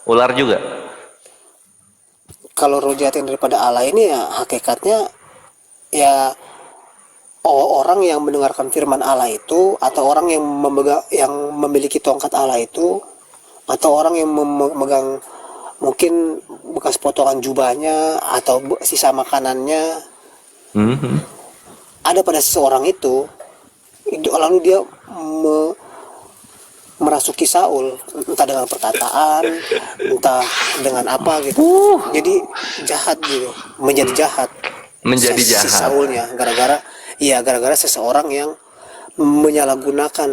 Ular juga. Kalau roh jahat yang daripada Allah ini ya hakikatnya ya orang yang mendengarkan firman Allah itu, atau orang yang yang memiliki tongkat Allah itu, atau orang yang memegang mungkin bekas potongan jubahnya atau sisa makanannya Mhm. ada pada seseorang itu, lalu dia merasuki Saul, entah dengan perkataan, entah dengan apa gitu. Jadi jahat gitu, menjadi jahat. Menjadi Si jahat. Saulnya gara-gara seseorang yang menyalahgunakan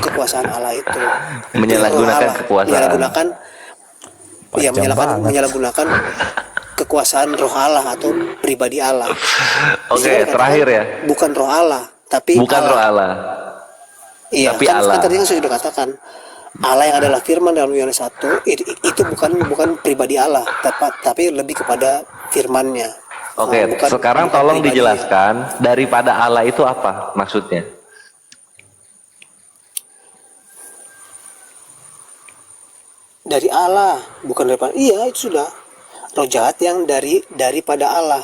kekuasaan Allah itu. Roh Menyalahgunakan Allah, kekuasaan. menyalahgunakan, ya Panjang banget. menyalahgunakan kekuasaan roh Allah atau pribadi Allah. Di situ Oke, kan dikatakan terakhir ya. bukan roh Allah, tapi Bukan roh Allah. Allah, Iya, tapi kan Allah. tadi yang sudah dikatakan Allah yang adalah firman dalam Yohanes 1 itu bukan pribadi Allah, tapi lebih kepada firman-Nya. Oke, sekarang Bukan tolong pribadinya. dijelaskan daripada Allah itu apa maksudnya? Dari Allah, bukan daripada. Iya, itu sudah. Roh jahat yang daripada Allah.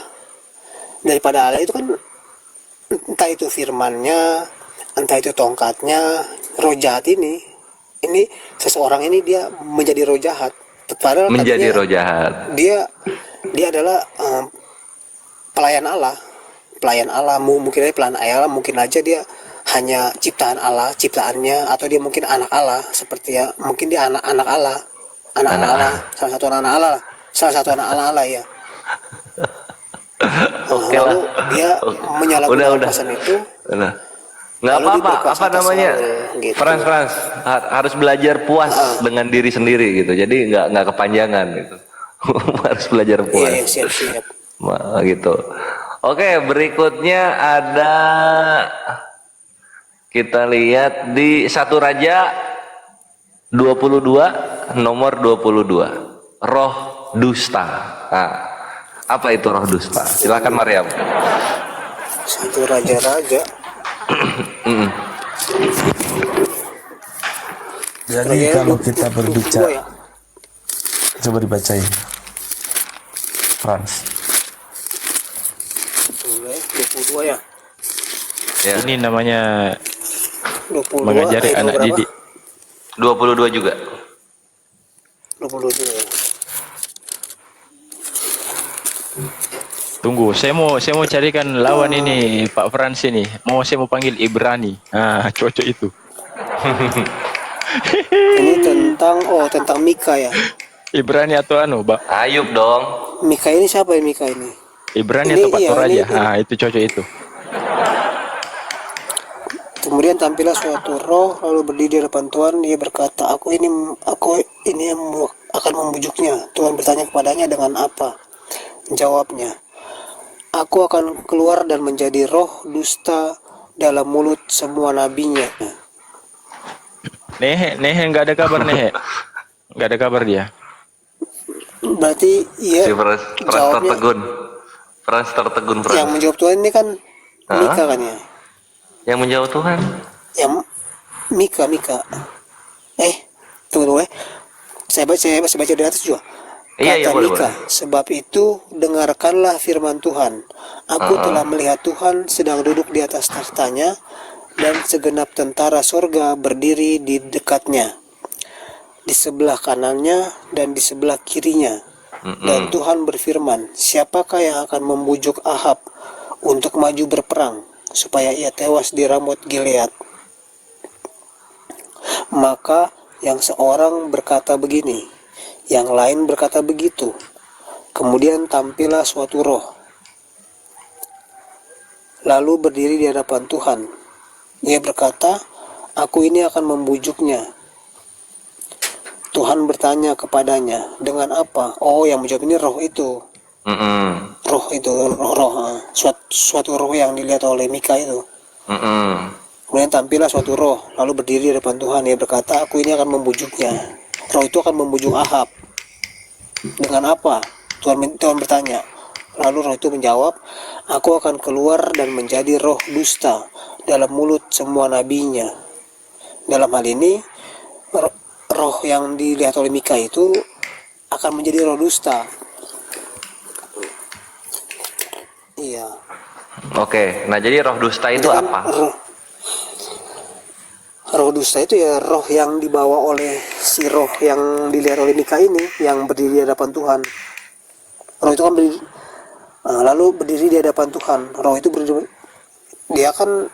Daripada Allah itu kan entah itu firman-Nya, entah itu tongkatnya. Roh jahat ini seseorang ini dia menjadi roh jahat. Padahal Menjadi tadinya roh jahat. dia adalah pelayan Allah, mungkin aja pelayan Allah, mungkin aja dia hanya ciptaannya, atau dia mungkin anak Allah, seperti ya mungkin dia anak Allah, salah satu anak Allah ya. Oke lah. Lalu dia menyalahgunakan Udah. kuasaan itu, Udah. Nggak lalu dia apa-apa, berkuasa apa atas namanya? Saul, gitu. Frans, harus belajar puas dengan diri sendiri gitu. Jadi nggak kepanjangan gitu. Harus belajar puas. Iya, siap. Gitu. Oke, berikutnya ada, kita lihat di 1 Raja 22 nomor 22. Roh dusta. Nah, apa itu roh dusta? Silakan Maryam. 1 Raja-Raja. Jadi Raja kalau 22 kita berbicara, ya. coba dibacain, Frans. 22 ya. Ya. Ini namanya 22 mengajari ayat anak berapa? didik. 22 juga. 22 ya. Tunggu, saya mau carikan lawan ini Pak Frans ini. Saya mau panggil Ibrani. Ah, cocok itu. Ini tentang Mika ya. Ibrani atau Pak? Ayub dong. Mika ini siapa ya, Mika ini? Ibrani Ini atau Pak iya, Toraja? ini. Ah, itu cocok itu. Kemudian tampillah suatu roh lalu berdiri di hadapan Tuhan. Dia berkata, aku ini yang akan membujuknya. Tuhan bertanya kepadanya, dengan apa? Jawabnya, aku akan keluar dan menjadi roh dusta dalam mulut semua nabinya. Nehe nggak ada kabar Nehe. Nggak ada kabar dia. Berarti Si iya, Frans jawabnya tertegun. Frans tertegun, yang Frans. menjawab Tuhan ini kan Hah? Mika kan ya? Yang menjawab Tuhan. Yang Mika. Tunggu. Saya baca di atas juga. Iya, Kata boleh. Mika, sebab itu dengarkanlah firman Tuhan. Aku telah melihat Tuhan sedang duduk di atas tahtanya, dan segenap tentara sorga berdiri di dekatnya, di sebelah kanannya dan di sebelah kirinya. Dan Tuhan berfirman, siapakah yang akan membujuk Ahab untuk maju berperang, supaya ia tewas di Ramot Gilead? Maka yang seorang berkata begini, yang lain berkata begitu. Kemudian tampillah suatu roh, lalu berdiri di hadapan Tuhan. Ia berkata, aku ini akan membujuknya. Tuhan bertanya kepadanya, dengan apa? Oh, yang menjawab ini roh itu. Roh itu, suatu roh yang dilihat oleh Mika itu. Kemudian tampillah suatu roh, lalu berdiri di depan Tuhan. Ia berkata, aku ini akan membujuknya. Roh itu akan membujuk Ahab. Dengan apa? Tuhan bertanya. Lalu roh itu menjawab, aku akan keluar dan menjadi roh dusta dalam mulut semua nabinya. Dalam hal ini, roh yang dilihat oleh Mika itu akan menjadi roh dusta. Iya. Oke, nah jadi roh dusta itu Kan apa? roh dusta itu ya roh yang dibawa oleh si roh yang dilihat oleh Mika ini, yang berdiri di hadapan Tuhan. Roh itu kan berdiri, lalu berdiri di hadapan Tuhan. Roh itu berdiri, dia kan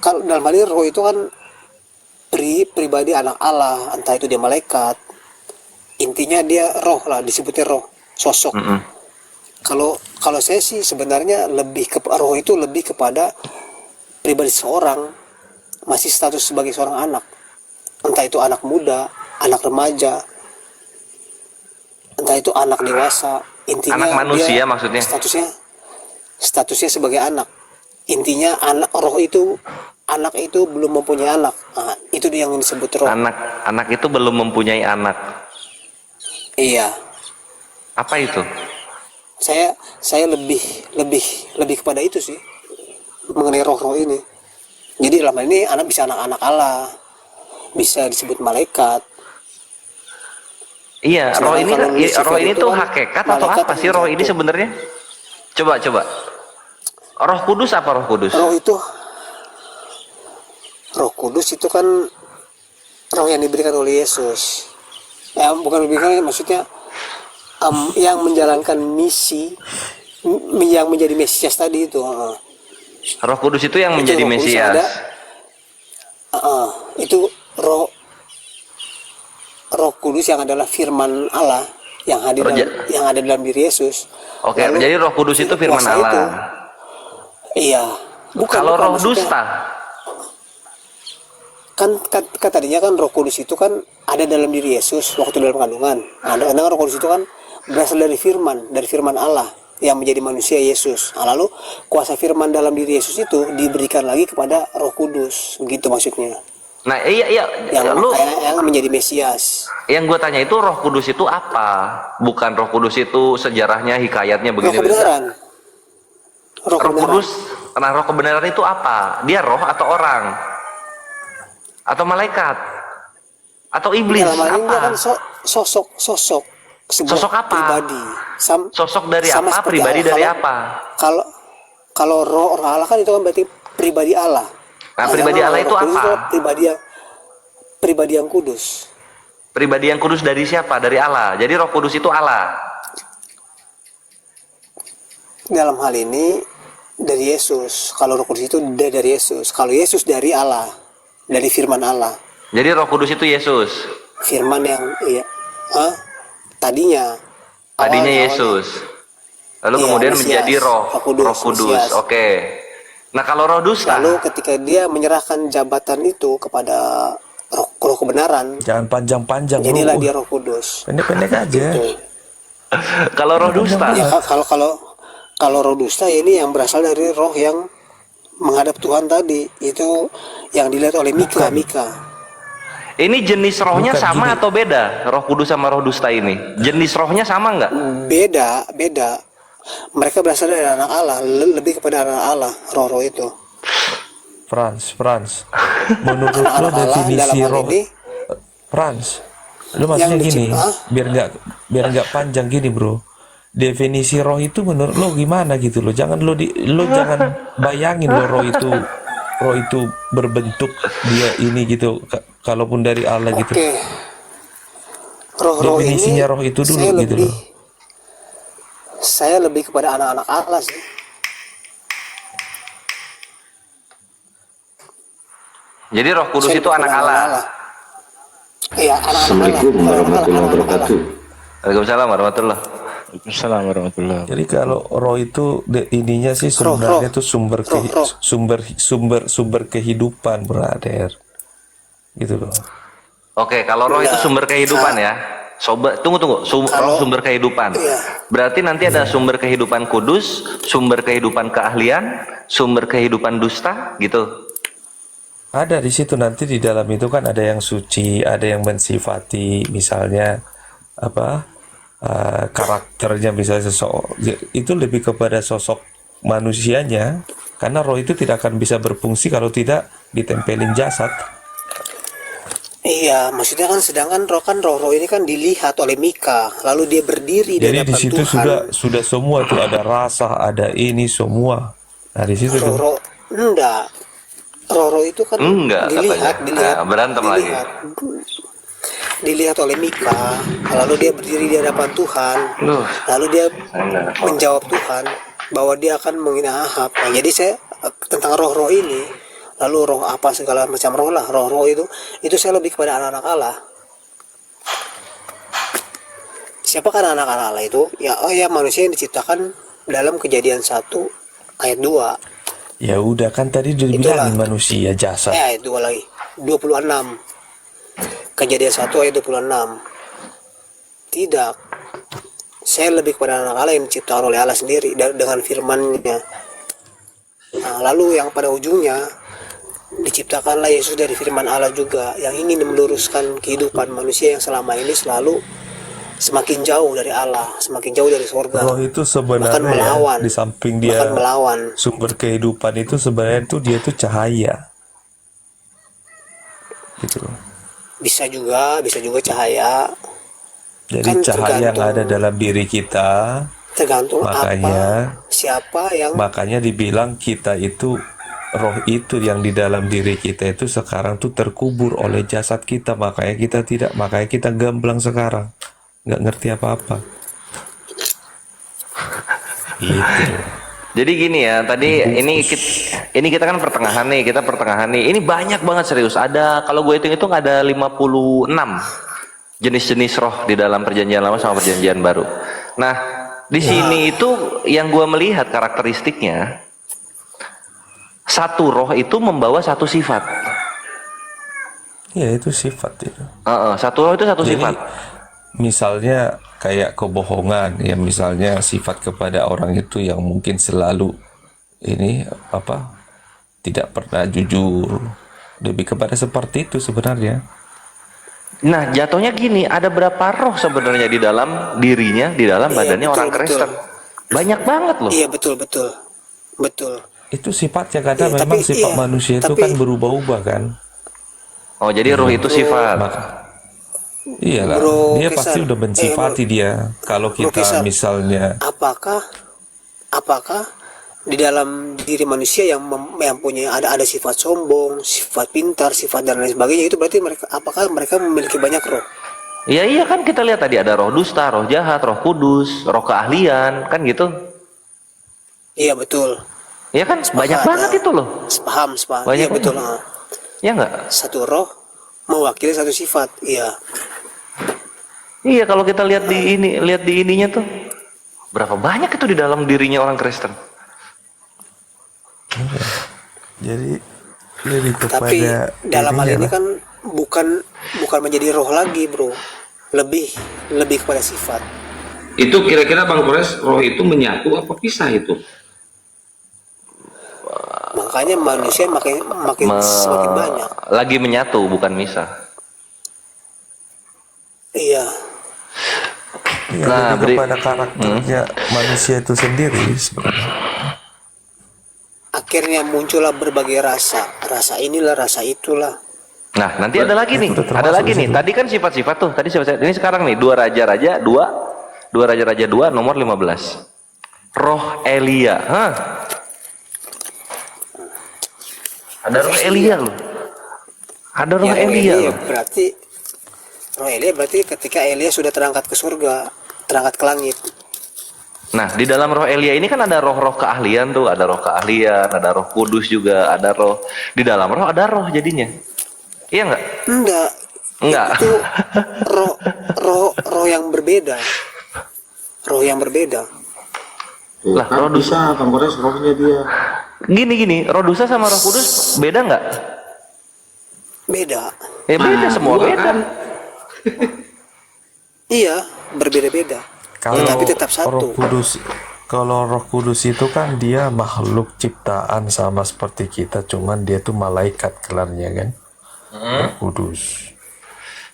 kalau dalam hal ini roh itu kan pribadi anak Allah, entah itu dia malaikat. Intinya dia roh lah, disebutnya roh, sosok. Kalau saya sih sebenarnya lebih ke roh itu lebih kepada pribadi seorang, masih status sebagai seorang anak, entah itu anak muda, anak remaja, entah itu anak dewasa. Intinya Anak manusia dia maksudnya? statusnya sebagai anak. Intinya roh itu, anak itu belum mempunyai anak. Nah, itu dia yang disebut roh. Anak itu belum mempunyai anak. Iya. Apa itu? Saya lebih kepada itu sih, mengenai roh-roh ini. Jadi dalam hal ini anak bisa anak-anak Allah, bisa disebut malaikat. Iya, roh ini tuh kan hakikat atau apa sih roh ini sebenarnya? Coba. Roh Kudus apa roh Kudus? Roh Kudus itu kan roh yang diberikan oleh Yesus. Ya, bukan diberikan, maksudnya yang menjalankan misi, yang menjadi Mesias tadi itu. Roh Kudus itu yang menjadi Roh Kudus Mesias. Itu Roh Kudus yang adalah firman Allah yang hadir yang ada dalam diri Yesus. Oke, Lalu, jadi Roh Kudus itu firman kuasa Allah. itu, iya. Kalau roh maksudnya, dusta, kan tadinya kan Roh Kudus itu kan ada dalam diri Yesus waktu dalam kandungan. Ada Roh Kudus itu kan berasal dari firman Allah yang menjadi manusia Yesus. Nah, lalu kuasa firman dalam diri Yesus itu diberikan lagi kepada Roh Kudus, begitu maksudnya. nah iya, Yang lu menjadi Mesias. yang gue tanya itu Roh Kudus itu apa? Bukan Roh Kudus itu sejarahnya, hikayatnya Roh begini. kebenaran. Roh Kudus, nah roh kebenaran itu apa? Dia roh atau orang? Atau malaikat? Atau iblis? Dalam hal ini dia Apa? kan sosok sebuah Sosok apa? pribadi. Sosok dari sama apa? seperti Pribadi Allah. dari apa? Kalau roh Allah kan itu kan berarti pribadi Allah. Nah, pribadi Allah itu Roh Kudus apa? Pribadi yang kudus. Pribadi yang kudus dari siapa? Dari Allah. Jadi Roh Kudus itu Allah. Dalam hal ini dari Yesus. Kalau Roh Kudus itu dari Yesus. Kalau Yesus dari Allah, dari firman Allah. Jadi Roh Kudus itu Yesus. Firman yang tadinya Tadinya Yesus. Lalu Iya, kemudian Mesias. menjadi Roh Kudus. Mesias. Oke. Nah, kalau roh dusta, Lalu ketika dia menyerahkan jabatan itu kepada roh kebenaran, Jangan panjang-panjang bro. jadilah dia Roh Kudus. Pendek-pendek aja. Gitu. kalau roh dusta, Ya, kalau roh dusta ini yang berasal dari roh yang menghadap Tuhan tadi, itu yang dilihat oleh Mika. ini jenis rohnya Bukan sama gini. atau beda? Roh Kudus sama roh dusta ini, jenis rohnya sama nggak? Beda. Mereka berasal dari anak Allah, lebih kepada anak Allah, roh-roh itu. Frans. Menurut lo Anak Allah dalam definisi hal roh, ini Frans, lo maksudnya yang gini, dicipta. biar nggak panjang gini bro. Definisi roh itu menurut lo gimana gitu lo? Jangan lo jangan bayangin lo roh itu berbentuk dia ini gitu. Kalaupun dari Allah gitu. Oke. Roh-roh ini Definisinya roh itu dulu gitu loh. Saya lebih kepada anak-anak Allah sih. Jadi Roh Kudus Saya itu lebih anak kepada Allah. Iya, anak-anak Allah. Assalamualaikum warahmatullahi wabarakatuh. Waalaikumsalam warahmatullah. Waalaikumsalam warahmatullahi. Jadi kalau roh itu ininya sih sebenarnya itu sumber kehidupan, brother. Gitu loh. Oke, kalau roh itu sumber kehidupan ya. Tunggu. Roh sumber kehidupan. Iya. Berarti nanti ada sumber kehidupan kudus, sumber kehidupan keahlian, sumber kehidupan dusta, gitu. Ada di situ nanti di dalam itu kan ada yang suci, ada yang mensifati, misalnya apa karakternya bisa seseorang itu lebih kepada sosok manusianya, karena roh itu tidak akan bisa berfungsi kalau tidak ditempelin jasad. Iya, maksudnya kan sedangkan roh ini kan dilihat oleh Mika, lalu dia berdiri di Jadi di hadapan situ Tuhan. sudah semua tuh, ada rasa, ada ini semua. Nah di situ tuh. Roh enggak. Roh itu kan Enggak dilihat, katanya. Nah, berantem lagi. dilihat oleh Mika, lalu dia berdiri di hadapan Tuhan, Loh, lalu dia saya nggak tahu. menjawab Tuhan bahwa dia akan menghina Ahab. Nah, jadi saya tentang roh-roh ini, lalu roh apa segala macam roh lah, roh-roh itu saya lebih kepada anak-anak Allah. Siapakah anak-anak Allah itu? Ya, oh ya, manusia yang diciptakan dalam Kejadian 1 ayat 2. Ya udah kan tadi udah dibilangin manusia jasad. Ayat 2 lagi. 26. Kejadian 1 ayat 26. Tidak. Saya lebih kepada anak Allah yang diciptakan oleh Allah sendiri dengan firman-Nya. Nah, lalu yang pada ujungnya diciptakanlah Yesus dari firman Allah juga, yang ingin meluruskan kehidupan manusia yang selama ini selalu semakin jauh dari Allah, semakin jauh dari surga. Roh itu sebenarnya Bahkan melawan, di samping dia bahkan melawan. sumber kehidupan itu sebenarnya itu dia itu cahaya. Gitu loh. Bisa juga Jadi cahaya. Kan cahaya yang tergantung- ada dalam diri kita, Tergantung Makanya- siapa yang makanya dibilang kita itu, roh itu yang di dalam diri kita itu sekarang tuh terkubur oleh jasad kita, makanya kita gamblang sekarang, nggak ngerti apa-apa. Gitu. Jadi gini ya, tadi ini kita kan pertengahan nih, Ini banyak banget serius. Ada, kalau gue hitung ada 56 jenis-jenis roh di dalam perjanjian lama sama perjanjian baru. Nah, di sini itu yang gue melihat karakteristiknya, satu roh itu membawa satu sifat. Ya itu sifat itu. Satu roh itu satu Jadi, sifat. misalnya kayak kebohongan, ya misalnya sifat kepada orang itu yang mungkin selalu ini tidak pernah jujur, lebih kepada seperti itu sebenarnya. Nah, jatuhnya gini, ada berapa roh sebenarnya di dalam dirinya, di dalam badannya betul, orang Kristen? Banyak banget loh. Iya, betul. Itu sifatnya kadang Iya, memang tapi- sifat iya, manusia itu tapi- kan berubah-ubah kan. Oh, jadi roh itu sifat. Iyalah, Bro dia Kesan, pasti udah mensifati dia. Kalau kita Kesan. misalnya apakah di dalam diri manusia yang punya ada sifat sombong, sifat pintar, sifat dan lain sebagainya, itu berarti apakah mereka memiliki banyak roh? Iya kan kita lihat tadi ada roh dusta, roh jahat, roh kudus, roh keahlian, kan gitu. Iya, betul. Iya kan banyak Sepakat, banget itu loh. Paham. Banyak Iya, betul. banget. Ya enggak? Satu roh mewakili satu sifat. Iya. Iya, kalau kita lihat di ininya tuh berapa banyak itu di dalam dirinya orang Kristen. jadi lebih Tapi kepada dalam hal ini ininya lah. kan bukan menjadi roh lagi, bro. Lebih kepada sifat. Itu kira-kira Bang Kores, roh itu menyatu apa pisah itu? Makanya manusia makin semakin banyak. Lagi menyatu, bukan misah. Iya. Ya, Nah, lebih kepada karakternya manusia itu sendiri sebenarnya. Akhirnya muncullah berbagai rasa. Rasa inilah, rasa itulah. Nah, nanti ada lagi nih. Itu termasuk Ada lagi nih. situ. Tadi kan sifat-sifat tuh. Tadi sifat. Ini sekarang nih, dua raja-raja 2 nomor 15. Roh Elia. Hah? Ada roh Elia loh. Ada roh Ya, Elia loh. Roh Elia berarti ketika Elia sudah terangkat ke surga, terangkat ke langit. Nah, di dalam roh Elia ini kan ada roh-roh keahlian tuh, ada roh keahlian, ada roh kudus juga, ada roh. Di dalam roh ada roh jadinya. Iya enggak? Enggak. Itu roh yang berbeda. Roh yang berbeda. Lah, Kan roh bisa Bang Kores rohnya dia. Gini, roh dosa sama roh kudus beda nggak? Beda. Ya beda, semua dua beda. kan. Iya, berbeda-beda. Tetapi tetap satu. Kalau Roh Kudus itu kan dia makhluk ciptaan sama seperti kita, cuman dia tuh malaikat gelarnya kan. Roh Kudus.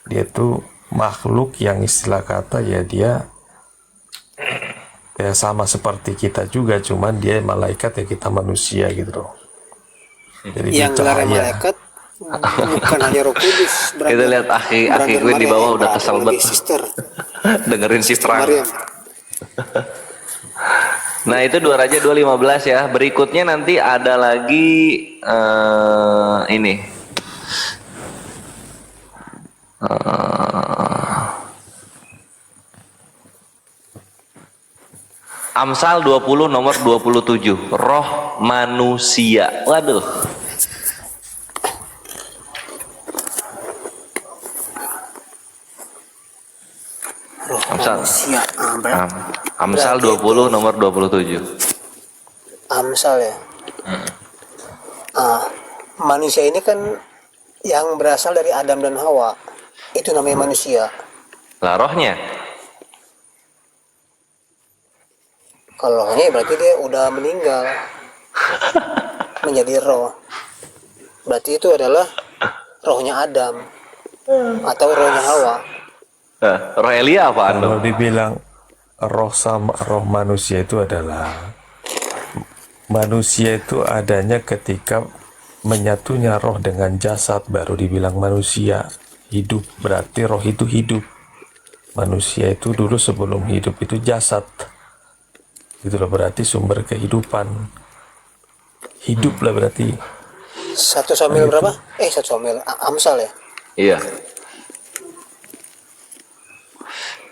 Dia tuh makhluk yang istilah kata ya dia ya sama seperti kita juga, cuman dia malaikat ya kita manusia gitu loh. Jadi dia Yang gelarnya cahaya. malaikat, bukan hanya Roh Kudus, Kita lihat Aki Brother Queen di Maria, bawah udah ada kesel lagi banget Sister dengerin si Frank. Mariam. Nah itu dua raja 215 ya. Berikutnya nanti ada lagi ini. Amsal 20 nomor 27. Roh manusia. Waduh. Roh Amsal. manusia. Amsal Berarti 20 nomor 27. Amsal ya. Manusia ini kan yang berasal dari Adam dan Hawa. Itu namanya manusia. Lah rohnya. Kalau rohnya berarti dia udah meninggal menjadi roh. Berarti itu adalah rohnya Adam atau rohnya Hawa. Roh Elia apaan Kalau dong? dibilang roh sama roh manusia itu adalah manusia itu adanya ketika menyatunya roh dengan jasad baru dibilang manusia hidup, berarti roh itu hidup. Manusia itu dulu sebelum hidup itu jasad, gitu loh, berarti sumber kehidupan, hidup lah berarti. 1 Samuel berapa? 1 Samuel Amsal ya. Iya.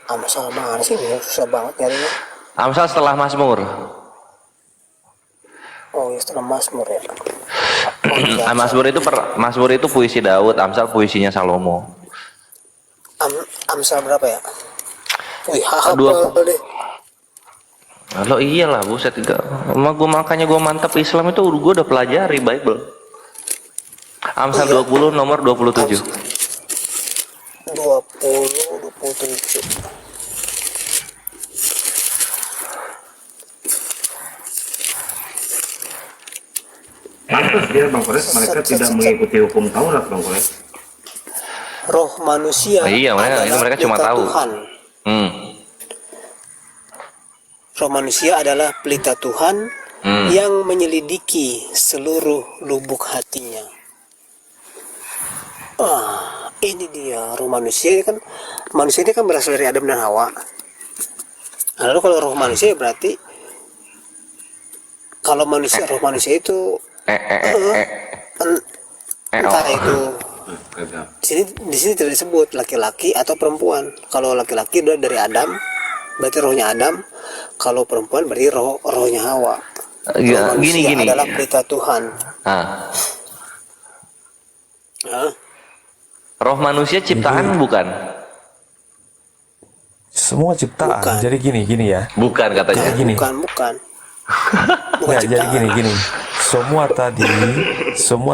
Amsal mana sih? Susah banget nyarinya. Amsal setelah Mazmur. Oh ya, setelah Mazmur ya. Oh, iya, Mazmur itu puisi Daud, Amsal puisinya Salomo. Amsal berapa ya? Wih, Dua. hafal deh. Lo iyalah buset tiga. Makanya gue mantap Islam itu gue udah pelajari Bible. Amsal 20 nomor 27. 27. Pantas dia Bang Kores mereka tidak mengikuti hukum Taurat Bang Kores. Roh manusia. Iya, mereka cuma pelita tahu. Tuhan. Roh manusia adalah pelita Tuhan yang menyelidiki seluruh lubuk hatinya. Ini dia roh manusia ini kan. Manusia ini kan berasal dari Adam dan Hawa. Lalu kalau roh manusia berarti kalau roh manusia itu entah itu di sini tidak disebut laki-laki atau perempuan. Kalau laki-laki udah dari Adam, berarti rohnya Adam. Kalau perempuan berarti rohnya Hawa. Roh manusia Gini. adalah pelita Tuhan. Roh manusia ciptaan bukan? Semua ciptaan. Bukan. Jadi gini ya. Bukan katanya. Gini. Bukan. Ya, jadi gini. Semua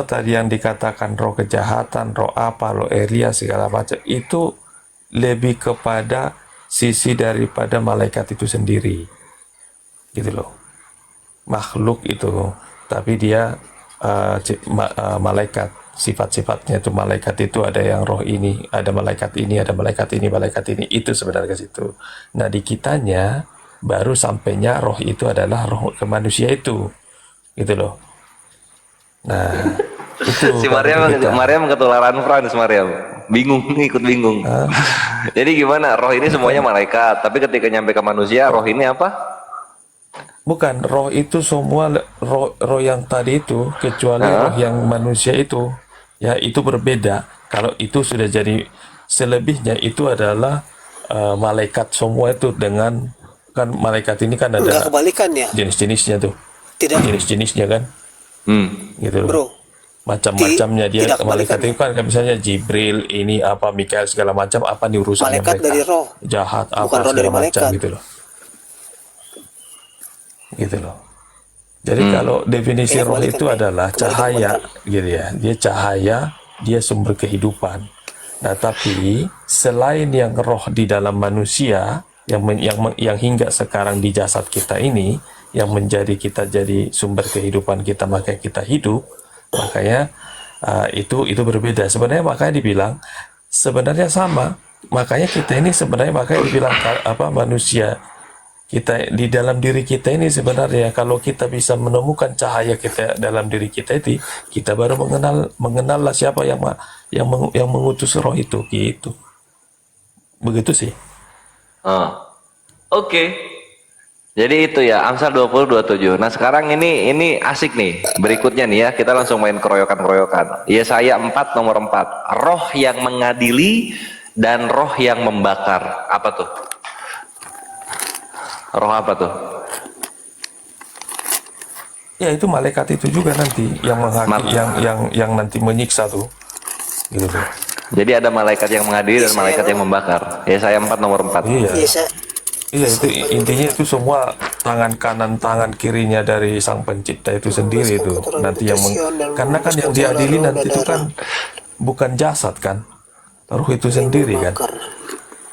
tadi yang dikatakan roh kejahatan, roh apa, roh Elia segala macam itu lebih kepada sisi daripada malaikat itu sendiri, gitu loh. Makhluk itu, tapi dia malaikat. Sifat-sifatnya itu malaikat itu ada yang roh ini, ada malaikat ini, ada malaikat ini, itu sebenarnya ke situ. Nah di kitanya baru sampainya roh itu adalah roh ke manusia itu, gitu loh. Nah itu Si Mariam ketularan Frans Mariam. Ikut bingung. Jadi gimana? Roh ini semuanya malaikat, tapi ketika nyampe ke manusia, roh ini apa? bukan roh itu semua roh yang tadi itu kecuali roh yang manusia itu ya itu berbeda. Kalau itu sudah jadi selebihnya itu adalah malaikat semua itu dengan kan malaikat ini kan ada Enggak kebalikan ya? jenis-jenisnya tuh. Tidak. Jenis-jenisnya kan. Gitu loh. Bro. Macam-macamnya dia Tidak malaikat kebalikan. itu kan misalnya Jibril ini apa Mikael segala macam apa nih urusannya Malaikat mereka. dari roh. Jahat Bukan apa roh dari segala macam malaikat. gitu loh. Jadi kalau definisi Iya, roh kebalikan, itu Pak. adalah cahaya gitu ya. Dia cahaya, dia sumber kehidupan. Nah, tapi selain yang roh di dalam manusia yang hingga sekarang di jasad kita ini yang menjadi kita jadi sumber kehidupan kita makanya kita hidup, makanya itu berbeda. Sebenarnya makanya dibilang sebenarnya sama. Makanya kita ini sebenarnya makanya dibilang apa manusia. kita di dalam diri kita ini sebenarnya kalau kita bisa menemukan cahaya kita dalam diri kita itu, kita baru mengenallah siapa yang mengutus roh itu gitu. Begitu sih. Oke. Jadi itu ya Amsal 20:27. Nah sekarang ini asik nih. Berikutnya nih ya kita langsung main keroyokan. Yesaya 4 nomor 4. Roh yang mengadili dan roh yang membakar. Apa tuh? Roh apa tuh? Ya itu malaikat itu juga nanti yang yang nanti menyiksa tuh. Gitu tuh. Jadi ada malaikat yang mengadili dan malaikat yang membakar. Yesaya 4 nomor 4. Iya. Iya, Iya itu intinya itu semua tangan kanan tangan kirinya dari sang pencipta itu sendiri itu nanti yang karena kan yang diadili nanti itu kan bukan jasad kan, roh itu sendiri kan.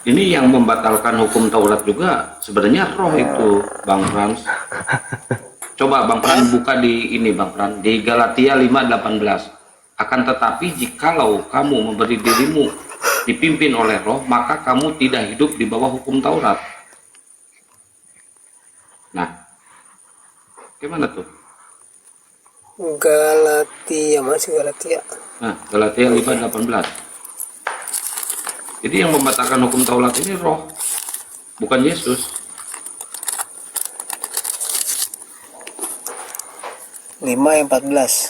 Ini yang membatalkan hukum Taurat juga sebenarnya roh itu, Bang Frans. Coba Bang Frans buka di ini Bang Frans di Galatia 5:18. Akan tetapi jikalau kamu memberi dirimu dipimpin oleh roh, maka kamu tidak hidup di bawah hukum Taurat. Nah, gimana tuh? Galatia, masih Galatia. Nah, Galatia 5:18. Jadi yang membatalkan hukum Taurat ini roh, bukan Yesus. 5:14.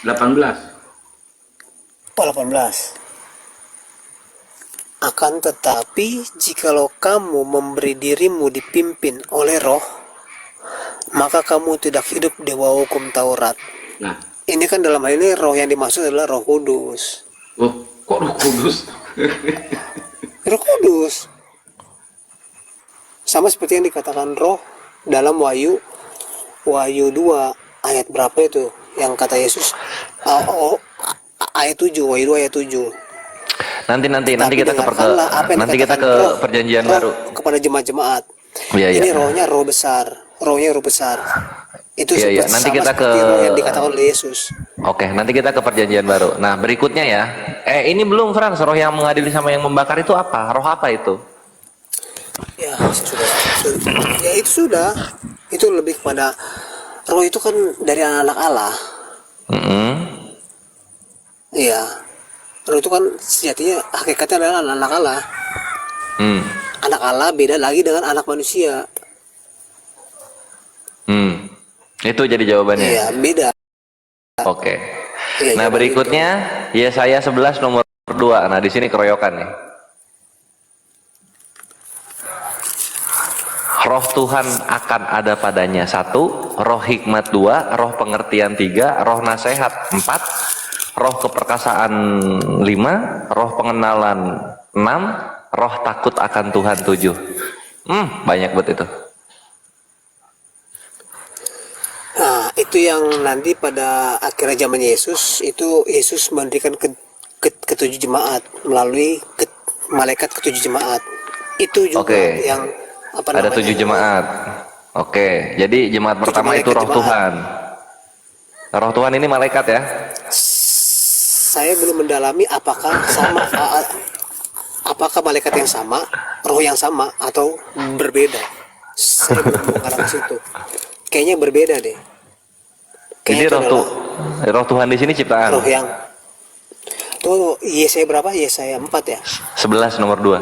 18. 18. Akan tetapi jikalau kamu memberi dirimu dipimpin oleh roh, maka kamu tidak hidup di bawah hukum Taurat. Nah, Ini kan dalam hal ini roh yang dimaksud adalah Roh Kudus. oh, kok Roh Kudus? Roh Kudus. Sama seperti yang dikatakan roh dalam Wahyu 2 ayat berapa itu yang kata Yesus ayat 7, Wahyu 2 ayat 7. Nanti kita ke perjanjian baru kepada jemaat-jemaat. Iya. Ini rohnya roh besar. Itu Iya. seperti Nanti sama kita seperti roh yang dikatakan oleh Yesus. Oke, nanti kita ke perjanjian baru. Nah, berikutnya ya. Ini belum Frans, roh yang mengadili sama yang membakar itu apa? Roh apa itu? Ya, itu sudah. Itu lebih kepada roh itu kan dari anak Allah. Iya. Roh itu kan sejatinya hakikatnya adalah anak Allah. Anak Allah beda lagi dengan anak manusia. Itu jadi jawabannya. Iya, beda. Oke. Iya, Nah, berikutnya Yesaya 11 nomor 2. Nah, di sini keroyokan nih. Roh Tuhan akan ada padanya 1, roh hikmat 2, roh pengertian 3, roh nasihat 4, roh keperkasaan 5, roh pengenalan 6, roh takut akan Tuhan 7. Banyak buat itu. Nah, itu yang nanti pada akhir zaman Yesus, itu Yesus memberikan ketujuh jemaat melalui malaikat ketujuh jemaat. Itu juga yang ada 7 jemaat. Oke, jadi jemaat pertama itu roh Tuhan. Roh Tuhan ini malaikat ya? Saya belum mendalami apakah sama, apakah malaikat yang sama, roh yang sama atau berbeda. Saya belum mengarah ke situ. Kayaknya berbeda deh. Jadi roh Tuhan di sini ciptaan. Roh yang tuh Yesaya berapa? Yesaya 4 ya? 11 nomor 2.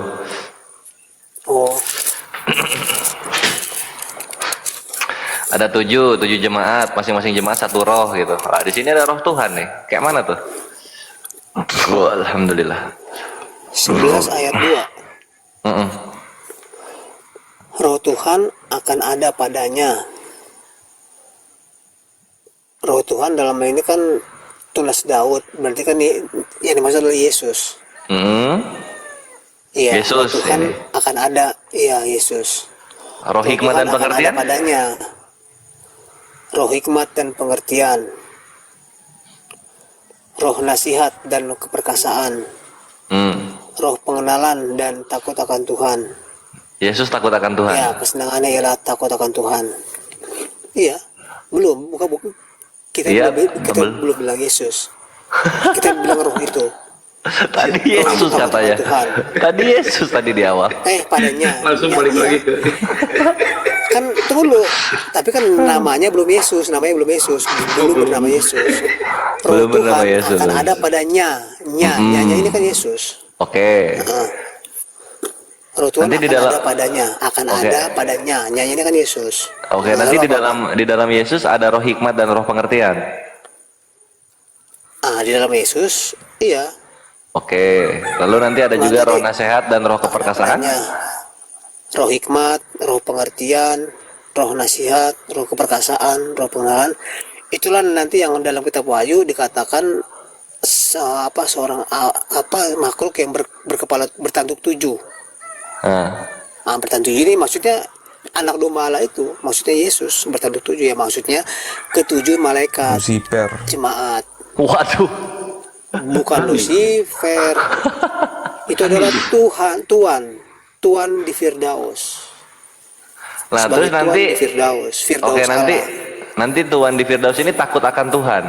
Oh. Ada 7 jemaat, masing-masing jemaat 1 roh gitu. Nah, di sini ada roh Tuhan nih. Kayak mana tuh? Alhamdulillah. 11 ayat 2. Roh Tuhan akan ada padanya. Roh Tuhan dalam hal ini kan tunas Daud, berarti kan yang dimaksud adalah Yesus. Iya, Yesus roh Tuhan ini akan ada, iya Yesus. roh hikmat dan pengertian. Padanya. Roh hikmat dan pengertian. Roh nasihat dan keperkasaan. Roh pengenalan dan takut akan Tuhan. Yesus takut akan Tuhan. Ya, kesenangannya ialah takut akan Tuhan. Iya, bukan. Kita belum bilang Yesus. Kita bilang roh itu. Tadi Yesus katanya. Tuhan. Tadi Yesus tadi di awal. Padanya. Langsung Ya, balik iya. lagi ke Kan dulu, tapi kan namanya belum Yesus, belum bernama Yesus. Roh Belum bernama Tuhan Yesus. akan ada padanya, nyanya ini kan Yesus. Oke. Roh Tuhan Nanti di akan dalam- ada padanya, Oke. ada padanya, nyanya ini kan Yesus. Oke, Nah, nanti lalu di apa? dalam Yesus ada roh hikmat dan roh pengertian. Di dalam Yesus, iya. Oke. Lalu nanti ada juga Nanti roh nasihat dan roh keperkasaan. Padanya, roh hikmat, roh pengertian, roh nasihat, roh keperkasaan, roh pengenalan. Itulah nanti yang dalam kitab Wahyu dikatakan seorang makhluk yang berkepala bertanduk 7. Nah, Bertanduk 7 ini maksudnya anak domba Allah itu, maksudnya Yesus bertanduk 7 ya, maksudnya ketujuh malaikat Lucifer. jemaat, waduh. bukan Lucifer. Itu adalah Tuhan di Firdaus. Nah, Sebagai terus nanti Tuhan di Firdaus oke, nanti Allah. Tuhan di Firdaus ini takut akan Tuhan.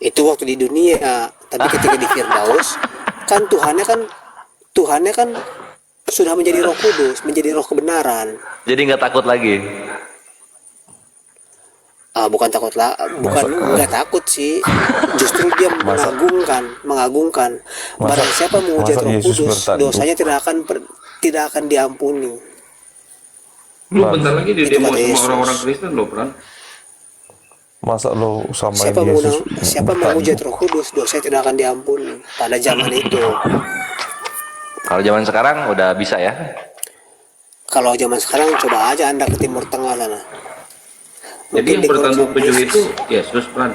Itu waktu di dunia, tapi ketika di Firdaus kan Tuhannya kan sudah menjadi Roh Kudus, menjadi Roh kebenaran. Jadi nggak takut lagi. Bukan nggak takut sih, justru dia mengagungkan. Barang siapa menghujat masa Roh Yesus Kudus, bertanduk? dosanya tidak akan diampuni. lu bentar lagi di Itu demo kata sama Yesus. orang-orang Kristen loh, Pran. Masa lo samain Siapa Yesus menghujat Roh Kudus, dosanya tidak akan diampuni pada zaman itu. Kalau zaman sekarang udah bisa ya. Kalau zaman sekarang coba aja Anda ke Timur Tengah sana. Jadi yang Mungkin dikurung bertanduk sama 7 ISIS. itu Yesus, Pran.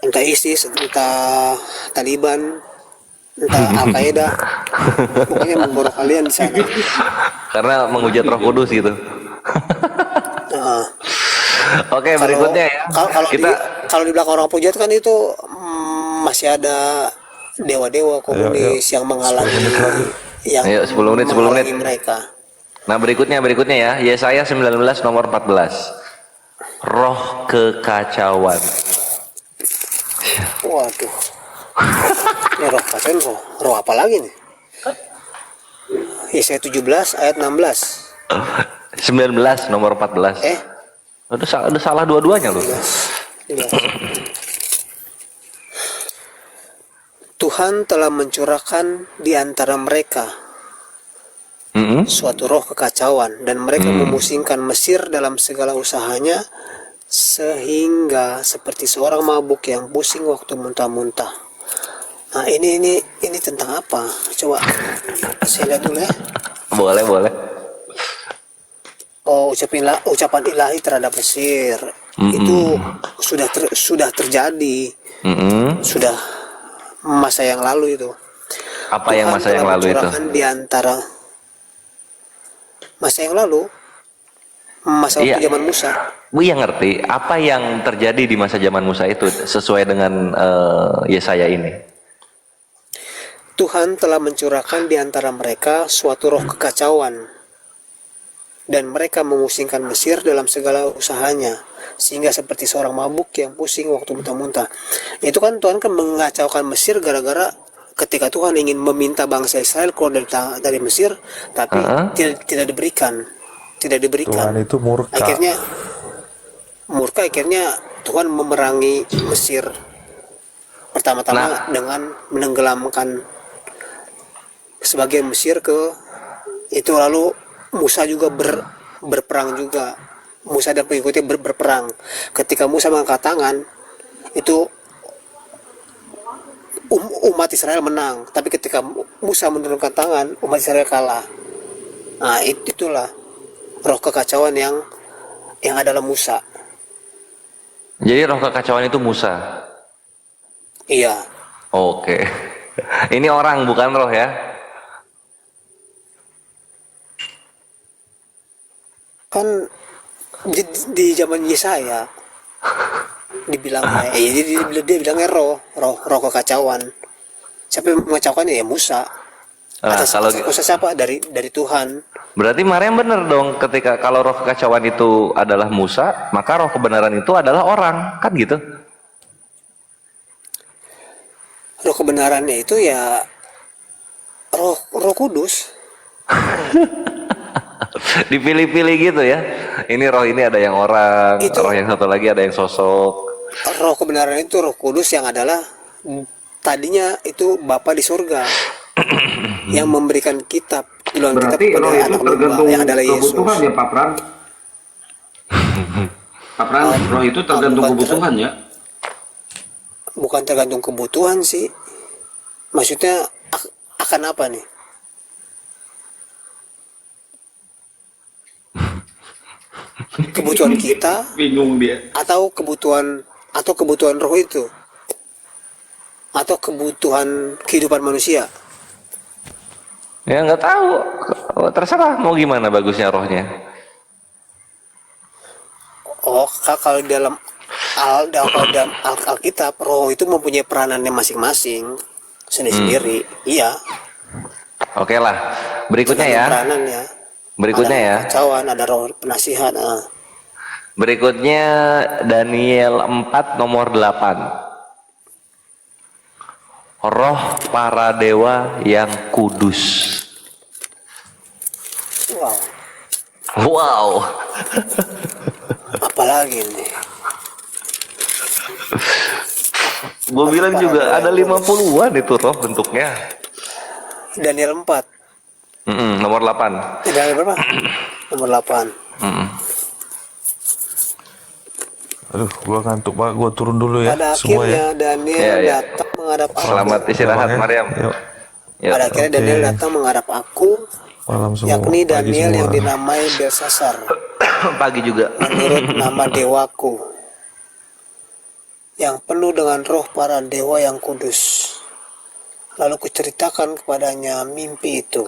Entah ISIS, entah Taliban, entah Al-Qaeda, pokoknya membunuh kalian di sana. Karena menghujat Roh Kudus gitu. Nah, Oke, berikutnya ya. kalau di belakang orang pujat kan itu masih ada dewa-dewa komunis yang menghalangi, 10 menit lagi. yang Ayo, 10 menit, 10 menit. menghalangi mereka. Nah, berikutnya ya. Yesaya 19 nomor 14. Roh kekacauan. Waduh, ini roh kacauan, roh apa lagi nih? Yesaya 17 ayat 16. 19 nomor 14. Udah salah dua-duanya loh. 19. Tuhan telah mencurahkan di antara mereka suatu roh kekacauan, dan mereka memusingkan Mesir dalam segala usahanya, sehingga seperti seorang mabuk yang pusing waktu muntah-muntah. Nah, ini tentang apa? Coba saya lihat dulu ya. Boleh. Ucapan ilahi terhadap Mesir itu sudah terjadi, sudah masa yang lalu itu. Apa yang masa yang lalu itu? Di antara masa yang lalu, masa waktu zaman Musa. Bu yang ngerti apa yang terjadi di masa zaman Musa itu sesuai dengan Yesaya ini. Tuhan telah mencurahkan di antara mereka suatu roh kekacauan, dan mereka memusingkan Mesir dalam segala usahanya, sehingga seperti seorang mabuk yang pusing waktu muntah-muntah. Itu kan Tuhan kan mengacaukan Mesir gara-gara ketika Tuhan ingin meminta bangsa Israel keluar dari Mesir, tapi tidak diberikan. Tuhan itu murka. Akhirnya Tuhan memerangi Mesir. Pertama-tama dengan menenggelamkan sebagian Mesir ke itu, lalu Musa juga berperang juga. Musa dan pengikutnya berperang. Ketika Musa mengangkat tangan, itu umat Israel menang. Tapi ketika Musa menurunkan tangan, umat Israel kalah. Nah, itulah roh kekacauan yang ada dalam Musa. Jadi roh kekacauan itu Musa. Iya. Oke. Ini orang bukan roh ya. Kan di zaman Yesaya dibilangnya, dia bilangnya roh kekacauan. Siapa yang mengacaukan? Ya Musa. Kalau Musa siapa? Dari Tuhan. berarti Maryam benar dong ketika kalau roh kekacauan itu adalah Musa, maka roh kebenaran itu adalah orang, kan gitu? Roh kebenarannya itu ya Roh Kudus. Dipilih-pilih gitu ya. Ini roh ini ada yang orang, Itu roh yang satu lagi ada yang sosok. roh kebenaran itu Roh Kudus yang adalah tadinya itu Bapa di surga yang memberikan kitab puluhan kitab Berarti roh kepada itu anak domba tergantung yang adalah Yesus. kebutuhan ya Pak Pran? Pak Pran, roh itu tergantung bukan kebutuhan ya? bukan tergantung kebutuhan sih. Maksudnya akan apa nih? Kebutuhan kita Bingung dia. atau kebutuhan roh itu atau kebutuhan kehidupan manusia. Ya nggak tahu, terserah mau gimana bagusnya rohnya. Oh, kalau dalam Alkitab roh itu mempunyai peranannya masing-masing sendiri-sendiri. Iya, Oke lah, berikutnya tergantung ya. peranannya. Berikutnya Ada ya. kacauan, ada roh penasihat. Berikutnya Daniel 4 nomor 8. Roh para dewa yang kudus. Wow, Wow. apalagi nih? Gue bilang juga ada 50-an itu roh bentuknya. Daniel 4. Nomor 8. Daniel berapa? Nomor 8. Aduh, gua ngantuk banget. Gua turun dulu ya. Pada Semua akhirnya ya. Daniel Iya, iya. datang menghadap aku. Selamat istirahat, Bang, ya. Maryam. Yuk, Yuk. Pada akhirnya Oke. Daniel datang menghadap aku, malam semua. yakni Pagi Daniel semua. yang dinamai Belsasar, Pagi juga. menurut nama dewaku, yang penuh dengan roh para dewa yang kudus. Lalu kuceritakan kepadanya mimpi itu.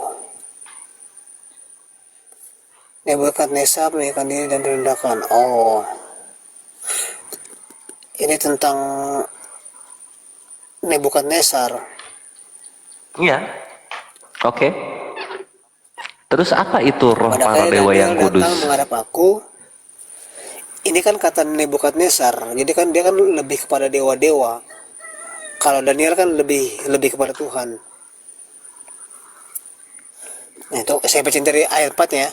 Nebukadnezar meninggikan diri dan direndahkan. Oh, ini tentang Nebukadnezar. Iya. Oke. Terus apa itu roh Pada para kali dewa Daniel yang kudus? datang menghadap aku. Ini kan kata Nebukadnezar. Jadi kan dia kan lebih kepada dewa-dewa. Kalau Daniel kan lebih kepada Tuhan. Nah, itu saya baca dari ayat 4 ya.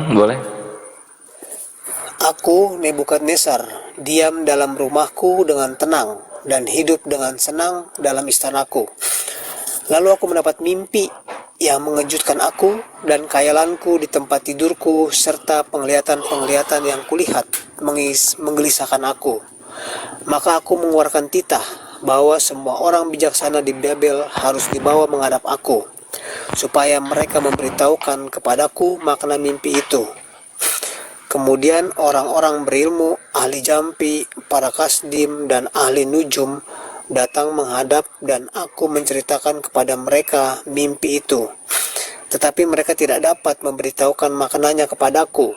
Boleh. Aku Nebukadnezar diam dalam rumahku dengan tenang dan hidup dengan senang dalam istanaku. Lalu aku mendapat mimpi yang mengejutkan aku dan khayalanku di tempat tidurku serta penglihatan-penglihatan yang kulihat menggelisahkan aku. Maka aku mengeluarkan titah bahwa semua orang bijaksana di Babel harus dibawa menghadap aku, supaya mereka memberitahukan kepadaku makna mimpi itu. Kemudian orang-orang berilmu, ahli jampi, para kasdim, dan ahli nujum datang menghadap dan aku menceritakan kepada mereka mimpi itu. Tetapi mereka tidak dapat memberitahukan maknanya kepadaku.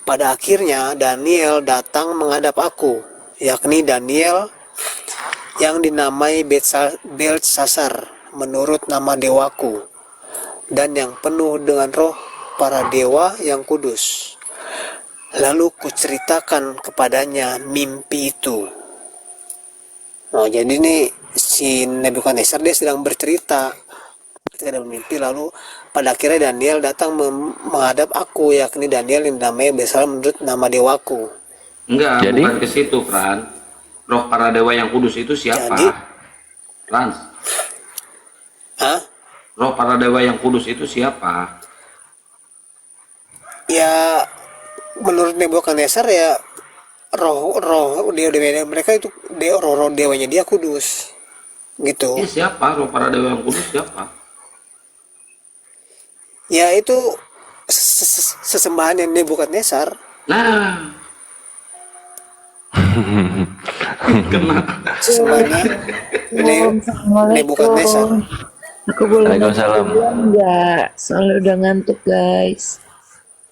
Pada akhirnya Daniel datang menghadap aku, yakni Daniel yang dinamai Belsasar menurut nama dewaku, dan yang penuh dengan roh para dewa yang kudus. Lalu kuceritakan kepadanya mimpi itu. Oh, jadi ini si Nebukadnezar dia sedang bercerita ketika ada mimpi. Lalu pada akhirnya Daniel datang menghadap aku, yakni Daniel yang namanya Belsasar menurut nama dewaku. Enggak, Jadi? bukan ke situ, Fran. Roh para dewa yang kudus itu siapa? Jadi? Frans, Hah? roh para dewa yang kudus itu siapa? Ya menurut Nebukadnezar ya roh dewa mereka itu roh dewanya dia kudus gitu. Siapa roh para dewa yang kudus siapa? Ya itu sesembahan yang Nebukadnezar. Nah, kena. Sesembahannya Nebukadnezar. Aku boleh Waalaikumsalam. enggak? Soalnya udah ngantuk guys.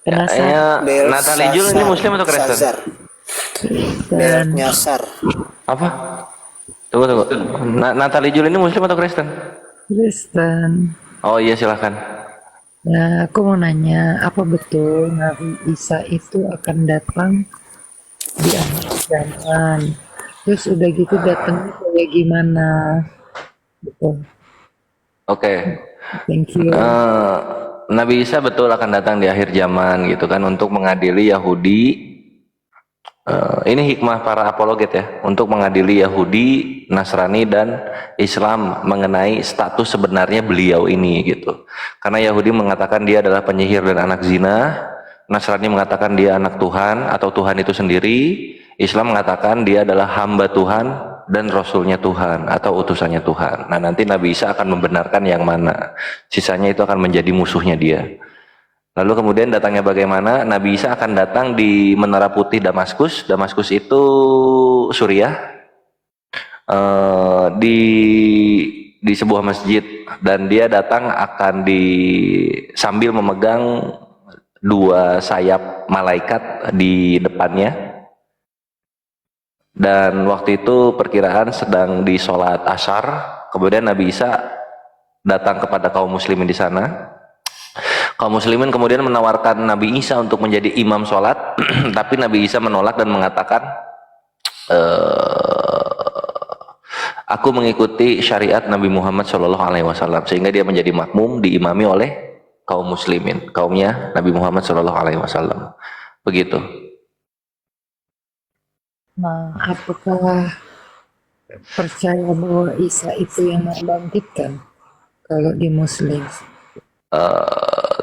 Penasaran. Kayaknya Natalie Jul ini muslim atau Kristen? Dan Nyasar. Apa? Tunggu. Natalie Jul ini muslim atau Kristen? Kristen. Oh iya silahkan. Ya, aku mau nanya, apa betul Nabi Isa itu akan datang di akhir zaman? Terus udah gitu datangnya kayak gimana? Gitu. Oke. Thank you. Eh, Nabi Isa betul akan datang di akhir zaman gitu kan untuk mengadili Yahudi. Ini hikmah para apologet ya untuk mengadili Yahudi, Nasrani dan Islam mengenai status sebenarnya beliau ini gitu. Karena Yahudi mengatakan dia adalah penyihir dan anak zina, Nasrani mengatakan dia anak Tuhan atau Tuhan itu sendiri, Islam mengatakan dia adalah hamba Tuhan dan Rasulnya Tuhan atau utusannya Tuhan. Nah nanti Nabi Isa akan membenarkan yang mana, sisanya itu akan menjadi musuhnya dia. Lalu kemudian datangnya bagaimana? Nabi Isa akan datang di Menara Putih Damaskus. Damaskus itu Suriah. Di sebuah masjid dan dia datang akan sambil memegang dua sayap malaikat di depannya. Dan waktu itu perkiraan sedang di sholat asyar. Kemudian Nabi Isa datang kepada kaum muslimin di sana. Kaum muslimin kemudian menawarkan Nabi Isa untuk menjadi imam sholat, tapi Nabi Isa menolak dan mengatakan, aku mengikuti syariat Nabi Muhammad SAW, sehingga dia menjadi makmum diimami oleh kaum muslimin, kaumnya Nabi Muhammad SAW. Begitu. Nah, apakah percaya bahwa Isa itu yang membangkitkan kalau di Muslim?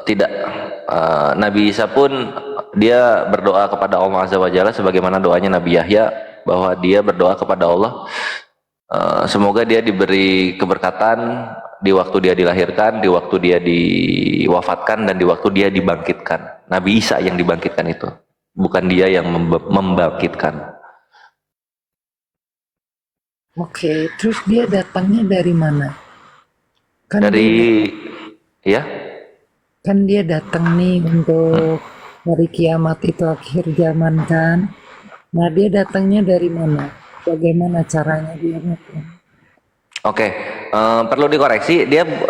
Tidak. Nabi Isa pun dia berdoa kepada Allah Azza wa Jalla sebagaimana doanya Nabi Yahya, bahwa dia berdoa kepada Allah, semoga dia diberi keberkatan di waktu dia dilahirkan, di waktu dia diwafatkan, dan di waktu dia dibangkitkan. Nabi Isa yang dibangkitkan itu, bukan dia yang membangkitkan. Oke, terus dia datangnya dari mana? Kan Ya, kan dia datang nih untuk hari kiamat itu akhir zaman kan. Nah, dia datangnya dari mana? Bagaimana caranya dia datang? oke. Perlu dikoreksi,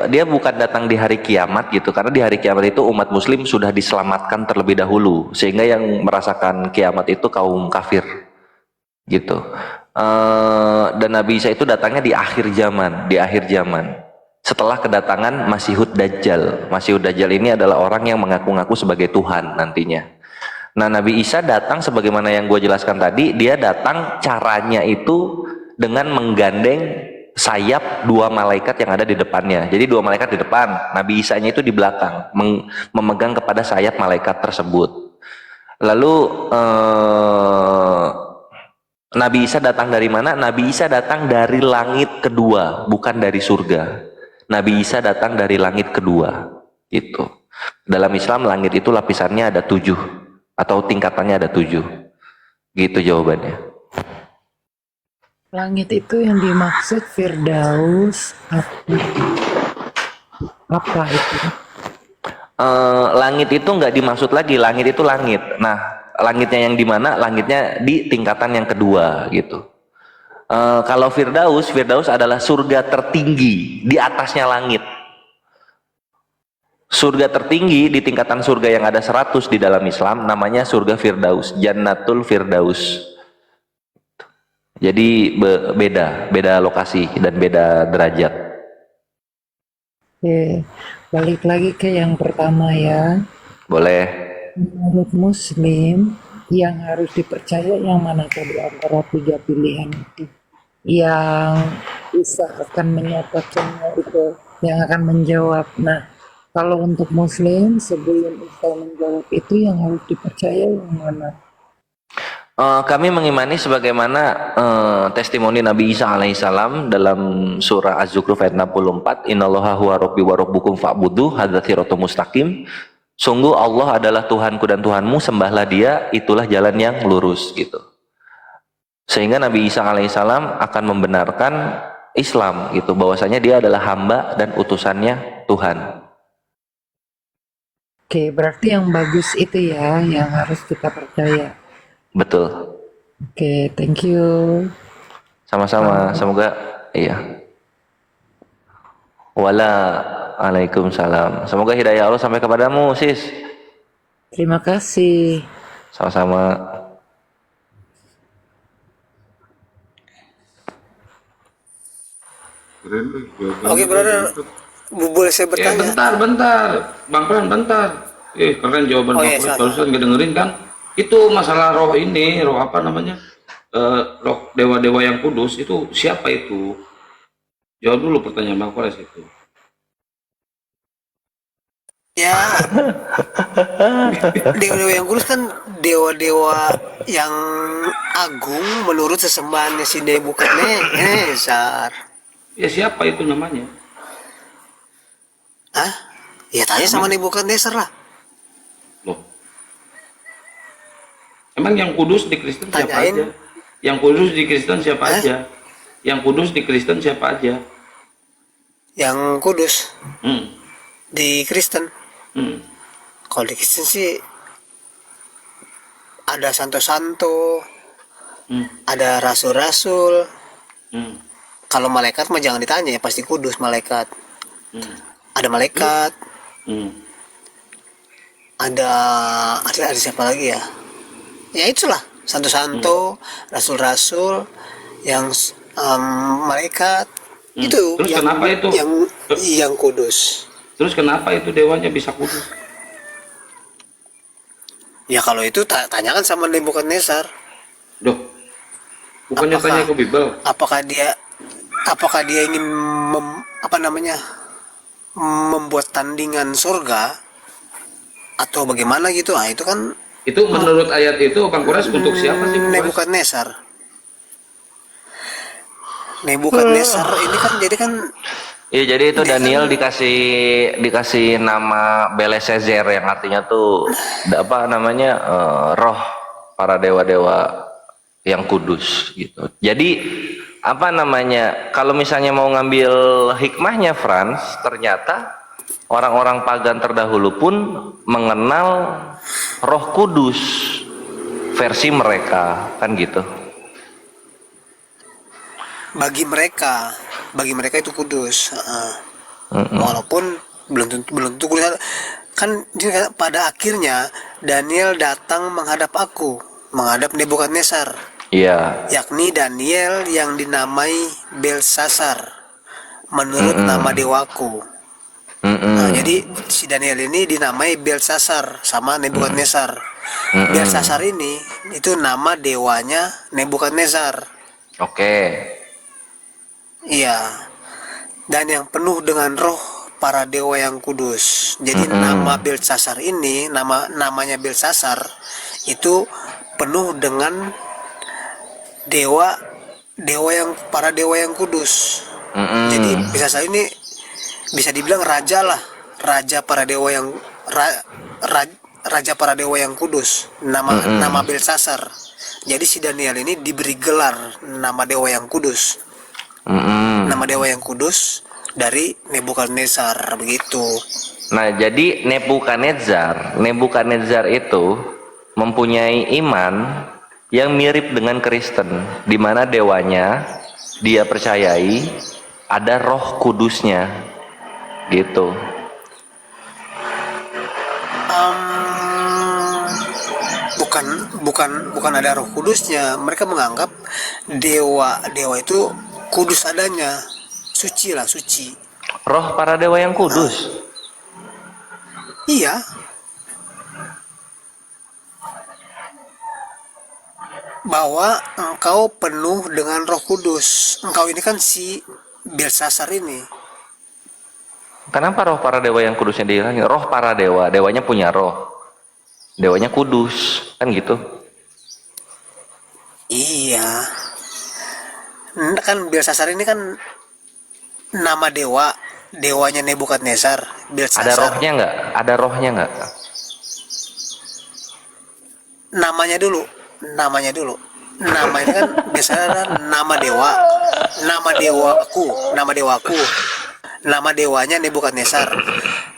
dia bukan datang di hari kiamat gitu, karena di hari kiamat itu umat muslim sudah diselamatkan terlebih dahulu, sehingga yang merasakan kiamat itu kaum kafir gitu. Dan Nabi Isa itu datangnya di akhir zaman, setelah kedatangan Masihud Dajjal. Masihud Dajjal ini adalah orang yang mengaku-ngaku sebagai Tuhan nantinya. Nah, Nabi Isa datang sebagaimana yang gue jelaskan tadi, dia datang caranya itu dengan menggandeng sayap dua malaikat yang ada di depannya. Jadi dua malaikat di depan, Nabi Isanya itu di belakang, memegang kepada sayap malaikat tersebut. Lalu Nabi Isa datang dari mana? Nabi Isa datang dari langit kedua, bukan dari surga. Nabi Isa datang dari langit kedua. Itu. Dalam Islam langit itu lapisannya ada 7 atau tingkatannya ada 7. Gitu jawabannya. Langit itu yang dimaksud Firdaus apa itu? Langit itu nggak dimaksud lagi, langit itu langit. Nah, langitnya yang di mana? Langitnya di tingkatan yang kedua gitu. Kalau Firdaus adalah surga tertinggi di atasnya langit. Surga tertinggi di tingkatan surga yang ada 100 di dalam Islam namanya surga Firdaus, Jannatul Firdaus. Jadi beda lokasi dan beda derajat. Oke, balik lagi ke yang pertama ya. Boleh. Menurut Muslim, yang harus dipercaya yang mana tadi antara 3 pilihan itu? Yang bisa akan menyatakannya itu, yang akan menjawab. Nah, kalau untuk Muslim sebelum Isa menjawab itu yang harus dipercaya yang mana? Kami mengimani sebagaimana testimoni Nabi Isa alaihissalam dalam surah Az-Zukhruf ayat 64, Innallaha huwa rabbi wa rabbukum fa'buduh hadzal siratal mustaqim. Sungguh Allah adalah Tuhanku dan Tuhanmu, sembahlah Dia, itulah jalan yang lurus gitu. Sehingga Nabi Isa alaihissalam akan membenarkan Islam gitu, bahwasanya dia adalah hamba dan utusannya Tuhan. Oke, berarti yang bagus itu ya yang harus kita percaya. Betul. Oke, thank you. Sama-sama, semoga iya. Waalaikumsalam. Semoga hidayah Allah sampai kepadamu, sis. Terima kasih. Sama-sama. Keren tuh jawabannya. Oke, brother. Boleh saya bertanya? Bentar, Bang Pran, bentar. Keren jawaban Oh Bang iya, Pran. silakan. Barusan nggak dengerin kan? Itu masalah roh ini, roh apa namanya? Roh dewa-dewa yang kudus itu siapa itu? Jawab dulu pertanyaan Bang Pran itu. Ya, dewa-dewa yang kudus kan dewa-dewa yang agung menurut sesembahannya si Nebukadnezar. Ya siapa itu namanya? Hah? Ya tanya sama Nebukadnezar lah. Loh. Emang yang kudus di Kristen siapa Tanyain. aja? Yang kudus di Kristen siapa Hah? aja? Yang kudus di Kristen siapa aja? Yang kudus Hmm. di Kristen. Hmm. Kalau di Kristen sih ada santo-santo, Hmm. ada rasul-rasul. Hmm. Kalau malaikat mah jangan ditanya, ya pasti kudus malaikat. Hmm. Ada malaikat, Hmm. ada siapa lagi ya? Ya itulah santo-santo, rasul-rasul, yang malaikat. Itu Terus kenapa itu? yang kudus. Terus kenapa itu dewanya bisa kudus? Ya kalau itu tanyakan sama Nebukadnezar. Duh, bukannya Apakah- tanya ke Bible? Apakah dia ingin membuat tandingan surga atau bagaimana gitu? Ah itu kan Itu menurut ayat itu Bang Kures untuk siapa sih? Bang Kures? Nebukadnezar. Nebukadnezar ini kan jadi kan Iya, jadi itu Daniel dikasih nama Belshazzar yang artinya tuh apa namanya roh para dewa-dewa yang kudus gitu. Jadi apa namanya kalau misalnya mau ngambil hikmahnya Frans, ternyata orang-orang pagan terdahulu pun mengenal Roh Kudus versi mereka kan gitu. bagi mereka itu kudus. Walaupun belum tentu kudus. Kan dia pada akhirnya Daniel datang menghadap Nebukadnezar, Iya. yakni Daniel yang dinamai Belshazzar menurut nama dewaku. Nah, jadi si Daniel ini dinamai Belshazzar sama Nebukadnezar. Belshazzar ini itu nama dewanya Nebukadnezar. Oke. Iya. Dan yang penuh dengan roh para dewa yang kudus. Jadi nama Belshazzar ini, namanya Belshazzar itu penuh dengan para dewa yang kudus. Jadi Belshazzar ini bisa dibilang raja lah, raja para dewa yang kudus. Nama Belshazzar. Jadi si Daniel ini diberi gelar nama dewa yang kudus. Nama dewa yang kudus dari Nebukadnezar begitu. Nah, jadi Nebukadnezar itu mempunyai iman yang mirip dengan Kristen, di mana dewanya dia percayai ada Roh Kudusnya, gitu. Bukan ada Roh Kudusnya. Mereka menganggap dewa itu kudus adanya, suci. Roh para dewa yang kudus. Iya. Bahwa engkau penuh dengan Roh Kudus. Engkau ini kan si Belshazzar ini. Kenapa roh para dewa yang kudusnya dihilangin? Roh para dewa, dewanya punya roh. Dewanya kudus, kan gitu. Iya. Kan Belshazzar ini kan nama dewanya Nebukadnezar. Ada Belshazzar. rohnya nggak? Ada rohnya nggak? Namanya dulu. Nama ini kan biasanya nama dewaku. Nama dewanya Nebukadnezar.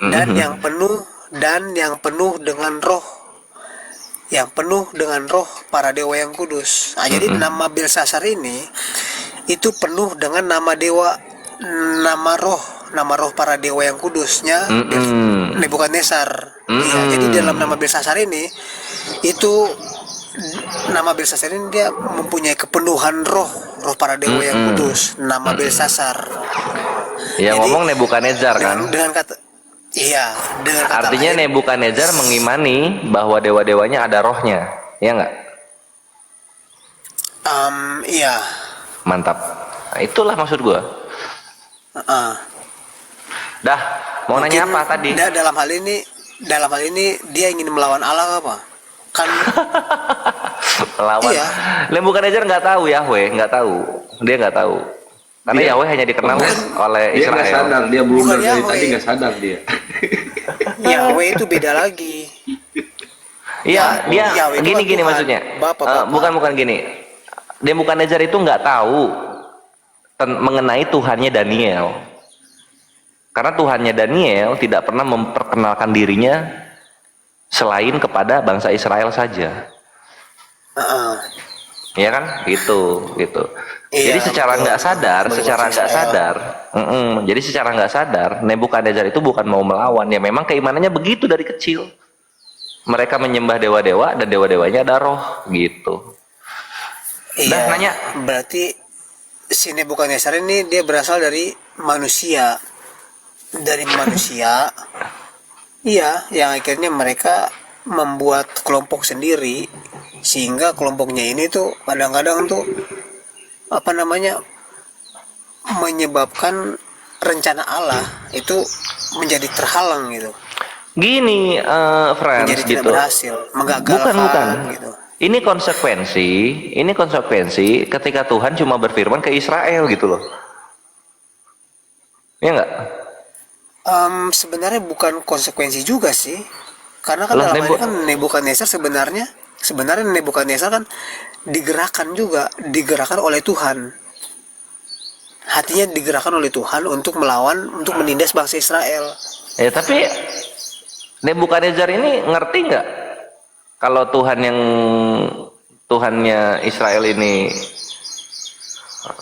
Dan yang penuh dengan roh. Yang penuh dengan roh para dewa yang kudus. Nah, jadi nama Belshazzar ini itu penuh dengan nama roh para dewa yang kudusnya Nebukadnezar. Ya, jadi dalam nama Belshazzar ini itu nama Belshazzar ini dia mempunyai kepenuhan roh para dewa yang kudus. Nama Belshazzar. Ya Jadi, ngomong Nebukadnezar kan. dengan kata iya, dengan kata Artinya lain, Nebukadnezar mengimani bahwa dewa-dewanya ada rohnya. Ya nggak? iya. Mantap. Nah, itulah maksud gua. Heeh. Dah, mau nanya Mungkin apa tadi? dalam hal ini dia ingin melawan Allah apa? Kan Melawan. iya. Nebukadnezar nggak tahu Yahweh, nggak tahu. Dia nggak tahu. Karena Dia- Yahweh hanya dikenal oleh Dia nggak Israel. sadar, dia blunder Bukan dari Yahweh. tadi nggak sadar dia. Yahweh itu beda lagi. Iya, dia Yahweh itu kan gini Tuhan, maksudnya. Bapak. Bukan gini. Nebukadnezar itu nggak tahu mengenai Tuhannya Daniel. Karena Tuhannya Daniel tidak pernah memperkenalkan dirinya selain kepada bangsa Israel saja. Heeh. Ya kan? Gitu. Iya, Jadi secara betul. nggak sadar, Bagi secara bangsa nggak Israel. sadar, jadi secara nggak sadar, Nebukadnezar itu bukan mau melawan, ya memang keimanannya begitu dari kecil. Mereka menyembah dewa-dewa dan dewa-dewanya ada roh, gitu. Iya. nanya. Berarti si Nebukadnezar ini dia berasal dari manusia. Dari manusia. Iya, yang akhirnya mereka membuat kelompok sendiri sehingga kelompoknya ini tuh kadang-kadang tuh apa namanya menyebabkan rencana Allah itu menjadi terhalang gitu, Gini, friends, menjadi tidak gitu. berhasil, menggagalkan Bukan. gitu. Ini konsekuensi ketika Tuhan cuma berfirman ke Israel gitu loh. Ya nggak? Sebenarnya bukan konsekuensi juga sih, karena kan Lah, dalam hal ini kan Nebukadnezar sebenarnya Nebukadnezar kan digerakkan oleh Tuhan, hatinya digerakkan oleh Tuhan untuk menindas bangsa Israel. Ya tapi Nebukadnezar ini ngerti nggak kalau Tuhannya Israel ini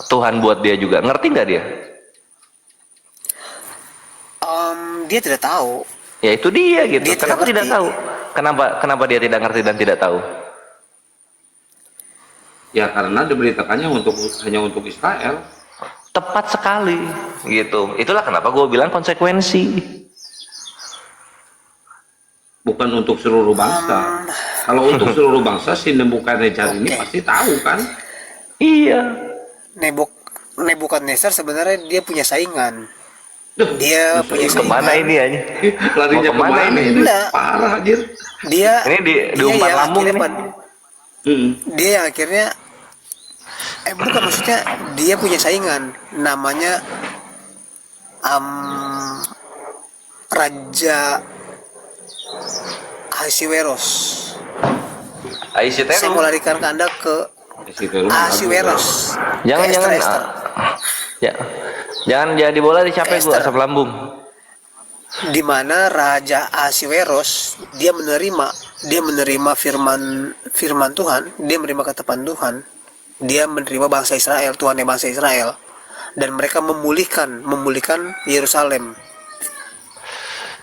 Tuhan buat dia juga, ngerti nggak dia? Dia tidak tahu. Ya itu dia gitu. Dia Kenapa tidak ngerti. tahu? Kenapa dia tidak ngerti dan tidak tahu? Ya karena diberitakannya hanya untuk Israel. Tepat sekali gitu. Itulah kenapa gue bilang konsekuensi. Bukan untuk seluruh bangsa. Kalau untuk seluruh bangsa si Nebukadnezar ini Oke. pasti tahu kan. Iya. Nebukadnezar sebenarnya dia punya saingan. Duh, Dia punya Kemana saingan. ini aja? larinya Mau kemana kemana ini? ini? Enggak. Parah anjir. Dia Ini di umpan yang lambung akhirnya ini. dia yang akhirnya bukan, maksudnya dia punya saingan namanya Raja Ahasiweros. Saya mau larikan ke Anda ke Ahasiweros. Jangan. Esther. Ya. Jangan jadi bola dicapai gua Esther. asam lambung. Di mana Raja Ahasiweros dia menerima firman Tuhan, dia menerima ketetapan Tuhan, dia menerima bangsa Israel, Tuhannya bangsa Israel, dan mereka memulihkan Yerusalem.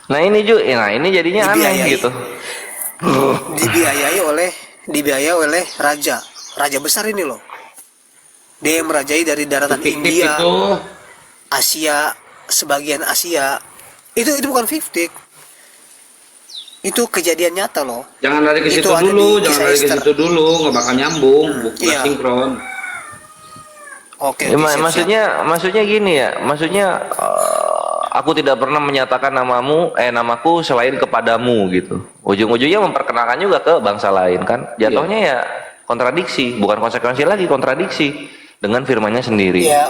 Nah ini jadinya aneh Dibiayai. gitu. dibiayai oleh raja besar ini loh. Dia yang merajai dari daratan Fiktif India, itu. Asia, sebagian Asia. Itu bukan fiktif. Itu kejadian nyata loh. Jangan lari ke Itu situ ada dulu, di jangan kisah lari ke Esther. situ dulu, nggak bakal nyambung, bukan Iya. sinkron. Oke, Ya, siap. maksudnya gini ya. Maksudnya aku tidak pernah menyatakan namaku selain kepadamu gitu. Ujung-ujungnya memperkenalkan juga ke bangsa lain kan. Jatuhnya ya kontradiksi, bukan konsekuensi lagi, kontradiksi dengan firmannya sendiri. Ya,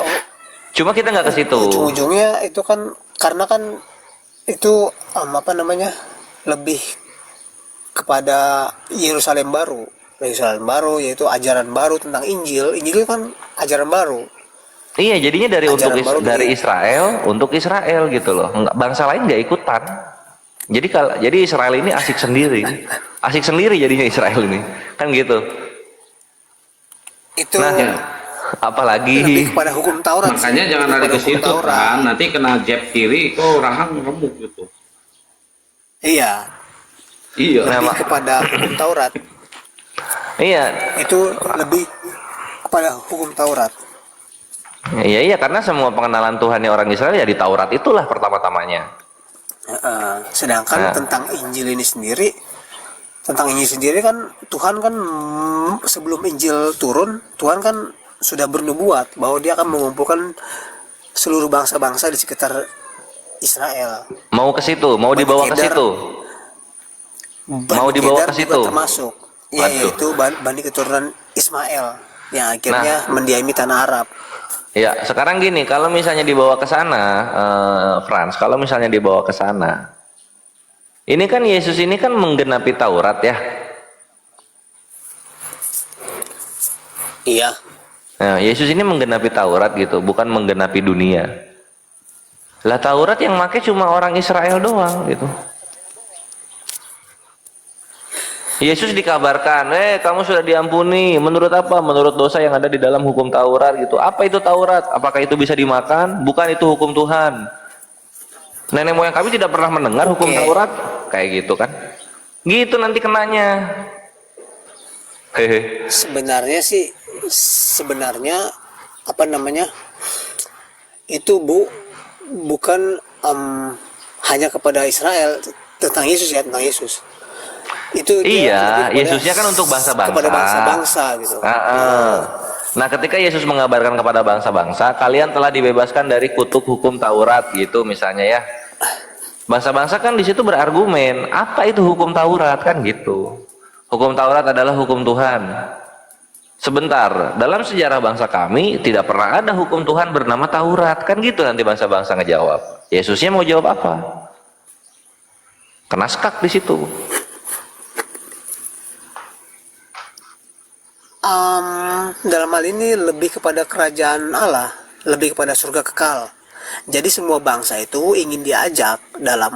Cuma kita nggak ke situ. ujung-ujungnya itu kan karena kan itu lebih kepada Yerusalem baru yaitu ajaran baru tentang Injil itu kan ajaran baru. Iya, jadinya Ajaran baru dari dia. Israel untuk Israel gitu loh. Nggak, bangsa lain nggak ikutan. Jadi Israel ini asik sendiri jadinya Israel ini kan gitu. Itu Nah, apalagi lebih kepada hukum Taurat. Makanya sih. jangan Lebih lari kepada ke hukum situ Taurat. kan, nanti kena jab kiri, kok rahang remuk gitu. Iya, Iya. Nah, lebih kepada hukum Taurat. iya. Itu lebih kepada hukum Taurat. Iya iya, karena semua pengenalan Tuhannya orang Israel ya di Taurat itulah pertama-tamanya. Sedangkan Nah. tentang Injil sendiri kan Tuhan kan sebelum Injil turun, Tuhan kan sudah bernubuat bahwa dia akan mengumpulkan seluruh bangsa-bangsa di sekitar Israel. Mau ke situ, mau Bani dibawa ke Kedar. situ. Mau dibawa Kedar ke juga situ. termasuk, Waduh. yaitu Bani keturunan Ismail yang akhirnya mendiami tanah Arab. Ya, sekarang gini, kalau misalnya dibawa ke sana, Frans, kalau misalnya dibawa ke sana, ini kan Yesus ini kan menggenapi Taurat ya. Iya. Nah, Yesus ini menggenapi Taurat gitu, bukan menggenapi dunia. Lah Taurat yang make cuma orang Israel doang gitu. Yesus dikabarkan, kamu sudah diampuni. Menurut apa? Menurut dosa yang ada di dalam hukum Taurat gitu. Apa itu Taurat? Apakah itu bisa dimakan? Bukan, itu hukum Tuhan. Nenek moyang kami tidak pernah mendengar hukum Taurat. Kayak gitu kan. Gitu nanti kenanya. Hehe. Sebenarnya apa namanya? Itu bukan hanya kepada Israel, tentang Yesus ya, tentang Yesus. Itu Iya, Yesusnya kan untuk bangsa-bangsa. Kepada bangsa-bangsa gitu. Nah, ketika Yesus mengabarkan kepada bangsa-bangsa, kalian telah dibebaskan dari kutuk hukum Taurat gitu misalnya ya. Bangsa-bangsa kan di situ berargumen, apa itu hukum Taurat kan gitu. Hukum Taurat adalah hukum Tuhan. Sebentar, dalam sejarah bangsa kami tidak pernah ada hukum Tuhan bernama Taurat kan gitu, nanti bangsa-bangsa ngejawab. Yesusnya mau jawab apa? Kena skak di situ. Dalam hal ini lebih kepada kerajaan Allah, lebih kepada surga kekal. Jadi semua bangsa itu ingin diajak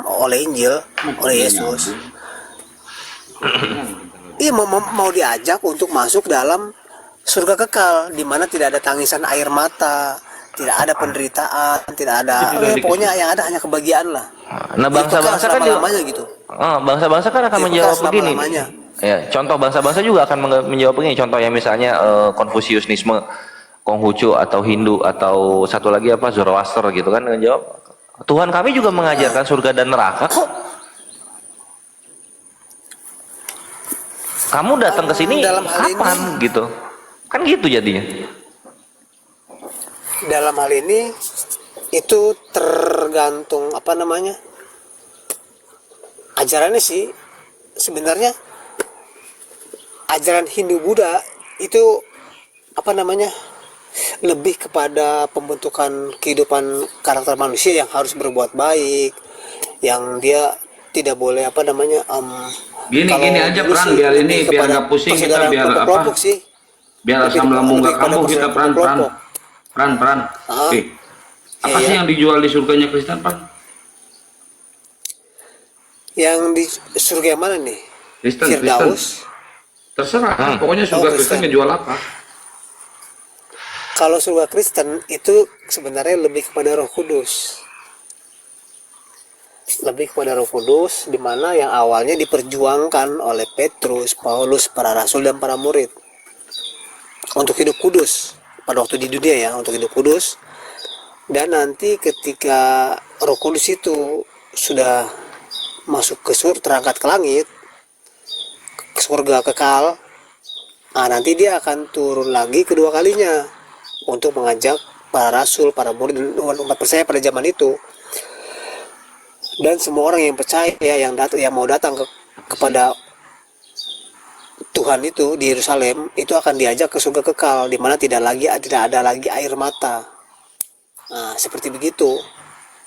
oleh Injil, oleh Yesus. Iya, mau diajak untuk masuk dalam surga kekal, di mana tidak ada tangisan air mata, tidak ada penderitaan, tidak ada, pokoknya yang ada hanya kebahagiaan lah. Nah, bangsa-bangsa kan juga, gitu. bangsa-bangsa kan akan menjawab begini. Ya, contoh bangsa-bangsa juga akan menjawab begini. Contoh yang misalnya Konfusiusnisme, Konghucu atau Hindu atau satu lagi apa Zoroaster gitu kan menjawab, Tuhan kami juga mengajarkan surga dan neraka kok. Kamu datang ke sini kapan gitu? Kan gitu jadinya. Dalam hal ini itu tergantung apa namanya? Ajarannya sih sebenarnya ajaran Hindu Buddha itu apa namanya? Lebih kepada pembentukan kehidupan karakter manusia yang harus berbuat baik, yang dia tidak boleh apa namanya gini aja Pran, biar ini biar nggak pusing kita, biar apa sih, biar asam lambung nggak kambuh kita Pran. Apa sih yang dijual di surganya Kristen Pran? Yang di surga yang mana nih? Kristen. Terserah, pokoknya surga Kristen ngejual apa? Kalau surga Kristen itu sebenarnya lebih kepada Roh Kudus. Lebih kepada Roh Kudus, di mana yang awalnya diperjuangkan oleh Petrus, Paulus, para rasul dan para murid untuk hidup kudus pada waktu di dunia ya, untuk hidup kudus. Dan nanti ketika Roh Kudus itu sudah masuk ke terangkat ke langit, ke surga kekal, nanti dia akan turun lagi kedua kalinya untuk mengajak para rasul, para murid dan umat percaya pada zaman itu, dan semua orang yang percaya yang mau datang kepada Tuhan itu di Yerusalem itu akan diajak ke surga kekal, di mana tidak ada lagi air mata. Nah, seperti begitu.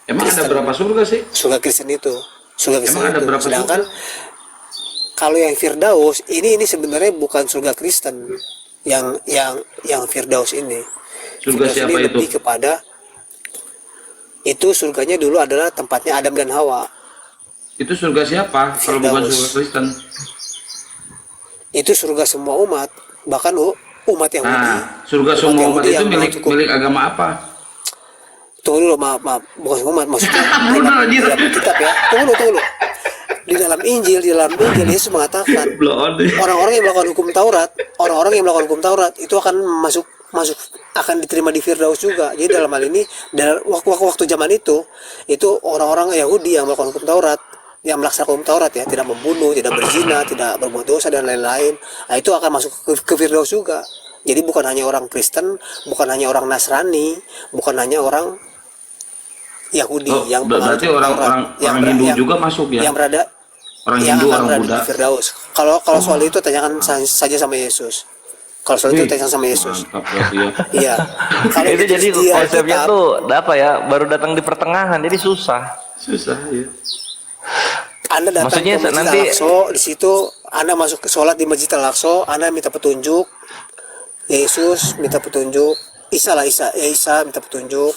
Emang Kristen, ada berapa surga sih? Surga Kristen itu. Surga Kristen emang ada berapa sedangkan surga? Kalau yang Firdaus ini sebenarnya bukan surga Kristen. Yang Firdaus ini. Surga Firdaus siapa ini itu? Lebih kepada itu surganya dulu adalah tempatnya Adam dan Hawa. Itu surga siapa? Kalau bukan surga Kristen? Itu surga semua umat, bahkan umat Yahudi. Surga semua umat itu milik agama apa? Tunggu dulu, maaf, bukan umat, maksudnya dalam kitab ya. Tunggu dulu. Di dalam Injil Yesus mengatakan orang-orang yang melakukan hukum Taurat, itu akan masuk, akan diterima di Firdaus juga. Jadi dalam hal ini, dalam waktu zaman itu orang-orang Yahudi yang melakukan hukum Taurat, yang melaksanakan hukum Taurat ya, tidak membunuh, tidak berzina, tidak berbuat dosa dan lain-lain. Nah, itu akan masuk ke Firdaus juga. Jadi bukan hanya orang Kristen, bukan hanya orang Nasrani, bukan hanya orang Yahudi Oh, yang berarti penganut orang-orang Taurat, yang Hindu yang, juga masuk ya? yang berada Orang yang Hindu, akan orang berada Buddha. di Firdaus. Kalau soal itu tanyakan saja sama Yesus. Kalau soal itu Wih, tanyakan sama Yesus. mantap berarti ya. Iya. Kalau Itu jadi di konsepnya Alkitab, tuh apa ya? Baru datang di pertengahan, jadi susah. Susah ya. Anda datang Maksudnya ke Masjid nanti Al-Aqsa, di situ Anda masuk ke sholat di Masjid Al-Aqsa, Anda minta petunjuk. Yesus minta petunjuk. Isa minta petunjuk.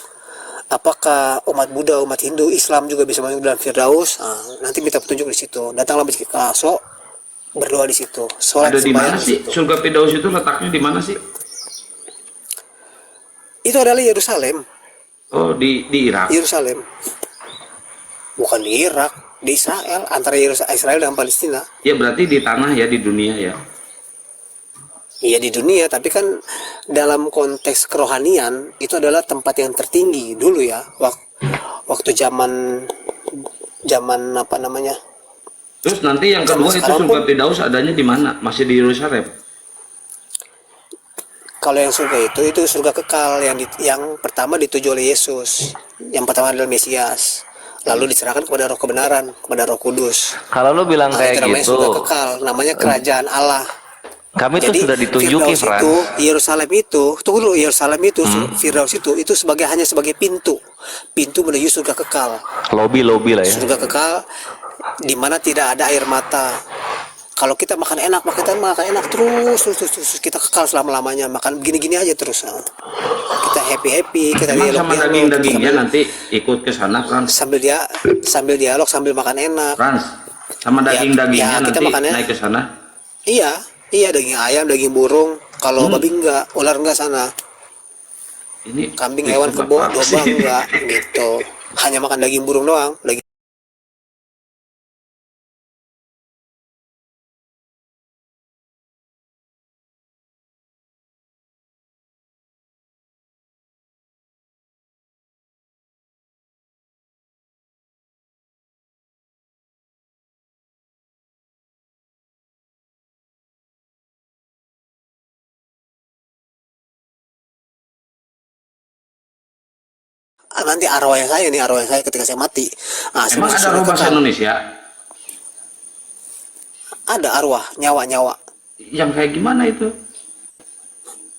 Apakah umat Buddha, umat Hindu, Islam juga bisa masuk dalam Firdaus? Nah, nanti minta petunjuk di situ. Datanglah Masjid Al-Aqsa, berdoa di situ. Sholat Ada di sembahyang mana di sih? situ. Surga Firdaus itu letaknya di mana sih? Itu adalah Yerusalem. Oh, di Irak. Yerusalem. Bukan di Irak, di Israel, antara Israel dan Palestina. Ya berarti di tanah ya, di dunia ya. Iya di dunia, tapi kan dalam konteks kerohanian itu adalah tempat yang tertinggi dulu ya, waktu zaman apa namanya? Terus nanti yang Zaman kedua itu sekarang surga pun, Firdaus adanya di mana? Masih di Yerusalem. kalau yang surga itu surga kekal yang pertama dituju oleh Yesus, yang pertama adalah Mesias, lalu diserahkan kepada Roh kebenaran, kepada Roh Kudus. kalau lu bilang Nah, itu kayak namanya surga gitu, kekal, namanya kerajaan Allah. kami tuh Jadi sudah ditunjuki, Firdaus Fran. itu, Yerusalem itu, tunggu dulu, Yerusalem itu, Firdaus itu hanya sebagai pintu menuju surga kekal. Lobby lah ya. Surga kekal di mana tidak ada air mata. Kalau kita makan enak terus kita kekal selama-lamanya, makan gini-gini aja terus. Nah. Kita happy, kita Emang sama dialog daging-dagingnya nanti ikut ke sana, Frans? sambil dialog sambil makan enak. Frans, sama Ya, daging-dagingnya ya, kita nanti makannya. naik ke sana? Iya daging ayam, daging burung. Kalau babi enggak, ular enggak sana. Ini Kambing, hewan kebo, domba enggak gitu. Hanya makan daging burung doang. Nanti arwah yang saya ketika saya mati. Nah, saya Emang masuk ada surga roh bahasa kekal. Indonesia? Ada arwah, nyawa. Yang kayak gimana itu?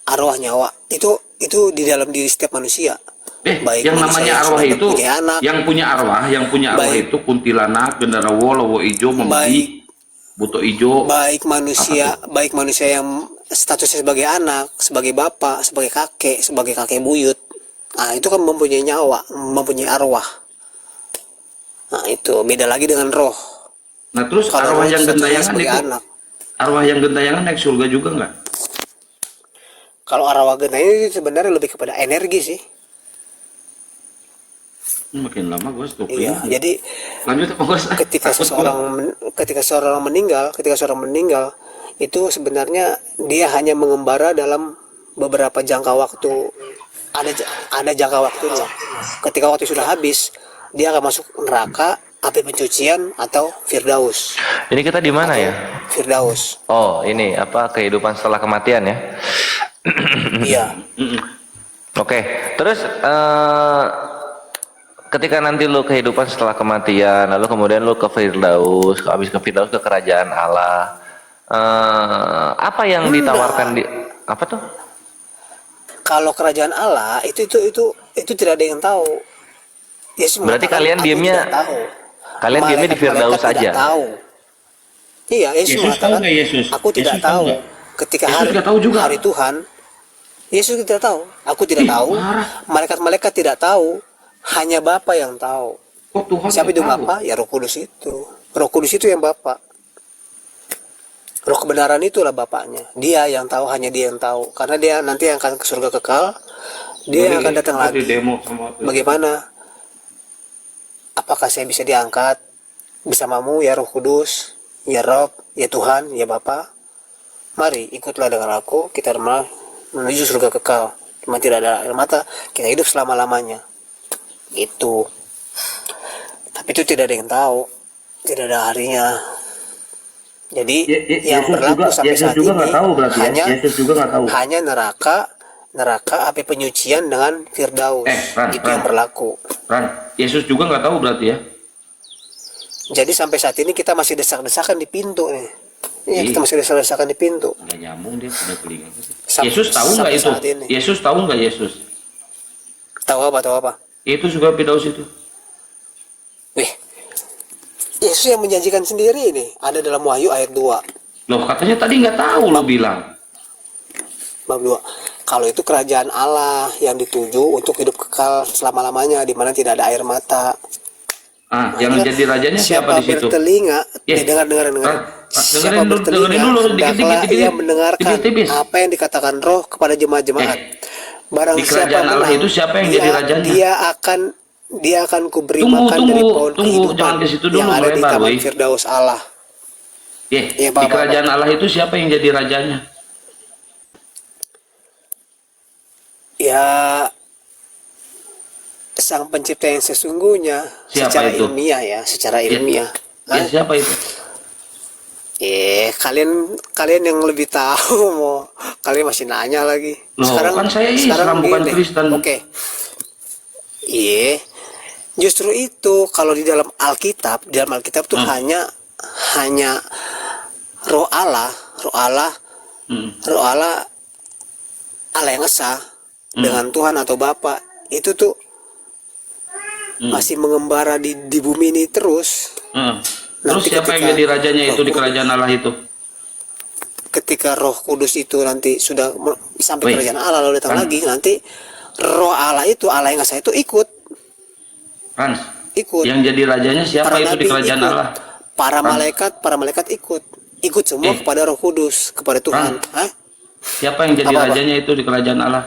Arwah nyawa itu di dalam diri setiap manusia. Baik Yang manusia namanya yang arwah sudah itu, punya anak, yang punya arwah Baik. itu kuntilanak, genderuwo, lowo ijo, membaik, buto ijo. baik manusia Apa yang statusnya sebagai anak, sebagai bapak, sebagai kakek buyut. Nah, itu kan mempunyai nyawa, mempunyai arwah. Nah, itu beda lagi dengan roh. Nah terus Kalau arwah roh yang statusnya gentayangan sebagai itu, anak. arwah yang gentayangan naik surga juga nggak? Kalau arwah gentayangan itu sebenarnya lebih kepada energi sih. Makin lama gue stop. Iya, jadi Lanjut apa gue? ketika seorang meninggal itu sebenarnya dia hanya mengembara dalam beberapa jangka waktu, ada jangka waktunya. Ketika waktu sudah habis, dia akan masuk neraka, api pencucian atau Firdaus. Ini kita di mana ya? Firdaus. Oh, ini apa kehidupan setelah kematian ya? Iya. Oke, terus ketika nanti lu kehidupan setelah kematian, lalu kemudian lu ke Firdaus, habis ke Firdaus ke kerajaan Allah, apa yang ditawarkan di apa tuh? Kalau kerajaan Allah itu tidak ada yang tahu. Yesus Berarti mengatakan, kalian "Aku diamnya tidak tahu." kalian diamnya di Firdaus Malaikat tidak aja. tahu. Iya, Yesus Yesus tahu mengatakan, nggak Yesus? "Aku tidak Yesus tahu tahu." nggak? Ketika Yesus tidak tahu juga. hari Tuhan, Yesus tidak tahu. Aku tidak tahu. marah. Malaikat-malaikat tidak tahu. Hanya Bapa yang tahu. Kok Tuhan Siapa nggak itu tahu? Bapa? Ya Roh Kudus itu. Roh Kudus itu yang Bapa. Roh kebenaran itulah Bapaknya. Dia yang tahu, hanya Dia yang tahu. Karena Dia nanti yang akan ke surga kekal. Dia yang akan datang Di lagi. demo sama Bagaimana? Apakah saya bisa diangkat bersamamu ya Roh Kudus, ya Rob, ya Tuhan, ya Bapa? Mari ikutlah dengan aku, kita menuju surga kekal, cuma tidak ada air mata, kita hidup selama-lamanya. Itu. Tapi itu tidak ada yang tahu, tidak ada harinya. Jadi yang Yesus berlaku juga, sampai Yesus saat juga ini nggak tahu berarti hanya ya. Yesus juga nggak tahu. hanya neraka api penyucian dengan Firdaus. Ran, Itu yang berlaku. Ran, Yesus juga nggak tahu berarti ya. Jadi sampai saat ini kita masih desak-desakan di pintu nih. Iya, kita masih desak-desakan di pintu. Nggak nyambung dia punya telinga. Sam- Yesus tahu nggak sampai itu? saat ini. Yesus tahu nggak Yesus? Tahu apa? Itu juga Firdaus itu. Wih, Yesus yang menjanjikan sendiri ini. Ada dalam Wahyu ayat 2. Loh katanya tadi nggak tahu lo bilang. Bab 2. Kalau itu kerajaan Allah yang dituju untuk hidup kekal selama-lamanya, di mana tidak ada air mata. Yang jadi rajanya siapa di situ? Bertelinga, Yeah. dengar. Siapa dengerin dulu, hendaklah dikit-dikit. ia mendengarkan Tipis-tipis. apa yang dikatakan Roh kepada jemaat-jemaat. Barang Di kerajaan siapa Allah menang, itu siapa yang jadi rajanya? Dia akan kuberi Tunggu, makan dari pohon tunggu, kehidupan jangan ke situ dulu, yang ada di lebar, taman woi. Firdaus Allah. Iya, Di kerajaan Allah itu siapa yang jadi rajanya? Ya, sang pencipta yang sesungguhnya. Siapa secara itu? ilmiah ya, secara ilmiah. Ya, siapa itu? Kalian yang lebih tahu, mau kalian masih nanya lagi. Loh, kan saya Islam, bukan Kristen. Oke. Iya. Justru itu kalau di dalam Alkitab tuh hanya Roh Allah Allah yang esa dengan Tuhan atau Bapa itu tuh masih mengembara di bumi ini terus. Terus Nanti siapa yang jadi rajanya itu di kerajaan Allah itu? Ketika Roh Kudus itu nanti sudah sampai Wih. kerajaan Allah lalu datang lagi, nanti Roh Allah itu, Allah yang esa itu ikut. Yang jadi rajanya siapa itu di kerajaan ikut. Allah? Para malaikat ikut semua kepada Roh Kudus, kepada Tuhan. Hah? Siapa yang jadi rajanya itu di kerajaan Allah?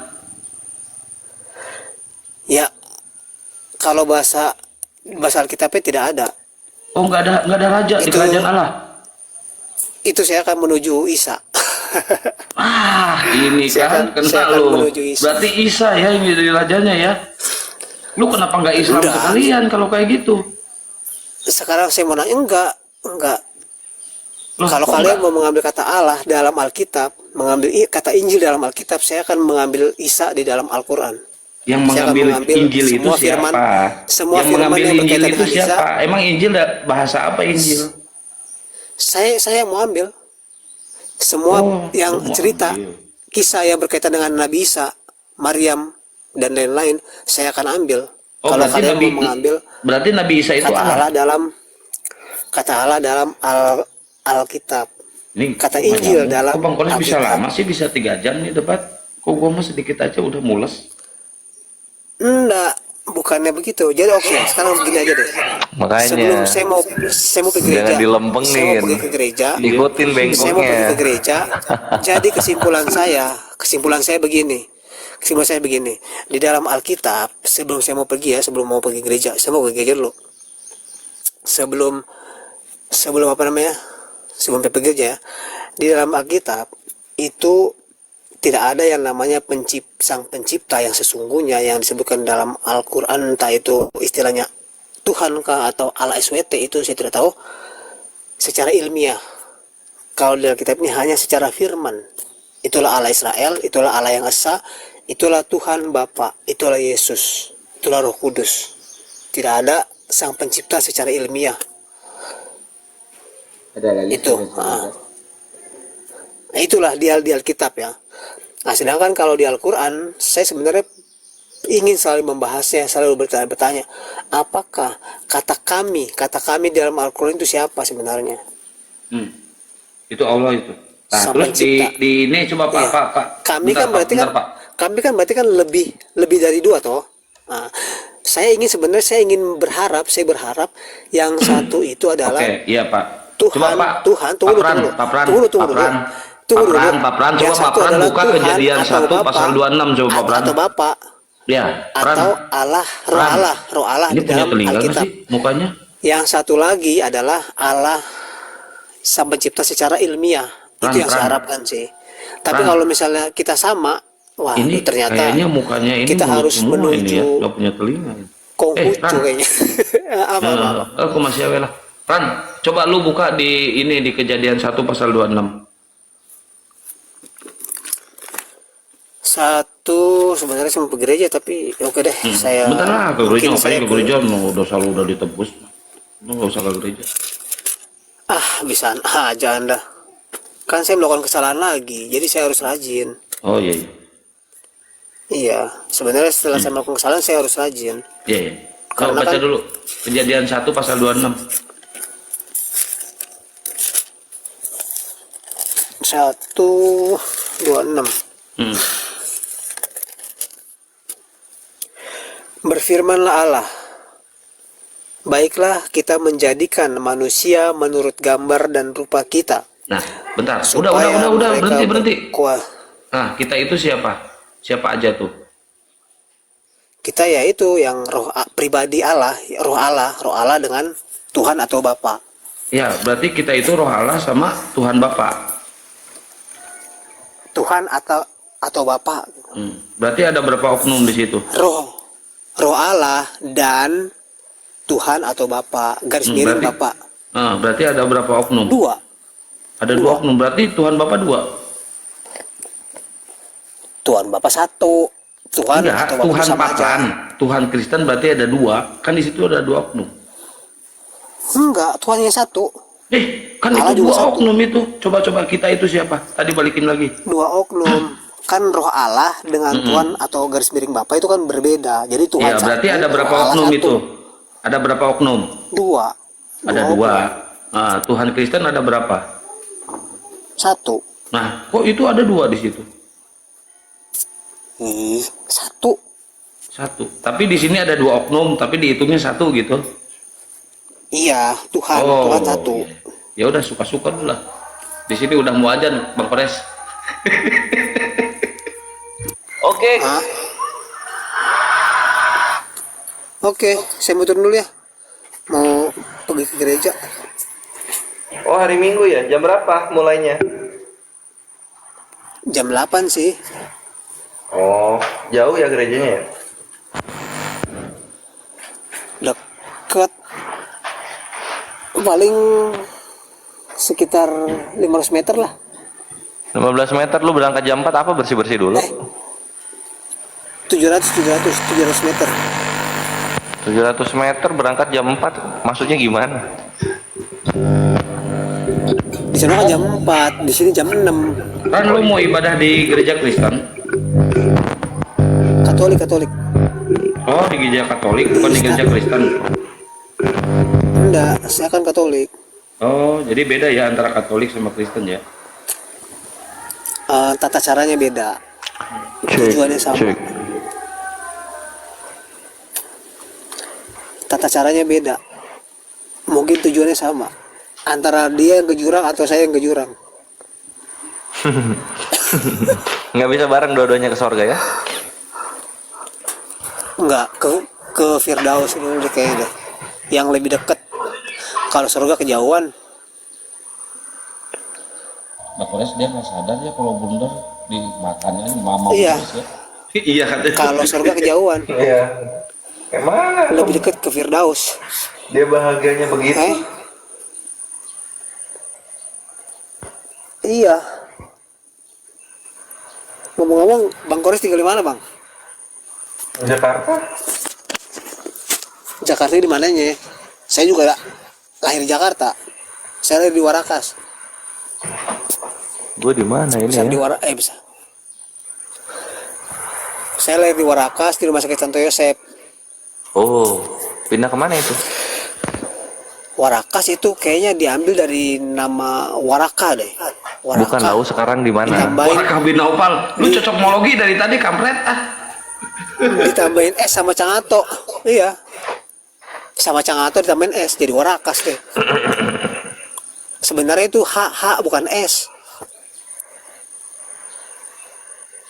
Ya, kalau bahasa Alkitabnya tidak ada. Oh, nggak ada raja di kerajaan Allah. Itu saya akan menuju Isa. Ini Saya kan akan kena lo. menuju Isa. Berarti Isa ya yang jadi rajanya ya. Lu kenapa nggak Islam Udah. sekalian kalau kayak gitu? Sekarang saya mau nanya, enggak. Loh, Kalau kok kalian nggak? mau mengambil kata Allah dalam Alkitab, mengambil kata Injil dalam Alkitab, saya akan mengambil Isa di dalam Al-Quran. Yang Saya akan mengambil mengambil Injil itu semua siapa? firman- semua yang firman mengambil yang Injil berkaitan itu dengan Isa. siapa? Emang Injil bahasa apa Injil? Saya mau ambil semua yang semua cerita ambil. kisah yang berkaitan dengan Nabi Isa, Maryam dan lain-lain, saya akan ambil. Kalau berarti kalian mau mengambil berarti Nabi Isa itu kata Allah. Allah dalam Alkitab, Ini kata kok Injil nggak nyambung? dalam Kok Bang Kolis bisa Alkitab. lama sih, bisa 3 jam nih debat. Kok gua mah sedikit aja udah mules. Enggak, bukannya begitu. Jadi oke, sekarang begini aja deh. Makanya Sebelum saya mau pergi gereja. jangan dilempengin. Saya mau pergi ke gereja. Ikutin Saya mau pergi ke bengkoknya. gereja. Jadi kesimpulan saya begini. Di dalam Alkitab, sebelum saya mau pergi sebelum mau pergi gereja, saya mau ke gereja dulu. Sebelum pergi gereja, di dalam Alkitab itu tidak ada yang namanya sang pencipta yang sesungguhnya yang disebutkan dalam Al-Quran, entah itu istilahnya Tuhan kah atau Allah SWT, itu saya tidak tahu secara ilmiah. Kalau di Alkitab ini hanya secara firman. Itulah Allah Israel, itulah Allah yang esa, itulah Tuhan Bapa, itulah Yesus, itulah Roh Kudus. Tidak ada sang pencipta secara ilmiah. Itu. Nah, itulah di Alkitab ya. Nah, sedangkan kalau di Al-Quran, saya sebenarnya ingin selalu membahasnya, selalu bertanya, apakah kata kami di dalam Al-Quran itu siapa sebenarnya? Itu Allah itu. Nah, Sang terus pencipta. di ini coba Pak, Iya. Pak. Kami Bentar, kan berarti bentar, kan Pak. kami kan berarti kan lebih dari 2 toh. Nah, saya berharap yang satu itu adalah Oke, iya Pak. Tuhan, Coba Pak. Tuhan, tunggu Pak Pran, dulu. Pak Pran, Tunggu Pak dulu. Pran. Tunggu Pak Pran, dulu. Pak Pran, Yang coba Pak satu Pran adalah buka Tuhan Kejadian atau 1 pasal 26 coba Pak Pran. atau Bapa Ya, Pran. atau Allah, Roh Allah Ini di punya dalam telinga nggak Alkitab. sih mukanya? Yang satu lagi adalah Allah sang pencipta secara ilmiah. Itu yang saya harapkan sih. Tapi kalau misalnya kita sama, Wah, Ini ternyata kayaknya mukanya ini kita mulut harus semua ini ya, menuju nggak punya telinga. Konghucu Ran, kayaknya. Apa? aku masih awal lah. Ran, coba lu buka di ini di Kejadian 1 pasal 26. Satu sebenarnya cuma ke gereja, tapi oke deh, saya Bentar lah ke gereja, mungkin ngapain saya ke gereja? Mau dosa lu udah ditebus. Lu nggak usah ke gereja. bisa aja Anda. Kan saya melakukan kesalahan lagi, jadi saya harus rajin. Oh iya, iya. Iya, sebenarnya setelah saya melakukan kesalahan saya harus rajin. Iya, iya. Kau Karena baca kan- dulu. Kejadian 1 pasal 26. 1:26. Hmm. Berfirmanlah Allah, baiklah kita menjadikan manusia menurut gambar dan rupa kita. Nah, bentar. supaya Udah, mereka berhenti. berkuasa. Nah, kita itu siapa? Siapa aja tuh? Kita yaitu yang pribadi Allah, roh Allah dengan Tuhan atau Bapa. Ya, berarti kita itu roh Allah sama Tuhan Bapa. Tuhan atau Bapa. Berarti ada berapa oknum di situ? Roh Allah dan Tuhan atau Bapa, garis miring berarti- Bapa. Berarti ada berapa oknum? Dua. Ada dua oknum. Berarti Tuhan Bapa 2. Tuhan Bapa satu. Tuhan Enggak, atau Bapa Tuhan sama aja. Papan. Tuhan Kristen berarti ada 2. Kan di situ ada 2 oknum. Enggak, Tuhan yang satu. Kan Allah itu juga 2 satu. oknum itu. Coba kita itu siapa? Tadi balikin lagi. Dua oknum. Kan roh Allah dengan Tuhan atau garis miring Bapa itu kan berbeda. Jadi Tuhan Iya, berarti satu, ada berapa roh Allah oknum satu. itu? Ada berapa oknum? Dua. Ada 2. Tuhan Kristen ada berapa? Satu. Nah, kok itu ada 2 di situ? Satu. 1. Tapi di sini ada 2 oknum, tapi dihitungnya 1 gitu. Iya, Tuhan satu. iya. Ya udah suka-suka dulu lah. Di sini udah mau ajan, Bang Pres. Oke. Hah? Oke, saya muter dulu ya. Mau pergi ke gereja. Oh, hari Minggu ya? Jam berapa mulainya? Jam 8 sih. Oh, jauh ya gerejanya ya? Dekat. Paling sekitar 500 meter lah. 15 meter. Lu berangkat jam 4 apa bersih-bersih dulu? 700 meter. 700 meter berangkat jam 4. Maksudnya gimana? Di sana kan jam 4, di sini jam 6. Kan lu mau ibadah di gereja Kristen? Katolik. Oh, di gereja Katolik, bukan di gereja Kristen. Enggak, saya kan Katolik. Oh, jadi beda ya antara Katolik sama Kristen ya? Tata caranya beda. Tujuannya sama. Tata caranya beda. Mungkin tujuannya sama. Antara dia yang ke jurang atau saya yang ke jurang. Nggak bisa bareng dua-duanya ke sorga ya? Enggak, ke Firdaus dulu deh kayaknya deh. Yang lebih dekat. Kalau surga kejauhan. Nah, Pres dia nggak sadar ya kalau bundar dimakannya mama Iya. terus ya. Iya kan? Kalau surga kejauhan. Iya. Kayak mana? Lebih dekat ke Firdaus. Dia bahagianya begitu. Iya. Ngomong-ngomong, Bang Kores tinggal di mana, Bang? Jakarta. Jakarta di mananya? Saya juga lahir di Jakarta. Saya lahir di Warakas. Gue di mana ini Bisa ya? bisa. Saya lahir di Warakas di Rumah Sakit Santo Yosep. Oh, pindah kemana itu? Warakas itu kayaknya diambil dari nama Waraka deh. Waraka. Bukan tahu sekarang di mana? Ditambahin, Warakah bin Naufal, lu cocokmologi dari tadi kampret ah. ditambahin S sama Cangato. Iya. Sama Cangato ditambahin S jadi Warakas deh. Sebenarnya itu H bukan S.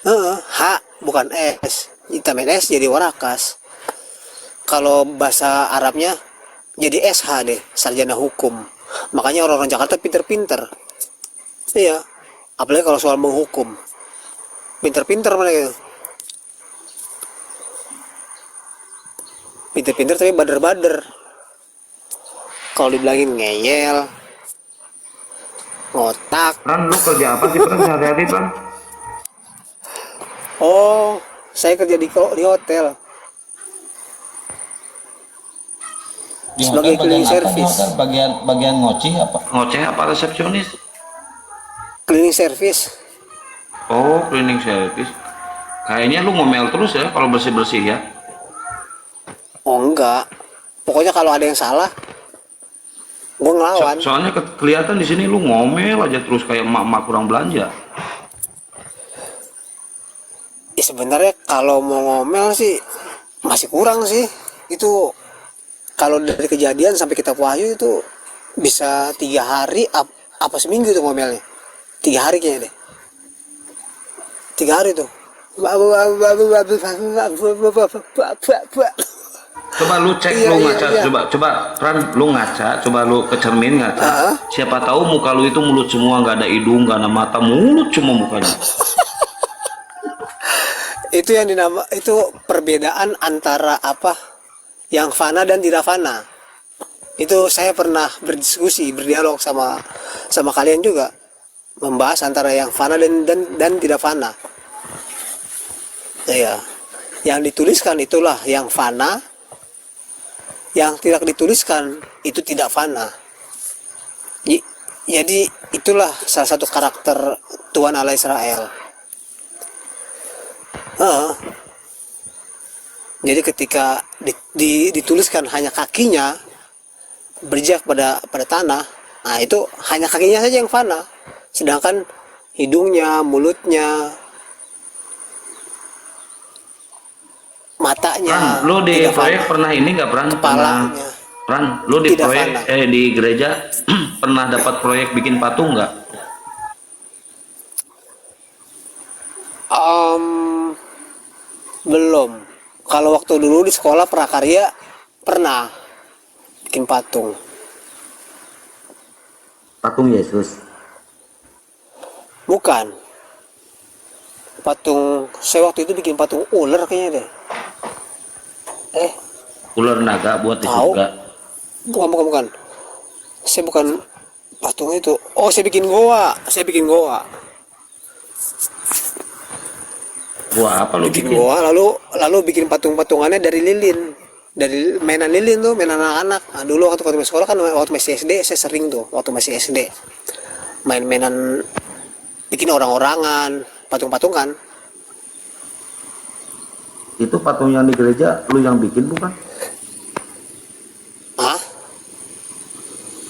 H bukan S. Ditambahin S jadi Warakas. Kalau bahasa Arabnya jadi SH deh, sarjana hukum. Makanya orang-orang Jakarta pinter-pinter. Iya, apalagi kalau soal menghukum. Pinter-pinter mereka itu. Pinter-pinter tapi bader-bader. Kalau dibilangin ngeyel, ngotak. Pran, lu kerja apa sih Pran sehari-hari Pran? Oh, saya kerja di hotel sebagai cleaning service. Bagian ngoci apa? Ngoceh apa resepsionis? Cleaning service. Oh, cleaning service. Kayaknya lu ngomel terus ya kalau bersih-bersih ya. Oh enggak. Pokoknya kalau ada yang salah, gue ngelawan. Soalnya kelihatan di sini lu ngomel aja terus kayak emak-emak kurang belanja. Ya sebenarnya kalau mau ngomel sih masih kurang sih. Itu kalau dari kejadian sampai kita wahyu itu bisa 3 hari apa seminggu tuh ngomelnya. 3 hari kayaknya deh. 3 hari tuh. Coba lu cek, Iya, lu iya, ngaca, iya. coba Pran, lu ngaca, coba lu ke cermin ngaca. Siapa tahu muka lu itu mulut semua, nggak ada hidung, nggak ada mata, mulut cuma mukanya. Itu yang itu perbedaan antara apa yang fana dan tidak fana. Itu saya pernah berdiskusi, berdialog sama kalian juga, membahas antara yang fana dan tidak fana. Ya, yang dituliskan itulah yang fana, yang tidak dituliskan itu tidak fana. Jadi itulah salah satu karakter Tuhan Allah Israel. Jadi ketika dituliskan hanya kakinya berjejak pada tanah, nah itu hanya kakinya saja yang fana, sedangkan hidungnya, mulutnya, matanya, Pran, lu di tidak proyek fana. pernah ini nggak Pran? Kepalanya Pran, lu di tidak proyek fana. di gereja pernah dapat proyek bikin patung nggak? Belum. Kalau waktu dulu di sekolah prakarya pernah bikin patung. Patung Yesus. Bukan. Patung, saya waktu itu bikin patung ular kayaknya deh. Ular naga buat di Tahu. surga. Bukan. Saya bukan patung itu. Oh, saya bikin goa. Wah, apa lu Bikin bikin? goa, lalu bikin patung-patungannya dari lilin. Dari mainan lilin tuh, mainan anak-anak. Nah, dulu waktu masih sekolah kan, waktu masih SD, saya sering tuh, waktu masih SD. Main-mainan, bikin orang-orangan, patung-patungan. Itu patung yang di gereja lu yang bikin bukan? Hah?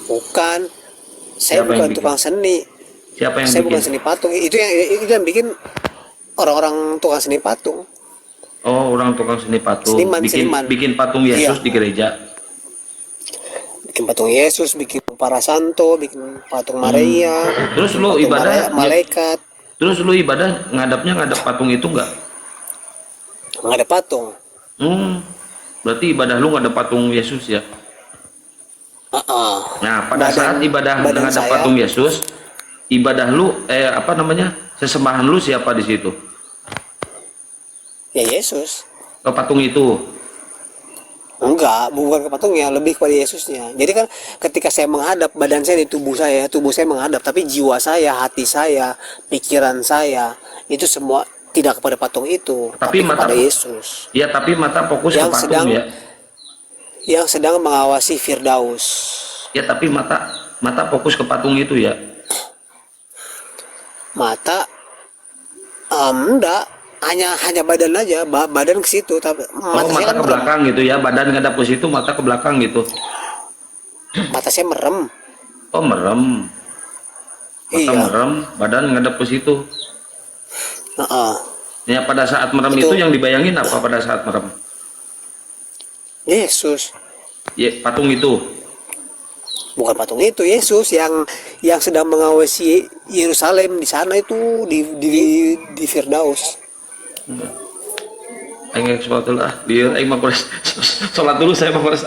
Bukan. Saya Siapa yang bukan bikin? tukang seni. Siapa yang Saya bikin? bukan seni patung. Itu yang bikin orang-orang tukang seni patung. Oh, orang tukang seni patung. Seniman. Bikin patung Yesus Iya. di gereja. Bikin patung Yesus, bikin para santo, bikin patung Maria. Terus lu patung ibadah, malaikat. terus lu ibadah ngadap patung itu enggak? Nggak ada patung. Berarti ibadah lu ngadap patung Yesus ya? Nah, pada saat ibadah badan ngadap saya- patung Yesus, ibadah lu sesembahan lu siapa di situ? Ya Yesus. Ke patung itu. Enggak, bukan ke patungnya, lebih kepada Yesusnya. Jadi kan ketika saya menghadap, badan saya di tubuh saya menghadap, tapi jiwa saya, hati saya, pikiran saya, itu semua tidak kepada patung itu, Tapi mata- kepada Yesus. Ya, tapi mata fokus Yang ke patung sedang- ya. Yang sedang mengawasi Firdaus. Ya, tapi mata fokus ke patung itu ya. Mata enggak, hanya badan aja, badan ke situ, tapi Oh, mata saya mata kan ke belakang gitu ya. Badan ngadap ke situ, mata ke belakang gitu. mata saya merem. Oh, merem. Mata Iya. merem, badan ngadap ke situ. Ya, pada saat merem itu Itu- yang dibayangin apa pada saat merem? Yesus. Ya, patung itu. Bukan patung itu, Yesus yang sedang mengawasi Yerusalem di sana itu di Firdaus. Aing sholat dulu biar aing mah kores. Sholat dulu saya mah kores.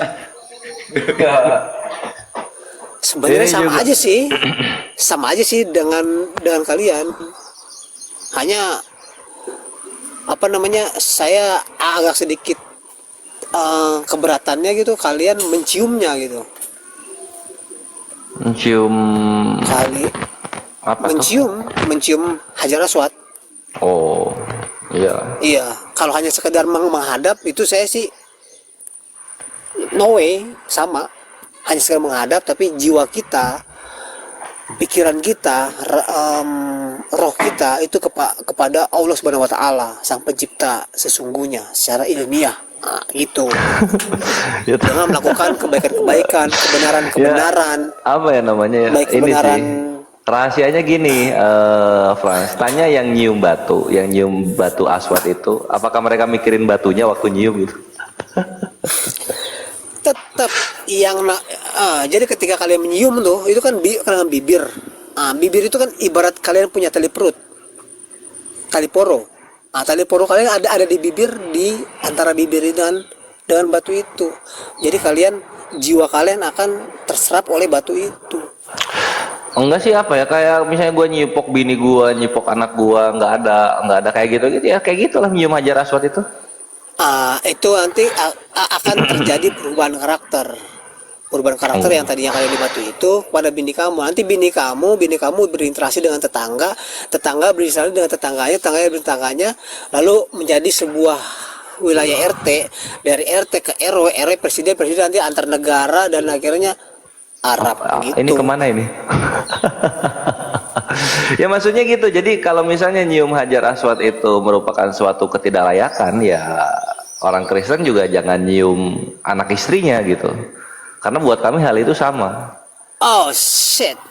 Sebenarnya sama aja sih dengan kalian. Hanya apa namanya, saya agak sedikit keberatannya gitu kalian menciumnya gitu. Mencium Kali apa tuh? mencium Hajar Aswad. Oh, iya. Iya, kalau hanya sekedar menghadap itu saya sih no way, sama. Hanya sekedar menghadap, tapi jiwa kita, pikiran kita, roh kita itu kepada Allah Subhanahu wa taala, Sang Pencipta sesungguhnya secara ilmiah. Nah, gitu. Ya, Dengan melakukan kebaikan-kebaikan, kebenaran-kebenaran, apa ya namanya ya? baik Ini kebenaran. sih. Rahasianya gini, Frans, tanya yang nyium batu aswad itu, apakah mereka mikirin batunya waktu nyium gitu? Tetap jadi ketika kalian menyium tuh itu kan dengan bibir. Bibir itu kan ibarat kalian punya tali perut, tali poro. Tali poro kalian ada di bibir, di antara bibir dengan batu itu. Jadi jiwa kalian akan terserap oleh batu itu. Enggak sih, apa ya, kayak misalnya gue nyipok bini gue, nyipok anak gue, nggak ada kayak gitu ya, kayak gitulah nyium Hajar Aswad itu. Itu nanti akan terjadi perubahan karakter yang tadinya kalian di batu itu pada bini kamu. Nanti bini kamu berinteraksi dengan tetangga berinteraksi dengan tetangganya, lalu menjadi sebuah wilayah RT, dari RT ke RW presiden nanti antar negara, dan akhirnya Arab gitu. Ini kemana ini? Ya maksudnya gitu. Jadi kalau misalnya nyium Hajar Aswad itu merupakan suatu ketidaklayakan, ya orang Kristen juga jangan nyium anak istrinya gitu. Karena buat kami hal itu sama. Oh shit.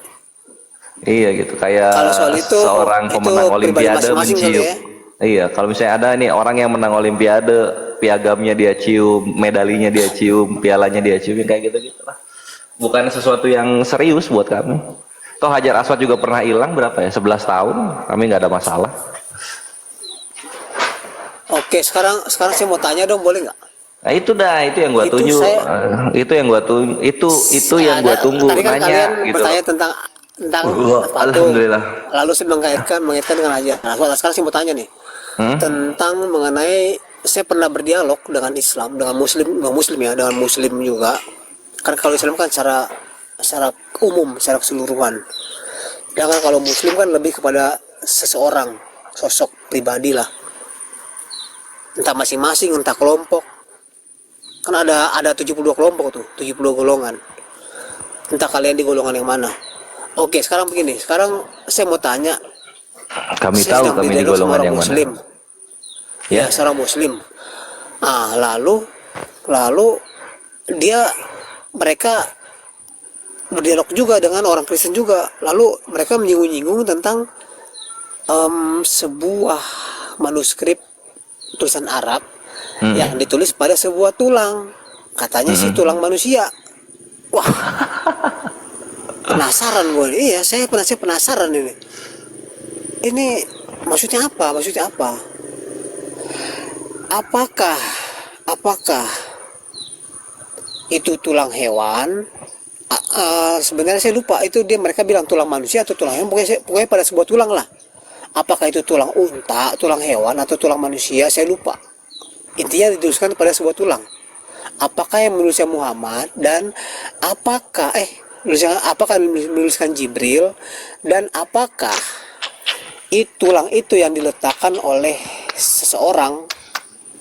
Iya gitu. Kayak Kalau soal itu, seorang pemenang Olimpiade masing-masing kali mencium. ya. Iya, kalau misalnya ada nih orang yang menang Olimpiade, piagamnya dia cium, medalinya dia cium, pialanya dia cium, kayak gitu-gitu lah. Bukan sesuatu yang serius buat kami. Toh Hajar Aswad juga pernah hilang berapa ya? 11 tahun. Kami nggak ada masalah. Oke, sekarang saya mau tanya dong, boleh nggak? Nah itu yang gua Itu tunjuk. Itu yang gua yang gua tunggu, Tadi kan nanya kalian gitu. bertanya tentang patung. Alhamdulillah. Lalu saya mengaitkan dengan Hajar. Nah, sekarang saya mau tanya nih tentang mengenai, saya pernah berdialog dengan Islam, dengan Muslim juga. Karena kalau Islam kan secara umum, secara keseluruhan. Sedangkan kalau Muslim kan lebih kepada seseorang, sosok pribadi lah. Entah masing-masing, entah kelompok. Kan ada 72 kelompok tuh, 70 golongan. Entah kalian di golongan yang mana. Oke, sekarang begini. Sekarang saya mau tanya. Kami Saya tahu sedang kami di berdialog sama golongan orang yang Muslim. mana. Ya, seorang Muslim. Lalu mereka berdialog juga dengan orang Kristen juga. Lalu mereka menyinggung-nyinggung tentang sebuah manuskrip tulisan Arab yang ditulis pada sebuah tulang. Katanya sih tulang manusia. Wah, penasaran gue. Iya, saya penasaran ini. Ini maksudnya apa? Apakah itu tulang hewan? Sebenarnya saya lupa itu mereka bilang tulang manusia atau tulang hewan, pokoknya pada sebuah tulang lah. Apakah itu tulang unta, tulang hewan, atau tulang manusia, saya lupa. Intinya dituliskan pada sebuah tulang. Apakah yang menulisnya Muhammad, dan apakah menuliskan Jibril, dan apakah tulang itu yang diletakkan oleh seseorang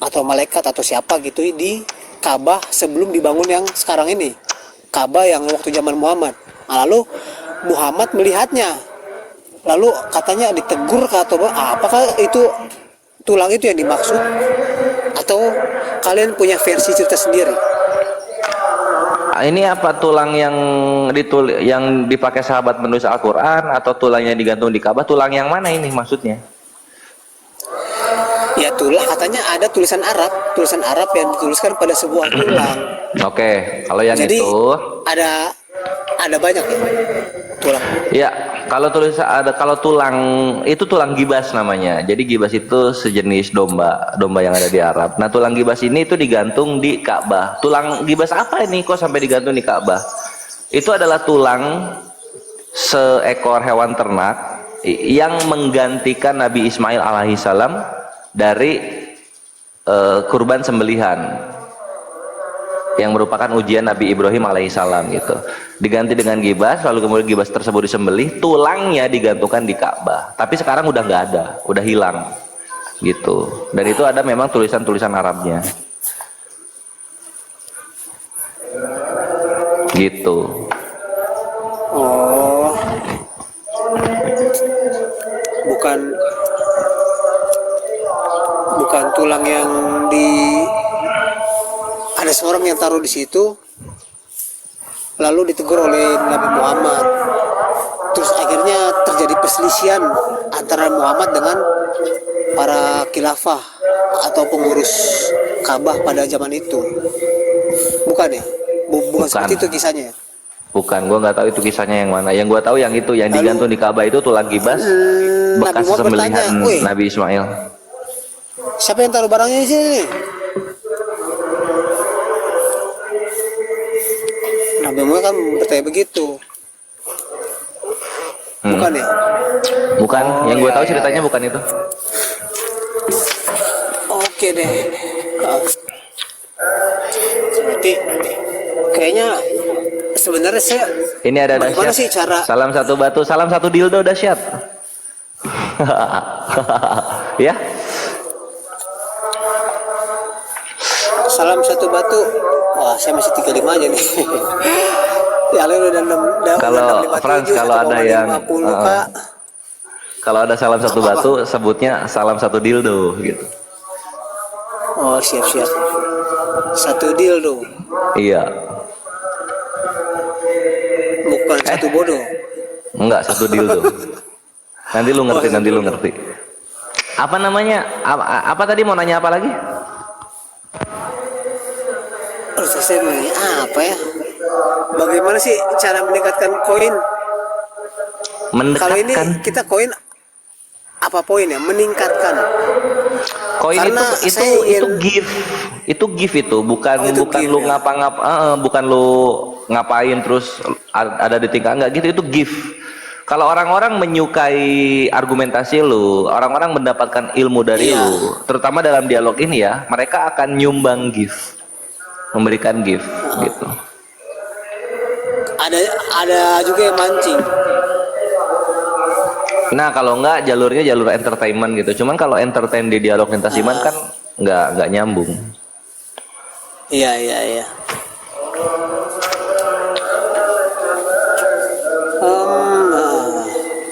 atau malaikat atau siapa gitu di Ka'bah sebelum dibangun yang sekarang ini, Ka'bah yang waktu zaman Muhammad. Lalu Muhammad melihatnya, lalu katanya ditegur atau apakah itu tulang itu yang dimaksud, atau kalian punya versi cerita sendiri? Ini apa tulang yang dipakai sahabat menulis Al-Quran, atau tulang yang digantung di Ka'bah? Tulang yang mana ini maksudnya? Ya tulang, katanya ada tulisan Arab yang dituliskan pada sebuah tulang. Oke, kalau yang Jadi itu ada banyak ya tulang. ya, kalau tulang itu tulang gibas namanya. Jadi gibas itu sejenis domba yang ada di Arab. Nah, tulang gibas ini itu digantung di Ka'bah. Tulang gibas apa ini kok sampai digantung di Ka'bah? Itu adalah tulang seekor hewan ternak yang menggantikan Nabi Ismail alaihissalam dari kurban sembelihan yang merupakan ujian Nabi Ibrahim alaihissalam gitu. Diganti dengan gibas, lalu kemudian gibas tersebut disembelih, tulangnya digantungkan di Ka'bah. Tapi sekarang udah nggak ada, udah hilang gitu. Dan itu ada memang tulisan-tulisan Arabnya gitu. Oh, bukan bukan tulang yang di ada seorang yang taruh di situ lalu ditegur oleh Nabi Muhammad, terus akhirnya terjadi perselisihan antara Muhammad dengan para khilafah atau pengurus Ka'bah pada zaman itu, bukan ya? Bukan seperti itu kisahnya. Bukan, gua nggak tahu itu kisahnya yang mana. Yang gua tahu yang itu, yang Lalu, digantung di Ka'bah itu tulang gibas Nabi bekas Muhammad bertanya, sembelihan "Woi, Nabi Ismail. siapa yang taruh barangnya di sini nih?" Nabi Muhammad kan bertanya begitu. Bukan ya? Bukan, Oh, yang gua ya, tahu ya, ceritanya ya. bukan itu. Oke deh. Berarti kayaknya sebenarnya saya Ini ada bagaimana dahsyat. sih cara Salam satu batu, salam satu dildo dahsyat. Ya, salam satu batu? Wah, saya masih 35 aja nih. Ya, lalu udah kalau Franz, 657 kalau ada yang 1,50 Kak. kalau ada salam satu Apa-apa? batu, sebutnya salam satu dildo gitu. Oh, siap-siap. Satu dildo, Iya. bukan satu bodoh. Enggak, satu dildo. Nanti lu ngerti, nanti lu ngerti. Apa namanya? Apa tadi mau nanya apa lagi? Terus saya nanya, apa ya? Bagaimana sih cara meningkatkan koin? Kalau ini Mendekatkan kita koin apa poinnya? Meningkatkan. koin Karena itu saya ingin gift. Itu gift itu, bukan Oh, itu bukan gift lu ya? bukan lu ngapain terus ada di tingkah enggak gitu, itu gift. Kalau orang-orang menyukai argumentasi lu, orang-orang mendapatkan ilmu dari Iya. lu, terutama dalam dialog ini ya, mereka akan nyumbang gift, memberikan gift gitu. Ada juga yang mancing. Nah, kalau enggak jalurnya jalur entertainment gitu. Cuman kalau entertain di dialog lintas iman kan enggak nyambung. Iya, iya, iya.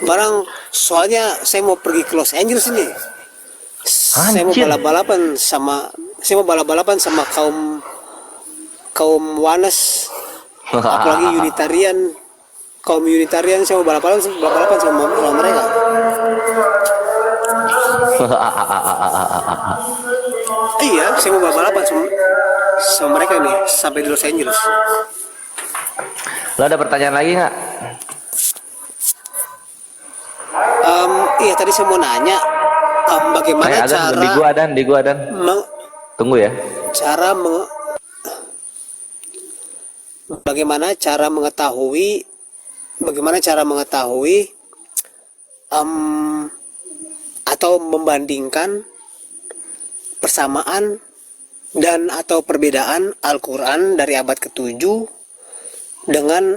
Barang soalnya saya mau pergi ke Los Angeles ini. Saya mau Anjir. saya mau balap-balapan sama kaum kaum Wanes, apalagi Unitarian. Kaum Unitarian saya mau balap-balapan sama mereka. Iya, saya mau balap-balapan sama mereka nih sampai di Los Angeles. Lo ada pertanyaan lagi nggak? Iya tadi saya mau nanya bagaimana Azan, cara di gua dan. meng- Tunggu ya. cara meng- bagaimana cara mengetahui atau membandingkan persamaan dan atau perbedaan Al-Quran dari abad ke-7 dengan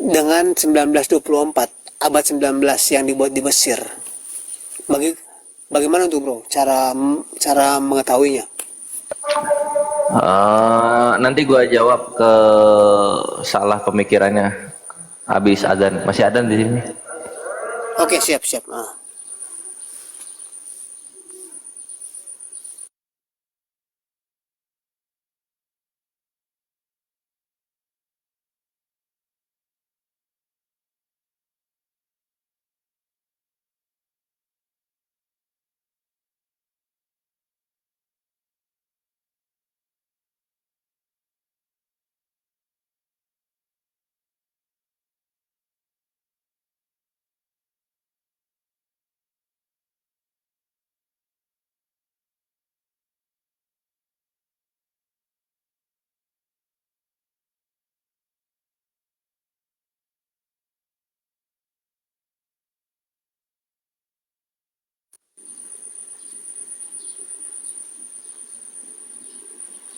dengan 1924 abad 19 yang dibuat di Mesir. Bagaimana tuh bro cara mengetahuinya? Nanti gua jawab ke salah pemikirannya habis adzan. Masih adzan di sini. Oke, siap.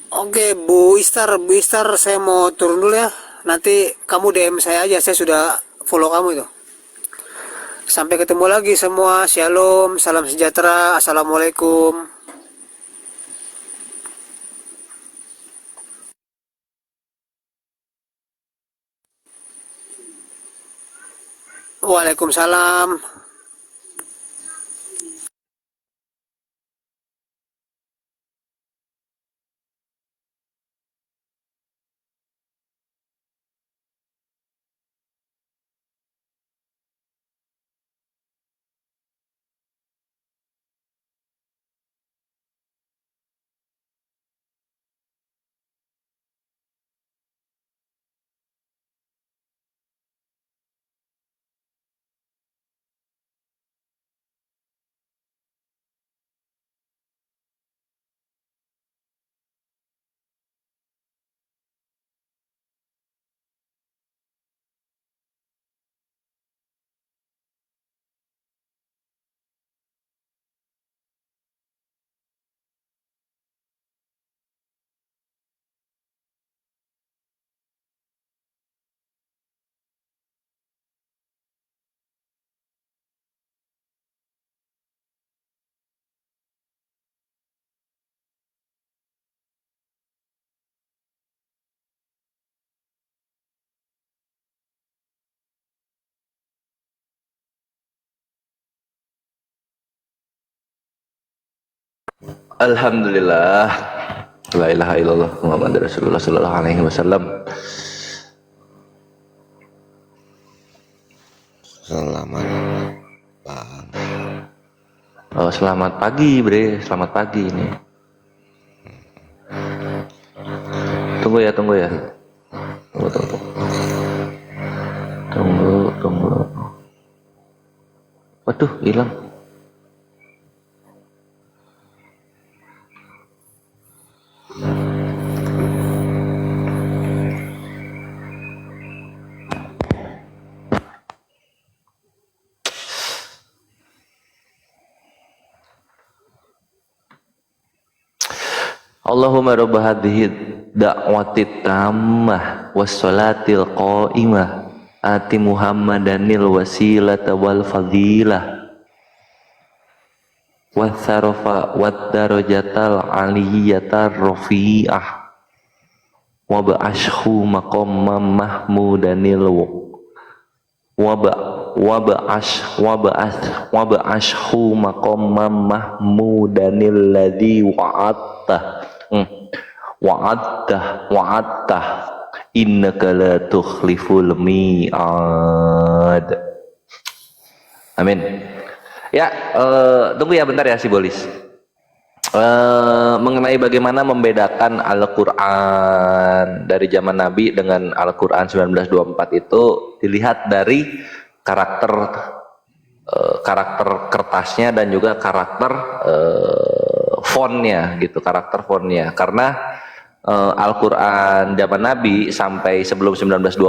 Oke, Bu Istar, saya mau turun dulu ya. Nanti kamu DM saya aja, saya sudah follow kamu itu. Sampai ketemu lagi semua. Shalom, salam sejahtera, assalamualaikum. Waalaikumsalam. Alhamdulillah. La ilaha illallah Muhammad Rasulullah sallallahu alaihi wasallam. Selamat pagi. Oh, selamat pagi, Bre. Selamat pagi ini. Tunggu ya. Tunggu. Waduh, hilang. Allahumma rabb hadhihi da'wati tammah wassalatil qa'imah ati Muhammadanil wasilata wal fadilah watharafa wad darajatal aliyatar rafi'ah wa ba'ashu maqamman mahmudanil wa ba'ashu maqamman mahmudanil ladzi wa'attah innaka la tukhliful mi'ad. Amin. Ya, tunggu ya bentar ya si Bolis. Mengenai bagaimana membedakan Al-Quran dari zaman Nabi dengan Al-Quran 1924 itu dilihat dari karakter kertasnya dan juga karakter fontnya gitu, karakter fontnya. Karena Al-Quran zaman Nabi sampai sebelum 1924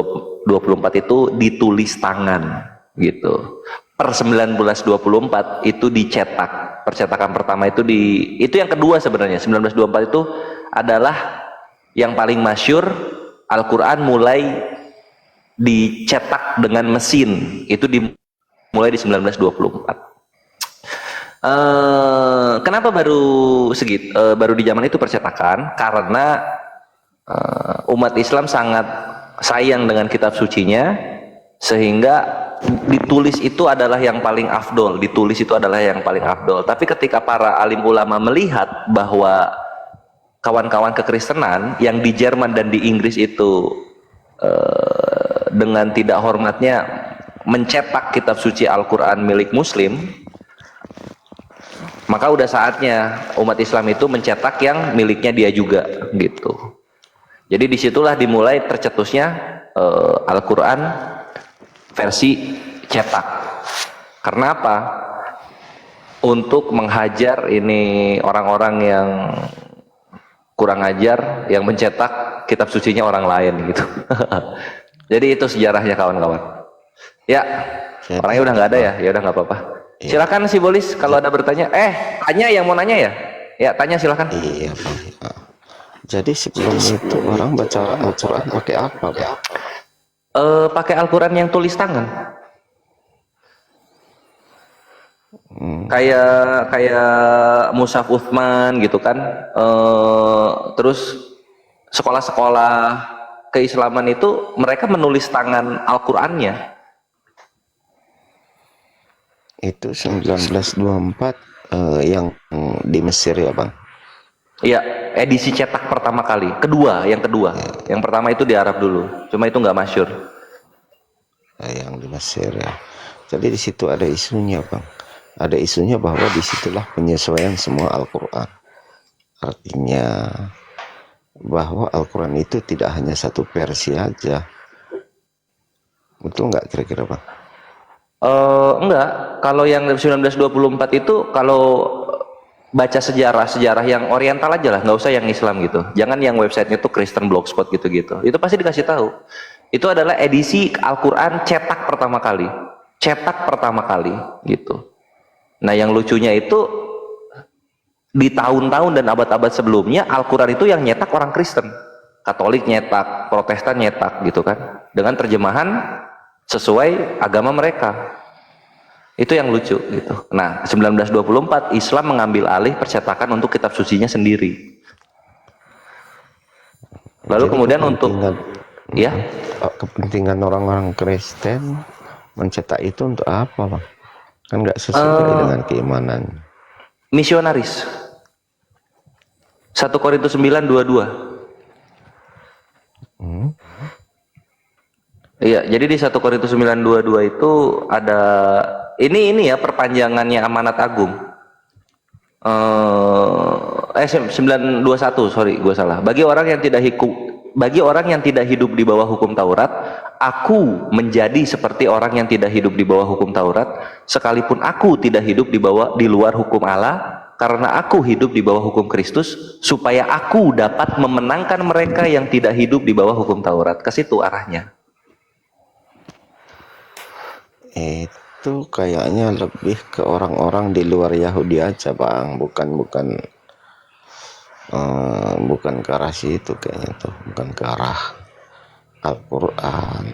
itu ditulis tangan gitu. Per 1924 itu dicetak. Percetakan pertama itu itu yang kedua sebenarnya. 1924 itu adalah yang paling masyhur. Al-Quran mulai dicetak dengan mesin. Itu dimulai di 1924. Kenapa baru baru di zaman itu percetakan? Karena umat Islam sangat sayang dengan kitab sucinya, sehingga ditulis itu adalah yang paling afdol. Tapi ketika para alim ulama melihat bahwa kawan-kawan kekristenan yang di Jerman dan di Inggris itu dengan tidak hormatnya mencetak kitab suci Al-Quran milik Muslim, maka udah saatnya umat Islam itu mencetak yang miliknya dia juga gitu. Jadi disitulah dimulai tercetusnya Al-Quran versi cetak. Karena apa? Untuk menghajar ini orang-orang yang kurang ajar, yang mencetak kitab sucinya orang lain gitu. Jadi itu sejarahnya kawan-kawan. Ya, orangnya udah nggak ada ya, ya udah nggak apa-apa. Silakan si Bolis kalau ada bertanya. Tanya yang mau nanya ya. Ya tanya silakan. Iya Bang. Jadi sebelum itu orang baca Al-Quran pakai apa, Bang? Pakai Al-Quran yang tulis tangan. Kayak Mushaf Utsman gitu kan. Terus sekolah-sekolah keislaman itu mereka menulis tangan Al-Qur'annya. Itu 1924 yang di Mesir ya, Bang? Iya, edisi cetak pertama kali. Yang kedua. Yang pertama itu di Arab dulu. Cuma itu nggak masyhur. Yang di Mesir ya. Jadi di situ ada isunya, Bang. Ada isunya bahwa disitulah penyesuaian semua Al-Quran. Artinya bahwa Al-Quran itu tidak hanya satu versi aja. Betul nggak kira-kira, Bang? Enggak. Kalau yang 1924 itu kalau baca sejarah yang oriental aja lah, nggak usah yang Islam gitu. Jangan yang websitenya tuh Kristen Blogspot gitu-gitu. Itu pasti dikasih tahu. Itu adalah edisi Al-Quran cetak pertama kali. Cetak pertama kali gitu. Nah yang lucunya itu di tahun-tahun dan abad-abad sebelumnya Al-Quran itu yang nyetak orang Kristen. Katolik nyetak, Protestan nyetak gitu kan. Dengan terjemahan sesuai agama mereka. Itu yang lucu gitu. Nah 1924 Islam mengambil alih percetakan untuk kitab sucinya sendiri. Lalu Jadi kemudian untuk ya kepentingan orang-orang Kristen mencetak itu untuk apa, Bang? Kan nggak sesuai dengan keimanan. misionaris. 1 Korintus 9:22. Iya, jadi di 1 Korintus 9:22 itu ada ini ya perpanjangannya amanat agung. 9:21, sorry, gue salah. Bagi orang yang tidak hidup di bawah hukum Taurat, aku menjadi seperti orang yang tidak hidup di bawah hukum Taurat, sekalipun aku tidak hidup di luar hukum Allah, karena aku hidup di bawah hukum Kristus, supaya aku dapat memenangkan mereka yang tidak hidup di bawah hukum Taurat. Ke situ arahnya. Itu kayaknya lebih ke orang-orang di luar Yahudi aja, Bang. Bukan ke arah situ kayaknya tuh. Bukan ke arah Al-Quran.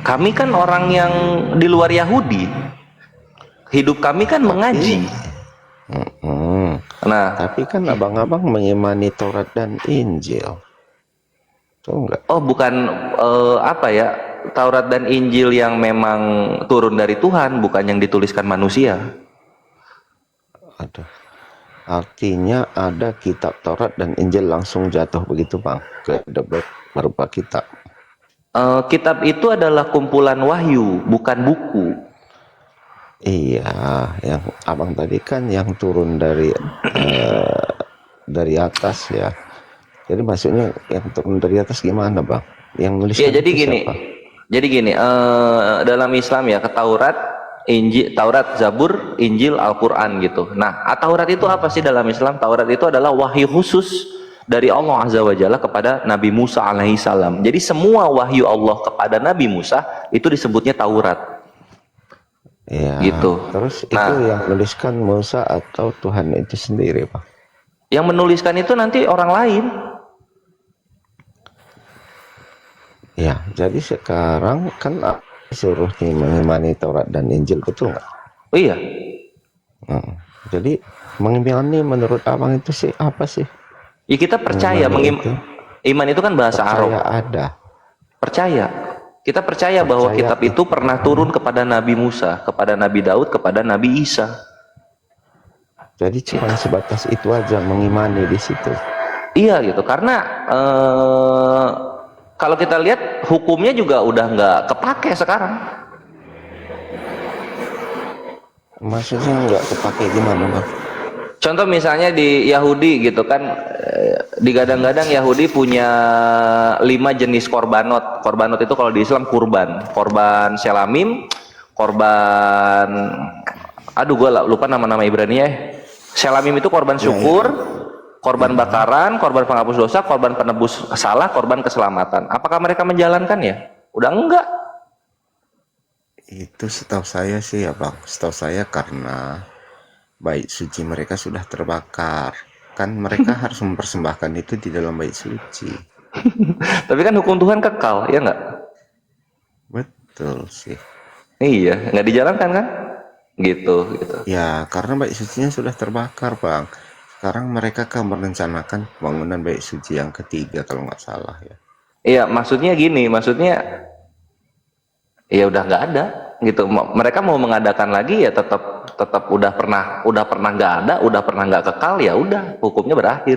Kami kan orang yang di luar Yahudi. Hidup kami kan mengaji. Nah, Tapi kan abang-abang mengimani Taurat dan Injil. Tuh enggak? oh bukan Taurat dan Injil yang memang turun dari Tuhan, bukan yang dituliskan manusia. Aduh. Artinya ada kitab Taurat dan Injil langsung jatuh begitu, Bang, ke debat berupa kitab. Kitab itu adalah kumpulan wahyu, bukan buku. Iya, yang abang tadi kan yang turun dari atas ya. Jadi maksudnya yang turun dari atas gimana, Bang? Yang nulis Ya jadi itu gini. siapa? Jadi gini, dalam Islam ya, ke Taurat, Injil, Taurat, Zabur, Injil, Al-Qur'an gitu. Nah, Taurat itu apa sih dalam Islam? Taurat itu adalah wahyu khusus dari Allah Azza wa Jalla kepada Nabi Musa alaihi salam. Jadi semua wahyu Allah kepada Nabi Musa itu disebutnya Taurat. Ya, Gitu. terus Nah, itu yang menuliskan Musa atau Tuhan itu sendiri, Bang? yang menuliskan itu nanti orang lain. Ya, jadi sekarang kan disuruh mengimani Taurat dan Injil, betul nggak? Oh iya. Jadi mengimani menurut abang itu sih apa sih? Ya kita percaya iman itu kan bahasa Arab. Percaya ada. Percaya. Kita percaya bahwa kitab itu pernah turun kepada Nabi Musa, kepada Nabi Daud, kepada Nabi Isa. Jadi cuma sebatas itu aja mengimani di situ. Iya gitu, karena kalau kita lihat hukumnya juga udah nggak kepake sekarang. Maksudnya nggak kepake gimana, Bang? Contoh misalnya di Yahudi gitu kan, digadang-gadang Yahudi punya 5 jenis korbanot. Korbanot itu kalau di Islam korban selamim, korban, gue lupa nama-nama Ibrani ya. Selamim itu korban syukur, korban bakaran, korban penghapus dosa, korban penebus salah, korban keselamatan. Apakah mereka menjalankan ya? Udah enggak. Itu setahu saya sih ya, Bang. Setahu saya karena bait suci mereka sudah terbakar. Kan mereka harus mempersembahkan itu di dalam bait suci. Tapi kan hukum Tuhan kekal, ya nggak? Betul sih. Iya, nggak dijalankan kan? Gitu, gitu. Ya, karena bait sucinya sudah terbakar, Bang. Sekarang mereka kan merencanakan pembangunan bait suci yang ketiga kalau nggak salah ya. Iya, maksudnya gini, maksudnya ya udah nggak ada gitu. Mereka mau mengadakan lagi ya tetap udah pernah nggak ada, udah pernah nggak kekal, ya udah hukumnya berakhir.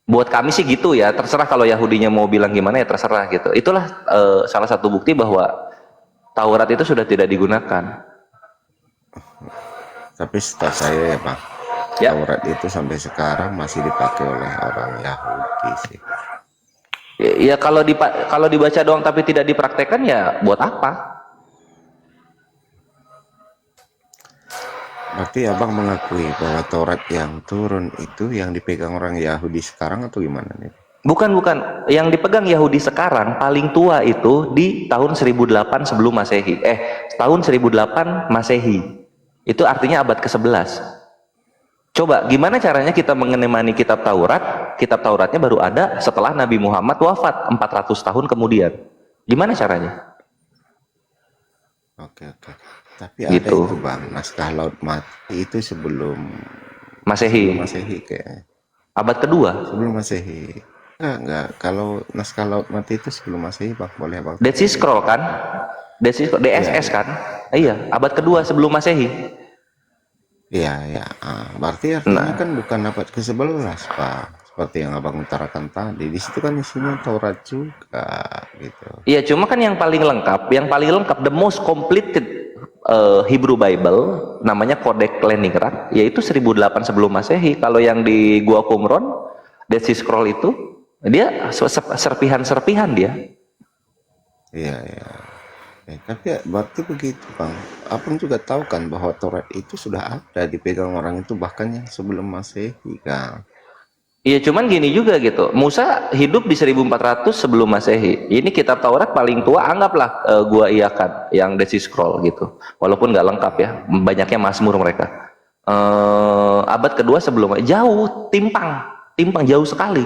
Buat kami sih gitu ya, terserah kalau Yahudinya mau bilang gimana ya terserah gitu. Itulah salah satu bukti bahwa Taurat itu sudah tidak digunakan. Tapi setahu saya ya, Bang, Ya. Taurat itu sampai sekarang masih dipakai oleh orang Yahudi sih. Ya kalau dibaca doang tapi tidak dipraktekkan ya buat apa? Berarti Abang mengakui bahwa Taurat yang turun itu yang dipegang orang Yahudi sekarang atau gimana nih? Bukan. Yang dipegang Yahudi sekarang paling tua itu di tahun 1008 sebelum Masehi. Tahun 1008 Masehi. Itu artinya abad ke-11. Coba gimana caranya kita mengenai kitab Taurat? Kitab Tauratnya baru ada setelah Nabi Muhammad wafat 400 tahun kemudian. Gimana caranya? Oke. Tapi ada Gitu. itu, Bang, naskah Laut Mati itu sebelum Masehi. Masehi kayaknya. Abad kedua. Sebelum Masehi. Enggak. Kalau naskah Laut Mati itu sebelum Masehi, Bang. Boleh, Bang. Dead Sea Scroll kan? DSS kan? Iya, abad kedua sebelum Masehi. Iya. Berarti artinya kan bukan abad ke-11, Pak. Seperti yang Abang utarakan tadi. Di situ kan isinya Taurat juga, gitu. Iya, cuma kan yang paling lengkap, the most completed Hebrew Bible, namanya Codex Leningrad, yaitu 1008 sebelum Masehi. Kalau yang di Gua Qumran, Dead Sea Scroll itu, dia serpihan-serpihan dia. Iya. Tapi berarti begitu, Bang. Abang juga tahu kan bahwa Taurat itu sudah ada dipegang orang itu bahkan yang sebelum Masehi, kan? Iya, cuman gini juga gitu. Musa hidup di 1400 sebelum Masehi. Ini kitab Taurat paling tua, anggaplah gua iakan yang Dead Sea Scroll gitu. Walaupun nggak lengkap ya, banyaknya Mazmur mereka. Abad kedua sebelum, jauh, timpang jauh sekali.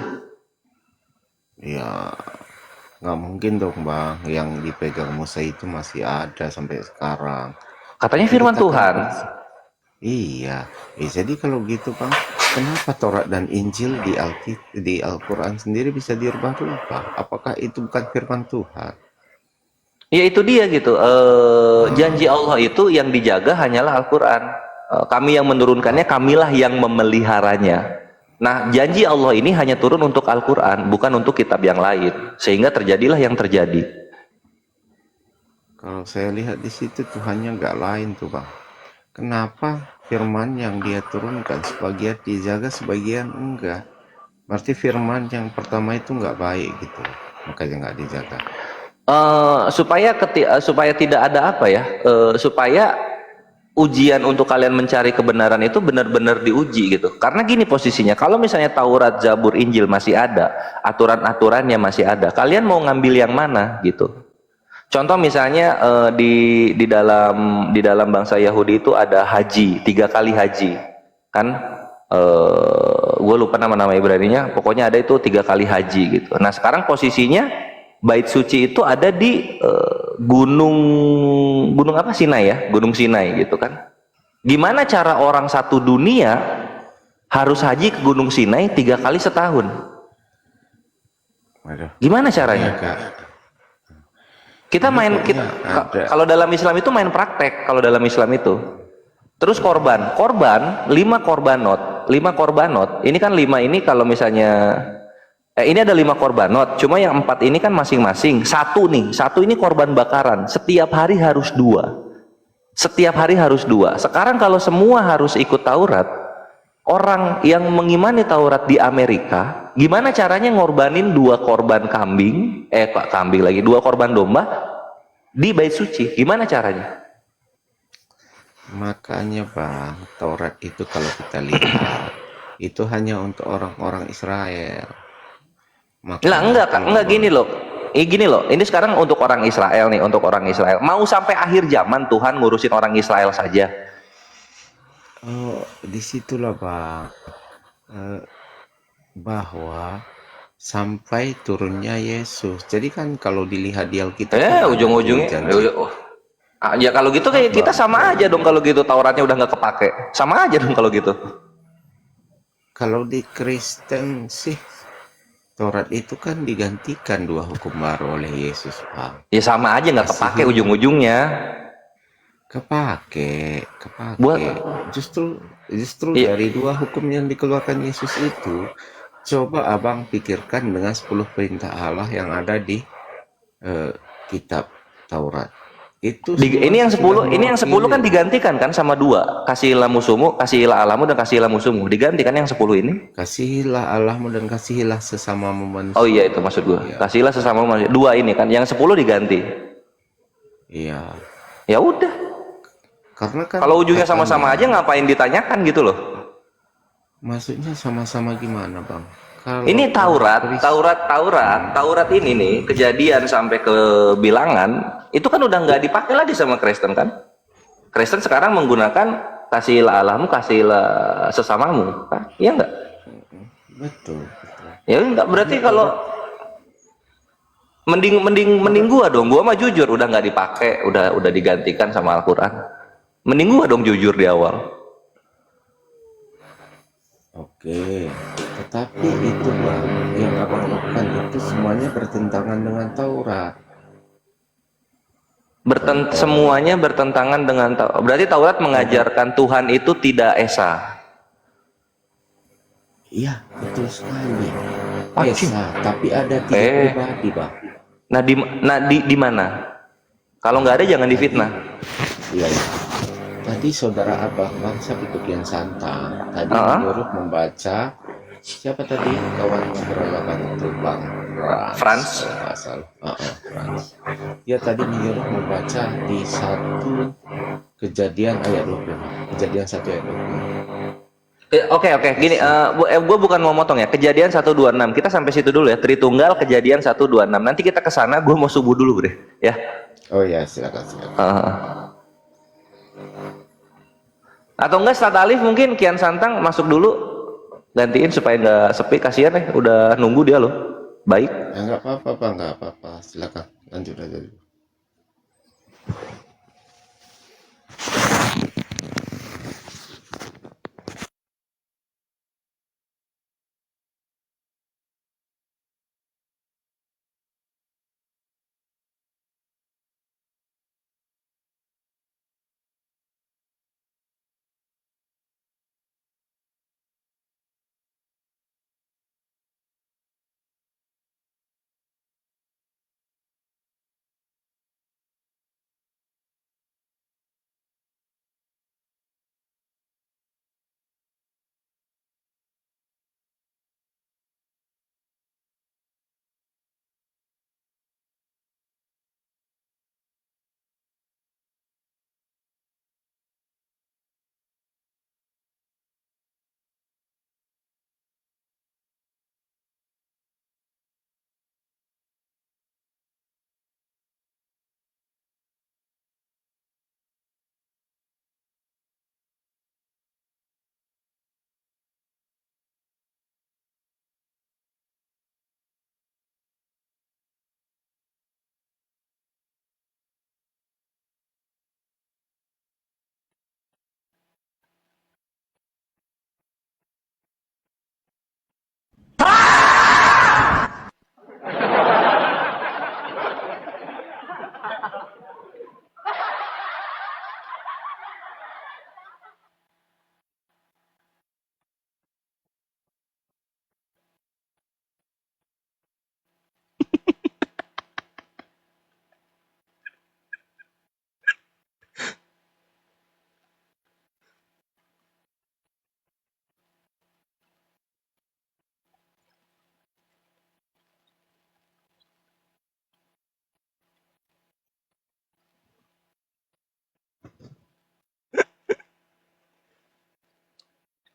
Ya, nggak mungkin dong, Bang. Yang dipegang Musa itu masih ada sampai sekarang. Katanya firman Tuhan. Iya. Jadi kalau gitu, Bang, kenapa Taurat dan Injil di Al-Quran sendiri bisa dirubah-rubah? Apakah itu bukan firman Tuhan? Ya itu dia gitu. Janji Allah itu yang dijaga hanyalah Al-Quran. Kami yang menurunkannya, kamilah yang memeliharanya. Nah, janji Allah ini hanya turun untuk Al-Quran, bukan untuk kitab yang lain. Sehingga terjadilah yang terjadi. Kalau saya lihat di situ Tuhannya nggak lain tuh, Bang. Kenapa firman yang dia turunkan sebagian dijaga, sebagian enggak? Berarti firman yang pertama itu nggak baik gitu, makanya nggak dijaga. Supaya tidak ada apa ya? Supaya ujian untuk kalian mencari kebenaran itu benar-benar diuji gitu. Karena gini posisinya, kalau misalnya Taurat, Zabur, Injil masih ada, aturan-aturannya masih ada, kalian mau ngambil yang mana gitu? Contoh misalnya di dalam bangsa Yahudi itu ada haji, 3 kali haji, kan? Gue lupa nama Ibraninya, pokoknya ada itu 3 kali haji gitu. Nah sekarang posisinya bait suci itu ada di gunung apa, Sinai ya, Gunung Sinai gitu kan? Gimana cara orang satu dunia harus haji ke Gunung Sinai 3 kali setahun? Gimana caranya? Kalau dalam Islam itu main praktek, kalau dalam Islam itu. Terus korban 5 korbanot. Ini kan 5 ini kalau misalnya ini ada 5 korbanot, cuma yang 4 ini kan masing-masing satu ini korban bakaran, setiap hari harus 2. Sekarang kalau semua harus ikut Taurat, orang yang mengimani Taurat di Amerika, gimana caranya ngorbanin 2 korban kambing, 2 korban domba di bait suci? Gimana caranya? Makanya, Bang, Taurat itu kalau kita lihat itu hanya untuk orang-orang Israel. Enggak gini loh. Ini sekarang untuk orang Israel nih, untuk orang Israel. Mau sampai akhir zaman Tuhan ngurusin orang Israel saja. Oh, disitulah, Bang. eh, bahwa sampai turunnya Yesus. Jadi kan kalau dilihat di Alkitab kan ada tuh ujung-ujungnya janji. ya kalau gitu kayak kita sama aja dong, kalau gitu Tauratnya udah nggak kepake, sama aja dong kalau gitu. Kalau di Kristen sih Taurat itu kan digantikan 2 hukum baru oleh Yesus, Pak. Ya sama aja nggak kepake Kasihin. ujung-ujungnya. Kepake. Buat Justru iya, dari 2 hukum yang dikeluarkan Yesus itu, coba abang pikirkan dengan 10 perintah Allah yang ada di eh, kitab Taurat. Itu semua ini yang sudah 10, ini yang 10 kan mewakili. digantikan kan sama 2, kasihilah musuhmu, kasihilah Allahmu, dan kasihilah musuhmu, digantikan yang 10 ini. Kasihilah Allahmu dan kasihilah sesamamu Oh iya, manusia. itu maksud gua, Iya, kasihilah sesama manusia. 2 ini kan, yang 10 diganti. iya. Ya udah, Karena kan kalau ujungnya sama-sama aja katanya, ngapain ditanyakan gitu loh. maksudnya sama-sama gimana, Bang? Kalau Ini umat Taurat ini nih, Kejadian sampai ke Bilangan itu kan udah nggak dipakai lagi sama Kristen kan? Kristen sekarang menggunakan kasihilah Allahmu, kasihilah sesamamu, kan? Iya nggak? betul. Ya nggak, berarti Ini kalau Taurat, mending Taurat. gua mah jujur udah nggak dipakai, udah digantikan sama Al-Quran. Mending gua dong jujur di awal. Oke, tetapi itu Bang, yang abang lakukan itu semuanya bertentangan dengan Taurat. Kalau Semuanya bertentangan dengan Taurat. Berarti Taurat abang, mengajarkan Tuhan itu tidak esa. iya betul sekali. Anjing. Esa, tapi ada 3 Eh, pribadi Bang. di mana? Kalau nggak ada jangan Tadi, difitnah. iya, iya. Tadi saudara abang bangsa Petukian Santang tadi Heeh. menyuruh membaca, siapa tadi kawan ngobrol abang itu, Bang Frans Franz. kalau nggak salah. Frans. Dia tadi menyuruh membaca di 1 Kejadian ayat 20. Kejadian 1 ayat 20. Oke, gini, gue bukan mau motong ya. Kejadian 126, kita sampai situ dulu ya. Tritunggal Kejadian 126. Nanti kita ke sana, gue mau subuh dulu deh, ya. Oh ya, silakan silakan. Heeh. Atau enggak, Ustadz Alif mungkin Kian Santang masuk dulu, gantiin supaya nggak sepi. Kasihan udah nunggu dia loh. Baik. Nggak apa-apa Bang, nggak apa-apa. Silakan lanjut aja dulu.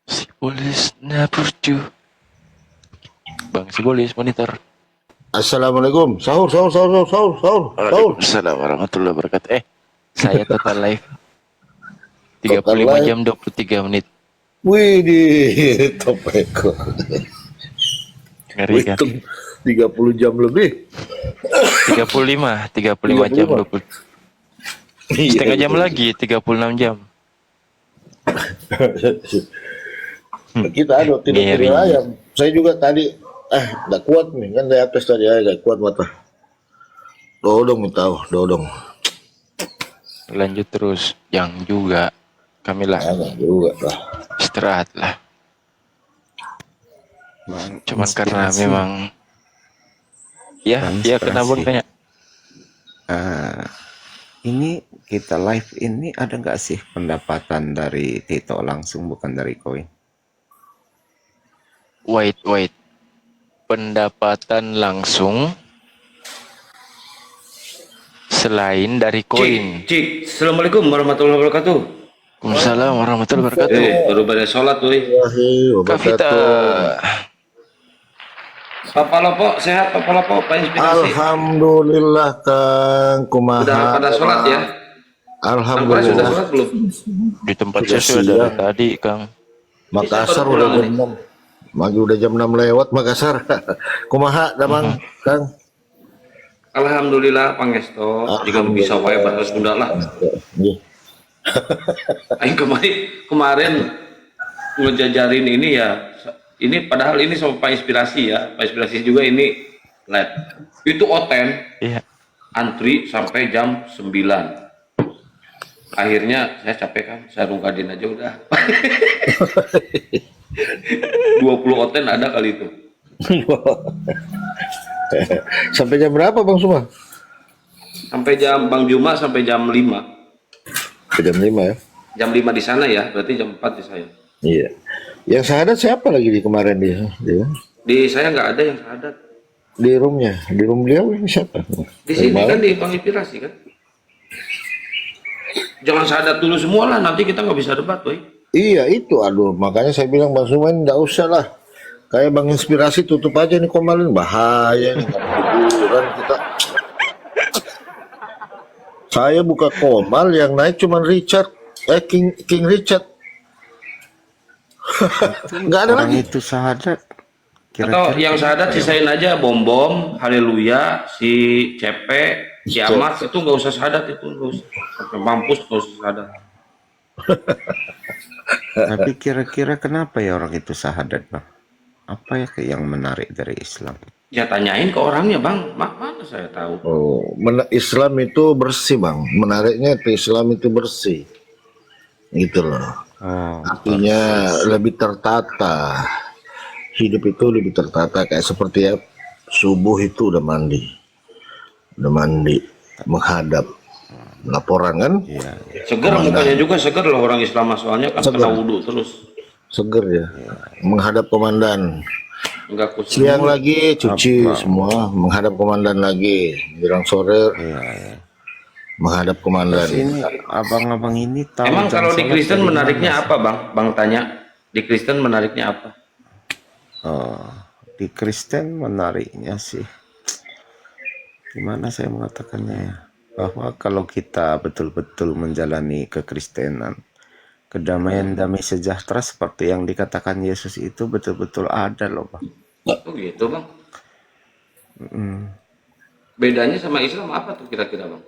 Sibolis Napurju. Bang Sibolis monitor. Assalamualaikum. Sahur, sahur, sahur, sahur, sahur, sahur, sahur. Waalaikumsalam warahmatullahi wabarakatuh. Saya total live Total 35 live jam 23 menit. Wih di topeko. Ngeri kan? Hitung 30 jam lebih. 35 jam 20. Setengah jam lagi 36 jam. Kita ada tidur Ngeri. ayam. Saya juga tadi nggak kuat nih kan dari atas tadi nggak kuat mata. Dodong tahu dodong. Lanjut terus, yang juga kami lah Nggak juga lah. istirahat lah. Cuman karena Inspirasi. memang ya kenapa Inspirasi. tanya? Ah, ini kita live ini ada nggak sih pendapatan dari Tito langsung bukan dari koin? Wait. Pendapatan langsung selain dari koin. Cik, assalamualaikum warahmatullahi wabarakatuh. Waalaikumsalam warahmatullahi wabarakatuh. Baru pada sholat tuh. Kavita. Papa Lopo sehat, Papa Lopo, Pak Inspirasi. Alhamdulillah Kang Kumaha. Udah pada sholat ya? Kang Pras sudah Alhamdulillah. sholat belum? Di tempat Sudah saya sudah dari siang. tadi, Kang. Makassar Ini udah siapa jam 6. Magi udah jam 6 lewat Makassar. Kumaha damang Kang? Alhamdulillah Pangesto, jika bisa wae batas Sunda lah. Nggih. Aing kemarin ngejajarin ini ya. Ini padahal ini sama Pak Inspirasi ya. Pak Inspirasi juga ini live. Itu oten Iya. antri sampai jam 9. Akhirnya saya capek kan, saya rungkadin aja udah. 20 oten ada kali itu. Sampai jam berapa Bang Suma? Sampai jam Bang Juma sampai jam 5. Sampai jam 5 ya. Jam 5 di sana ya, berarti jam 4 di saya. Iya. Yang syahadat siapa lagi di kemarin dia? Di saya nggak ada yang syahadat. Di roomnya, di room beliau ini siapa? Di sini kan di Bang Inspirasi kan. Jangan syahadat dulu semua lah, nanti kita nggak bisa debat, boy. Iya itu, aduh makanya saya bilang Bang Suma ini nggak usah lah. Kayak Bang Inspirasi tutup aja nih komalin, bahaya nih kan kita. Saya buka komal yang naik cuman Richard, King Richard. Nggak ada Orang lagi. itu syahadat. Atau yang syahadat sisain aja bom, haleluya, si Cepe, kiamat itu nggak usah syahadat itu, nggak usah. Sampai mampus nggak usah syahadat. Tapi kira-kira kenapa ya orang itu syahadat, Bang? Apa ya yang menarik dari Islam? Ya tanyain ke orangnya bang, mana saya tahu. Oh, Islam itu bersih Bang. Menariknya itu Islam itu bersih. Gitu loh. Oh, Artinya lebih tertata. Hidup itu lebih tertata kayak seperti ya subuh itu udah mandi, menghadap laporan kan, iya. Seger mukanya juga seger loh orang Islam soalnya kan Seger. kena wudhu terus. seger ya, menghadap komandan. Enggak kusut. Siang lagi cuci semua, menghadap komandan lagi. Menjelang sore menghadap komandan. Ini abang-abang ini tahu Emang jam kalau di sholat Kristen dari menariknya mana? apa bang? Bang tanya, di Kristen menariknya apa? Oh, di Kristen menariknya sih, gimana saya mengatakannya ya, bahwa kalau kita betul-betul menjalani kekristenan, kedamaian damai sejahtera seperti yang dikatakan Yesus itu betul-betul ada loh, Bang. Oh gitu bang. Bedanya sama Islam apa tuh kira-kira bang?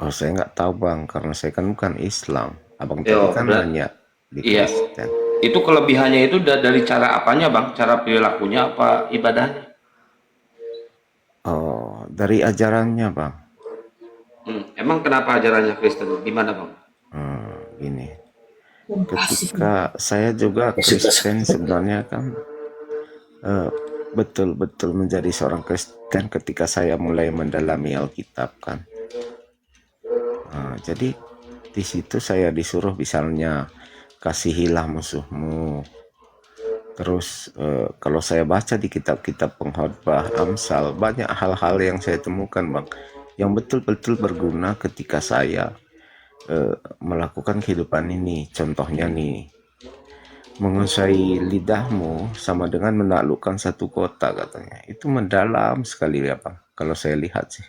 Oh, saya nggak tahu, Bang, karena saya kan bukan Islam. Abang Yo, tadi kan berat. nanya di Iya. Kristen. Itu kelebihannya itu dari cara apanya bang? Cara perilakunya apa ibadahnya? Oh, dari ajarannya, Bang. Emang kenapa ajarannya Kristen? Gimana bang? Gini. Ketika saya juga Kristen sebenarnya kan betul-betul menjadi seorang Kristen ketika saya mulai mendalami Alkitab kan. Jadi di situ saya disuruh misalnya kasihilah musuhmu. Terus kalau saya baca di kitab-kitab pengkhotbah, Amsal, banyak hal-hal yang saya temukan, Bang, yang betul-betul berguna ketika saya melakukan kehidupan ini. Contohnya nih, menguasai lidahmu sama dengan menaklukkan satu kota katanya. Itu mendalam sekali ya, Bang, kalau saya lihat sih.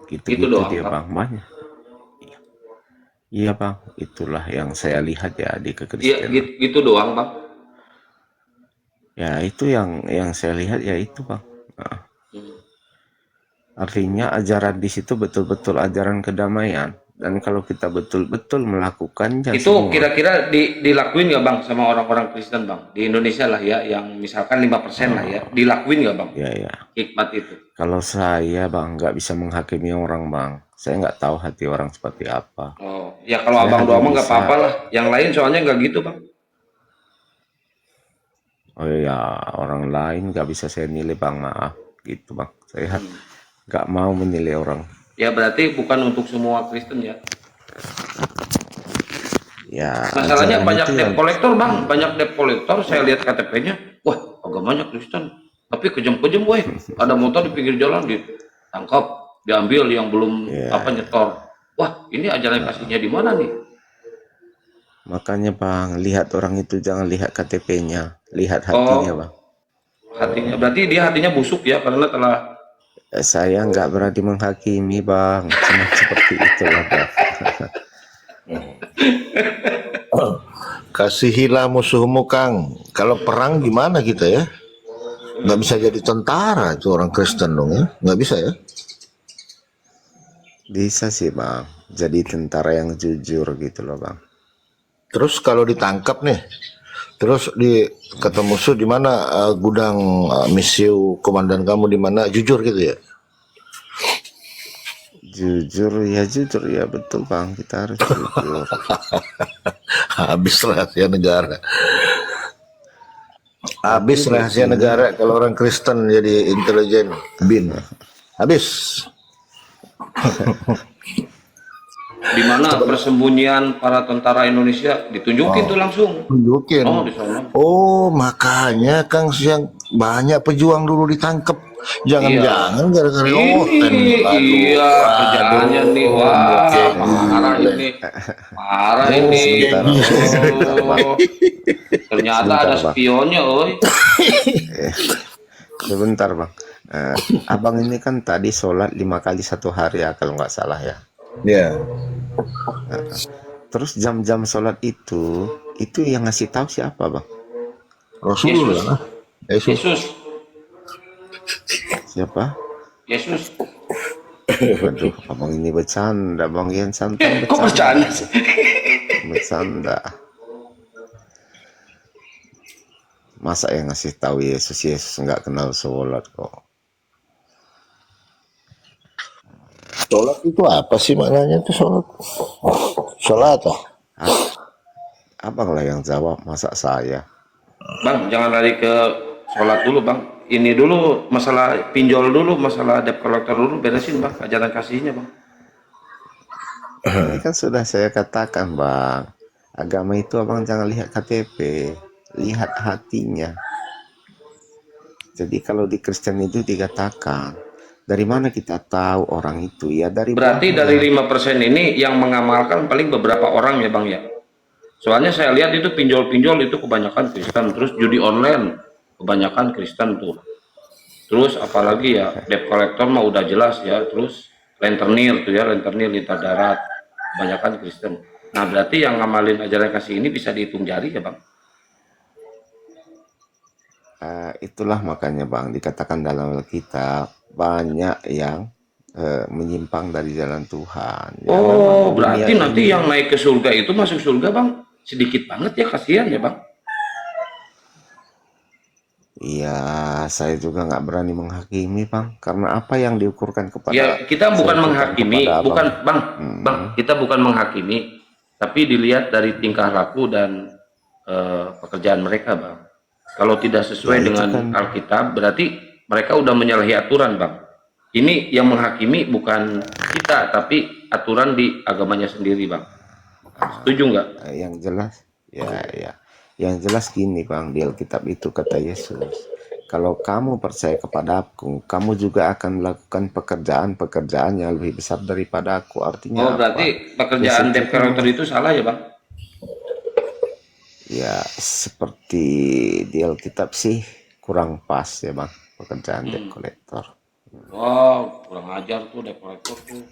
Gitu-gitu doang, dia, Bang? Bang, banyak. Iya bang, itulah yang saya lihat ya di Iya, kekristenan. gitu doang bang. Ya itu yang saya lihat ya itu bang. Nah, artinya ajaran di situ betul-betul ajaran kedamaian. Dan kalau kita betul-betul melakukannya Itu semua, kira-kira dilakuin nggak bang sama orang-orang Kristen bang di Indonesia lah ya, yang misalkan 5% lah ya, dilakuin nggak bang ya ya. hikmat itu? Kalau saya bang nggak bisa menghakimi orang bang. Saya nggak tahu hati orang seperti apa. Oh ya, kalau Saya abang hanya doang mah nggak bisa, apa-apa lah, yang lain soalnya nggak gitu bang. oh ya orang lain nggak bisa saya nilai bang, maaf gitu bang. Saya nggak mau menilai orang. Ya berarti bukan untuk semua Kristen ya. Ya Masalahnya ajaran banyak itu debt yang collector bang, banyak debt collector. Saya lihat KTP-nya, wah agamanya Kristen, tapi kejam-kejam, weh. Ada motor di pinggir jalan ditangkap, diambil yang belum ya, apa nyetor. Wah ini ajaran kasihnya di mana nih? makanya bang, lihat orang itu jangan lihat KTP-nya, lihat hatinya Oh bang. hatinya, berarti dia hatinya busuk ya karena telah. Saya nggak berani menghakimi bang, cuma seperti itulah bang. Kasihilah musuhmu Kang. Kalau perang gimana kita ya? Nggak bisa jadi tentara itu orang Kristen dong ya? Nggak bisa ya? Bisa sih bang, jadi tentara yang jujur gitu loh bang. Terus kalau ditangkap nih, terus kata musuh di mana gudang misiu komandan kamu di mana? Jujur gitu ya? Jujur ya betul bang, kita harus jujur. Habis rahasia negara. Habis rahasia negara kalau orang Kristen jadi intelijen. Bin. Habis. Di mana persembunyian para tentara Indonesia ditunjukin tuh langsung. Tunjukin. Oh di sana. Oh, makanya Kang Siang banyak pejuang dulu ditangkap. Jangan-jangan gara-gara Ini iya kerjaannya nih, wah parah ini, parah ini. Oh, ternyata ada spionnya, oi. Sebentar bang. Abang ini kan tadi sholat 5 kali 1 hari ya kalau nggak salah ya. Ya. Terus jam-jam sholat itu yang ngasih tahu siapa bang? Rasulullah. Yesus, Siapa? Yesus. Waduh, abang ini bercanda bang, yang santai Kok bercanda? bercanda. Masa yang ngasih tahu Yesus nggak kenal sholat kok? Sholat itu apa sih maknanya tuh sholat? Sholat apa? Abang lah yang jawab, masa saya? Bang, jangan lari ke sholat dulu, Bang. Ini dulu masalah pinjol dulu, masalah debt collector dulu, beresin, Bang. Ajaran kasihnya, Bang. Ini kan sudah saya katakan bang, agama itu abang jangan lihat KTP, lihat hatinya. Jadi kalau di Kristen itu dikatakan, dari mana kita tahu orang itu ya dari Berarti buahnya. dari 5% ini yang mengamalkan paling beberapa orang ya, Bang ya. Soalnya saya lihat itu pinjol-pinjol itu kebanyakan Kristen, terus judi online kebanyakan Kristen tuh. Terus apalagi ya debt collector mah udah jelas ya, terus rentenir tuh ya, rentenir lintas darat kebanyakan Kristen. Nah berarti yang ngamalin ajaran kasih ini bisa dihitung jari ya, Bang. Itulah makanya bang dikatakan dalam Alkitab banyak yang menyimpang dari jalan Tuhan. Ya, Oh, memang berarti dunia nanti ini, yang naik ke surga itu masuk surga, Bang. Sedikit banget ya, kasihan ya, Bang. iya saya juga nggak berani menghakimi bang, karena apa yang diukurkan kepada Ya, kita bukan saya ukurkan menghakimi, kepada abang. bukan, Bang. Bang, kita bukan menghakimi, tapi dilihat dari tingkah laku dan pekerjaan mereka, Bang. Kalau tidak sesuai Ya, itu dengan kan Alkitab, berarti mereka udah menyalahi aturan, Bang. Ini yang menghakimi bukan kita, tapi aturan di agamanya sendiri, Bang. Setuju nggak? yang jelas ya yang jelas gini bang, di Alkitab itu kata Yesus, kalau kamu percaya kepada aku, kamu juga akan melakukan pekerjaan-pekerjaan yang lebih besar daripada aku. Artinya Oh, apa? berarti pekerjaan debt collector itu salah ya, Bang? Ya seperti di Alkitab sih kurang pas ya bang, pekerjaan debt collector. Wow, kurang ajar tuh debt collector tuh.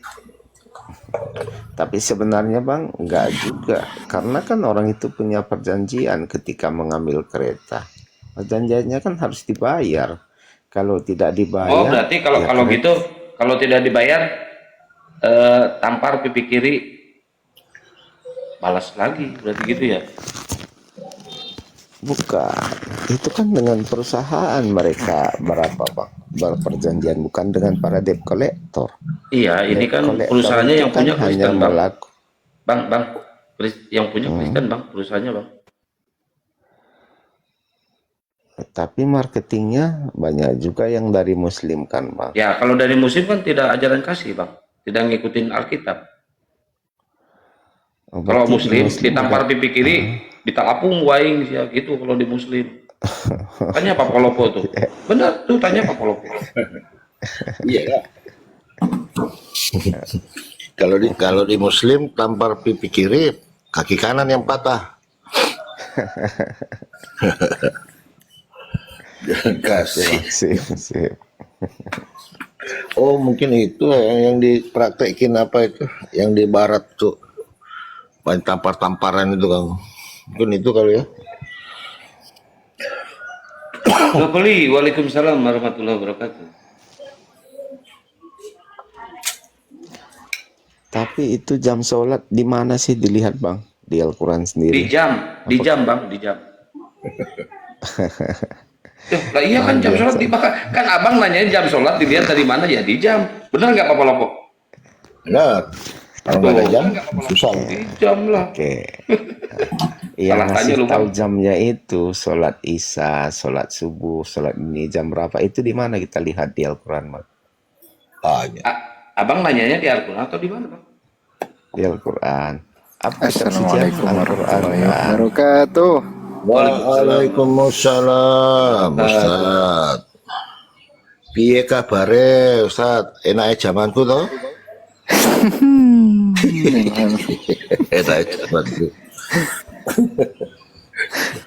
Tapi sebenarnya bang, enggak juga. Karena kan orang itu punya perjanjian ketika mengambil kereta. Perjanjiannya kan harus dibayar. Kalau tidak Oh, dibayar, berarti kalau ya kalau kereta gitu, kalau tidak dibayar, tampar pipi kiri, balas lagi, berarti gitu ya? bukan. Itu kan dengan perusahaan mereka berapa bang? Berperjanjian, bukan dengan para debt collector. Iya, ini Debt kan collector perusahaannya itu yang kan punya hanya Kristen, Bang. melakukan. Bang, yang punya Kristen, Bang, perusahaannya, Bang. Tapi marketingnya banyak juga yang dari Muslim kan bang. Ya, kalau dari Muslim kan tidak ajaran kasih, Bang. Tidak ngikutin Alkitab. Oh, Kalau berarti di Muslim, ditampar ada. pipi kiri, ditalapung waing, ya gitu kalau di Muslim. Tanya Pak Polopo tuh. Benar tuh, tanya Pak Polopo. Iya ya. Kalau di Muslim tampar pipi kiri, kaki kanan yang patah. Kasih. Sip, sip. Oh mungkin itu yang dipraktekin apa itu, yang di barat tuh, main tampar-tamparan itu kan. Mungkin itu kali ya. Waalaikumsalam warahmatullahi wabarakatuh. Tapi itu jam sholat di mana sih dilihat bang? Di Al-Quran Di sendiri. jam, Bang, di jam. Lah iya kan jam sholat kan abang nanya jam sholat dilihat dari mana ya di jam. Benar nggak Pak Polopo? Benar. Kalau nggak ada jam, susah. Di jam lah. Oke. Yang Salah tanya ngasih lu, tahu Bang. jamnya itu sholat isya, sholat subuh, sholat ini jam berapa? Itu di mana kita lihat di Al-Quran bang? Banyak. Abang nanyanya di Al-Quran atau di mana, Bang? Di Al-Quran. Apa saksi jam Assalamualaikum Al-Quran warahmatullahi kan? wabarakatuh. Waalaikumsalam, Ustaz. Piye kabare, Ustaz? Enake jamanku toh? Enake jamanku.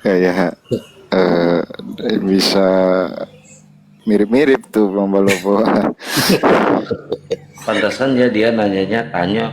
Kayak bisa mirip-mirip tuh Bang Balopo. Pantasan ya dia nanyanya tanya